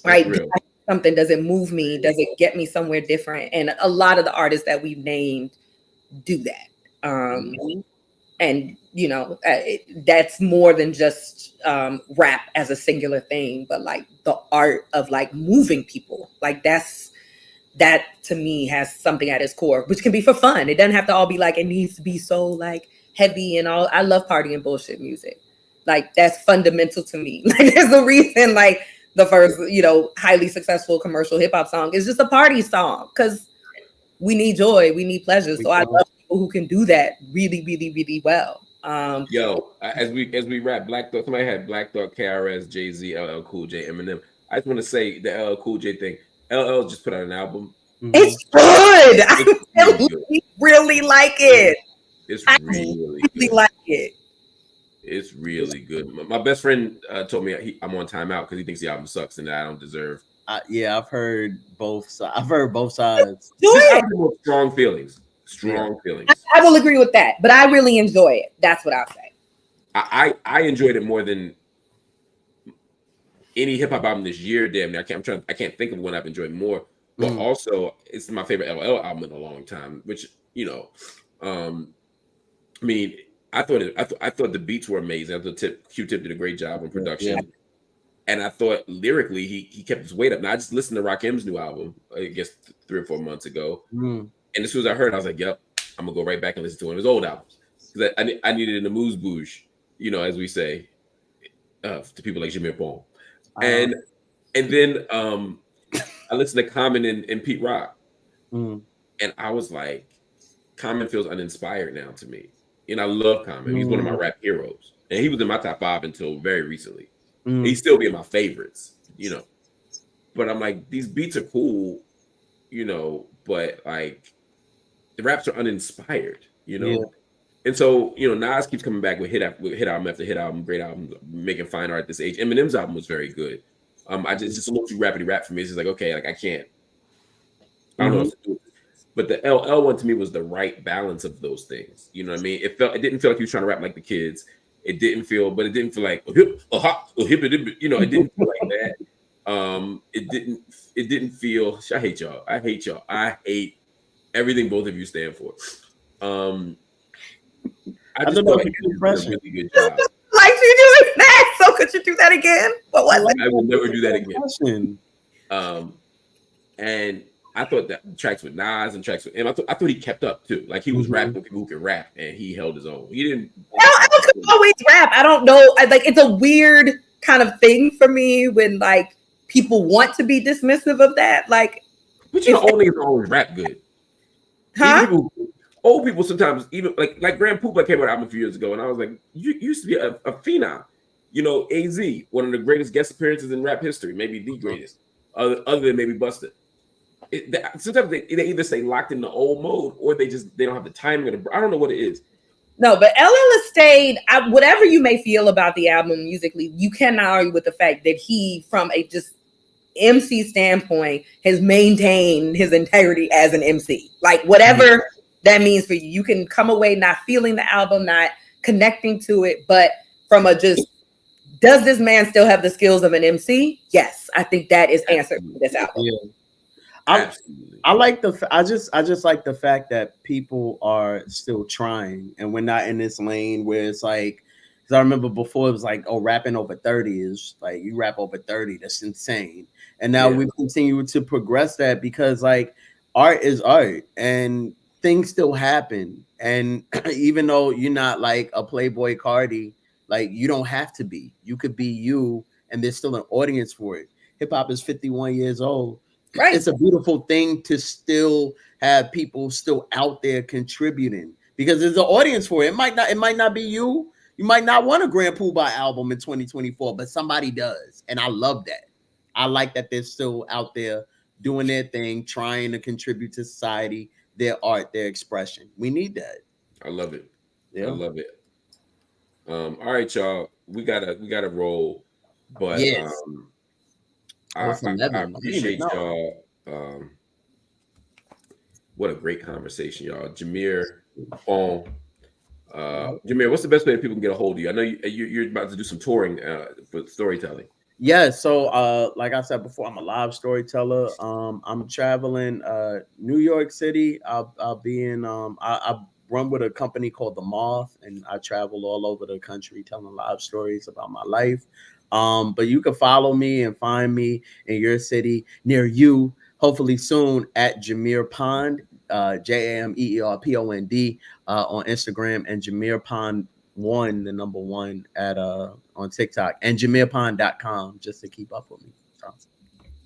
Right? Something, does it move me? Does it get me somewhere different? And a lot of the artists that we've named do that. And that's more than just rap as a singular thing, but like the art of like moving people. Like that to me has something at its core, which can be for fun. It doesn't have to all be like, it needs to be so like heavy and all. I love party and bullshit music. Like that's fundamental to me. Like there's a reason like the first, highly successful commercial hip hop song is just a party song. Cause we need joy, we need pleasure. So I love people who can do that really, really, really well. As we wrap, Black Thought, somebody had Black Thought, KRS, Jay-Z, LL Cool J, Eminem. I just want to say the LL Cool J thing. LL just put out an album. It's good. I really like it. It's really good. Like it. It's really good. My best friend told me I'm on timeout because he thinks the album sucks and that I don't deserve. Yeah, I've heard both sides. This album has strong feelings. I will agree with that, but I really enjoy it. That's what I'll say. I enjoyed it more than any hip hop album this year. Damn, I can't think of one I've enjoyed more. But also, it's my favorite LL album in a long time. Which I mean, I thought the beats were amazing. I thought Q-Tip did a great job on production. Yeah. And I thought lyrically he kept his weight up. Now I just listened to Rakim's new album, I guess 3 or 4 months ago. And as soon as I heard it, I was like, yep, I'm gonna go right back and listen to one of his old albums. Because I needed an amuse-bouche, as we say, to people like Jameer Pond. And then I listened to Common and Pete Rock. And I was like, Common feels uninspired now to me. And I love Common. He's one of my rap heroes. And he was in my top 5 until very recently. He'd still be in my favorites, But I'm like, these beats are cool, but like the raps are uninspired, Yeah. And so, Nas keeps coming back with hit album after hit album, great album, making fine art at this age. Eminem's album was very good. It's just a little too rapidy rap for me. It's just like, okay, like I can't. I don't know what to do. But the LL one to me was the right balance of those things. You know what I mean? It didn't feel like he was trying to rap like the kids. It didn't feel like it didn't feel like that. It didn't feel. I hate y'all. I hate everything both of you stand for. I just thought you did a really good job. Like you doing that. So could you do that again? What was it? I will never do that again. And I thought that tracks with Nas and tracks with him, I thought he kept up too. Like he was rapping with people who could rap, and he held his own. He didn't. I don't always rap. I don't know. Like it's a weird kind of thing for me when like people want to be dismissive of that. Like, but old niggas always rap good. Huh? Old people sometimes even like Grand Poobah came out album a few years ago, and I was like, you used to be a phenom. AZ, one of the greatest guest appearances in rap history, maybe the greatest, other than maybe Busted. Sometimes they either stay locked in the old mode or they don't have the timing. I don't know what it is. No, but LL has stayed. Whatever you may feel about the album musically, you cannot argue with the fact that he, from a just MC standpoint, has maintained his integrity as an MC. Like whatever that means for you, you can come away not feeling the album, not connecting to it, but from a just, does this man still have the skills of an MC? Yes, I think that is answered for this album. Yeah. I just like the fact that people are still trying and we're not in this lane where it's like, because I remember before it was like, oh, rapping over 30 is like, you rap over 30, that's insane. And now we continue to progress that because like art is art and things still happen. And even though you're not like a Playboy Cardi, like you don't have to be, you could be you and there's still an audience for it. Hip hop is 51 years old. Right. It's a beautiful thing to still have people still out there contributing because there's an audience for it. It might not be you. You might not want a Grand Poobah album in 2024, but somebody does. And I love that. I like that they're still out there doing their thing, trying to contribute to society, their art, their expression. We need that. I love it. Yeah. I love it. All right, y'all. We gotta roll. But yes. I appreciate y'all. What a great conversation, y'all. Jameer Pond. Jameer, what's the best way that people can get a hold of you? I know you're about to do some touring for storytelling. Yeah, so like I said before, I'm a live storyteller. I'm traveling New York City. I'll be in I run with a company called The Moth, and I travel all over the country telling live stories about my life. But you can follow me and find me in your city near you, hopefully soon, at Jameer Pond, JameerPond on Instagram, and Jameer Pond 1, the number 1 at on TikTok, and JameerPond.com just to keep up with me. So,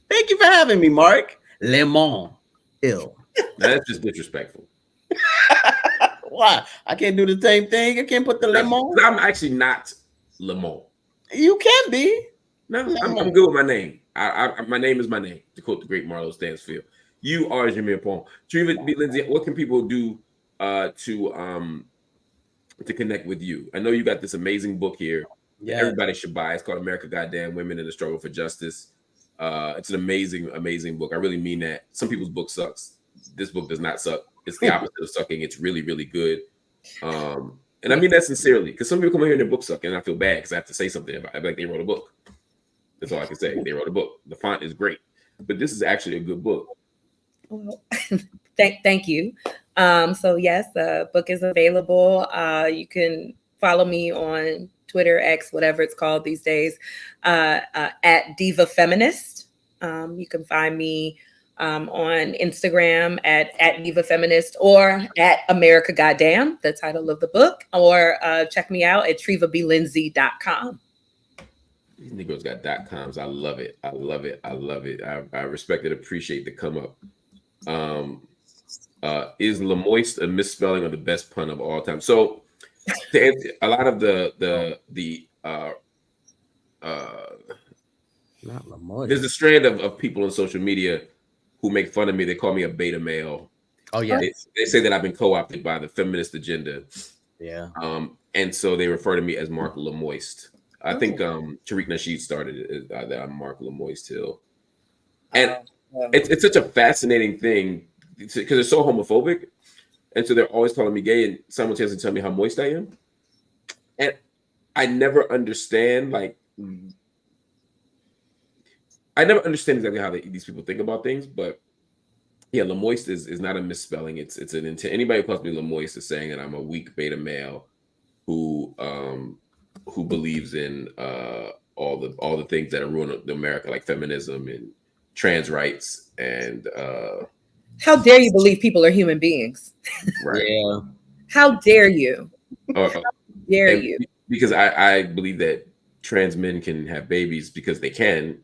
thank you for having me, Marc Lamont Hill. Now, that's just disrespectful. Why? I can't do the same thing. I can't put the lemon. I'm actually not Lamont. You can be. No, I'm good with my name. My name is my name, to quote the great Marlo Stansfield. You are Jameer Pond. Treva B. Lindsey, what can people do to connect with you? I know you got this amazing book here. Yeah. Everybody should buy. It's called America Goddamn Women in the Struggle for Justice. It's an amazing, amazing book. I really mean that. Some people's book sucks. This book does not suck. It's the opposite of sucking. It's really, really good. And I mean that sincerely, because some people come in here and their book suck, and I feel bad because I have to say something about it. Like they wrote a book. That's all I can say. They wrote a book. The font is great, but this is actually a good book. Well, thank you. So yes, the book is available. You can follow me on Twitter, X, whatever it's called these days, at Diva Feminist. You can find me on Instagram at Diva Feminist or at America Goddamn, the title of the book, or check me out at TrevaBLindsey.com. These Negroes got .coms. I love it. I love it. I love it. I respect and appreciate the come up. Is Lamoist a misspelling or the best pun of all time? So to answer, a lot of not Lamoist. There's a strand of people on social media who make fun of me. They call me a beta male. Oh yeah. They say that I've been co-opted by the feminist agenda. Yeah. And so they refer to me as Marc Lamoist. I think Tariq Nasheed started it, that I'm Marc Lamont Hill. And it's such a fascinating thing because it's so homophobic. And so they're always calling me gay and simultaneously telling me how moist I am. And I never understand, exactly how these people think about things. But yeah, Lamoist is not a misspelling. It's an intent. Anybody who calls me Lamoist is saying that I'm a weak beta male who believes in all the things that are ruining America, like feminism and trans rights and how dare you believe people are human beings? Right. Yeah. How dare you? How dare you? Because I believe that trans men can have babies because they can.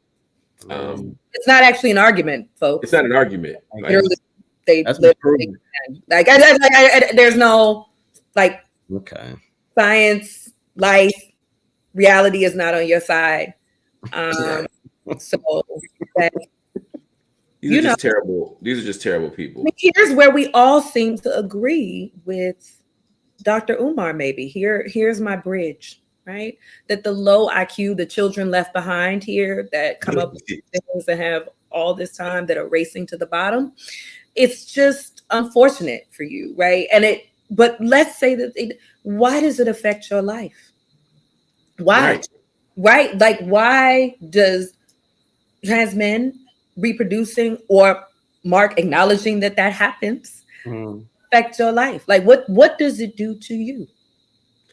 It's not actually an argument, folks. It's not an argument. There's no okay. Science, life, reality is not on your side. So these are just terrible. These are just terrible people. Here's where we all seem to agree with Dr. Umar. Maybe here's my bridge, right? That the low IQ, the children left behind here that come up with things and have all this time that are racing to the bottom. It's just unfortunate for you, right? But let's say that why does it affect your life? Why? Right? Like, why does trans men reproducing or Mark acknowledging that happens affect your life? Like, what does it do to you?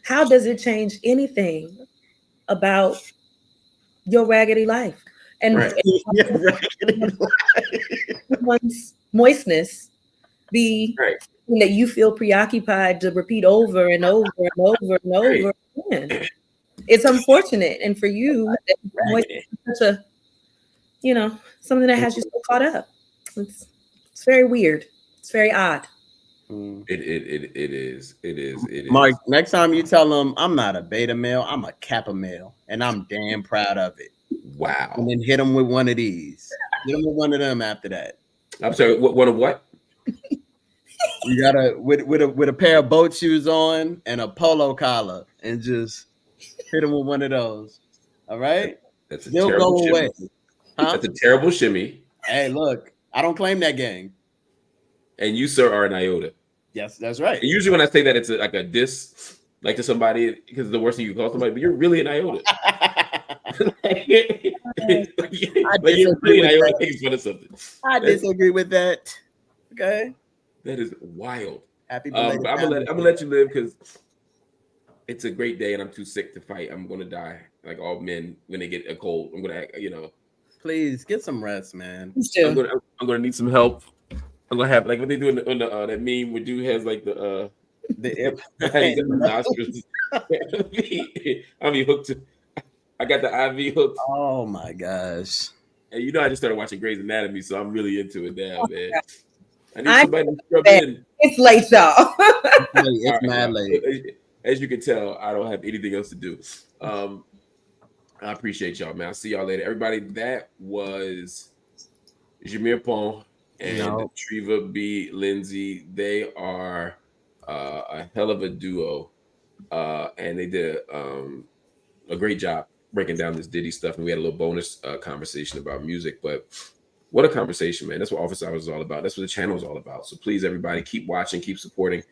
How does it change anything about your raggedy life? And one's moistness be that you feel preoccupied to repeat over and over and over and over again. It's unfortunate, and for you, it's such a, something that has you so caught up. It's very weird. It's very odd. It is. Mark, next time you tell them I'm not a beta male, I'm a kappa male, and I'm damn proud of it. Wow. And then hit them with one of these. Hit them with one of them after that. I'm sorry. One of what? You gotta with a pair of boat shoes on and a polo collar, and just hit them with one of those. All right. They'll go away. Huh? That's a terrible shimmy. Hey, look, I don't claim that gang. And you, sir, are an iota. Yes, that's right. And usually when I say that, it's like a diss, like to somebody, because it's the worst thing you can call somebody, but you're really an iota. I disagree with that. Okay. That is wild. Happy I'm gonna let you live because it's a great day and I'm too sick to fight. I'm gonna die like all men when they get a cold. I'm gonna, Please get some rest, man. I'm gonna need some help. I'm gonna have like what they do on the that meme where dude has like the nostrils. I'll be hooked to. I got the IV hooked. Oh my gosh! And I just started watching Grey's Anatomy, so I'm really into it now, man. I need somebody to scrub in. It's late, y'all. It's mad late. As you can tell, I don't have anything else to do. I appreciate y'all, man. I'll see y'all later. Everybody, that was Jameer Pond and Treva B, Lindsey. They are a hell of a duo. And they did a great job breaking down this Diddy stuff. And we had a little bonus conversation about music. But what a conversation, man. That's what Office Hours is all about. That's what the channel is all about. So please, everybody, keep watching, keep supporting.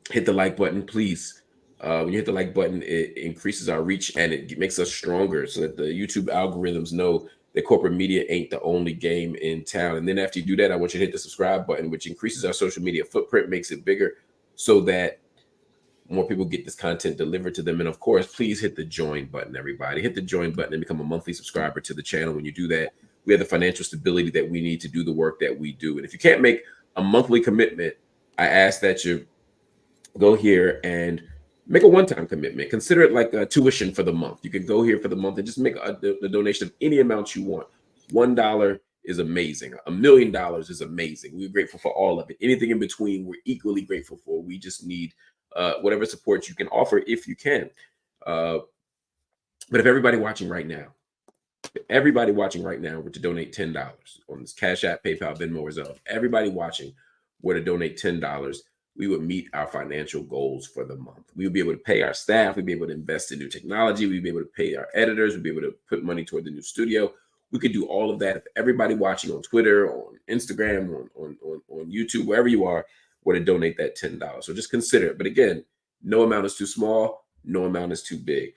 Hit the like button, please. When you hit the like button, it increases our reach and it makes us stronger so that the YouTube algorithms know that corporate media ain't the only game in town. And then after you do that, I want you to hit the subscribe button, which increases our social media footprint, makes it bigger so that more people get this content delivered to them. And of course, please hit the join button, everybody. Hit the join button and become a monthly subscriber to the channel. When you do that, we have the financial stability that we need to do the work that we do. And if you can't make a monthly commitment, I ask that you go here and make a one-time commitment. Consider it like a tuition for the month. You can go here for the month and just make the donation of any amount you want. $1 is amazing. $1 million is amazing. We're grateful for all of it. Anything in between, we're equally grateful for. We just need whatever support you can offer if you can. But if everybody watching right now were to donate $10 on this Cash App, PayPal, Venmo, or Zelle, everybody watching were to donate $10, we would meet our financial goals for the month. We would be able to pay our staff. We'd be able to invest in new technology. We'd be able to pay our editors. We'd be able to put money toward the new studio. We could do all of that if everybody watching on Twitter, on Instagram, on YouTube, wherever you are, were to donate that $10. So just consider it. But again, no amount is too small. No amount is too big.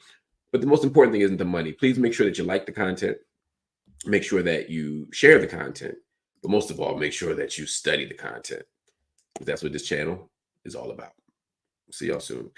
But the most important thing isn't the money. Please make sure that you like the content. Make sure that you share the content. But most of all, make sure that you study the content. That's what this channel is all about. See y'all soon. Peace.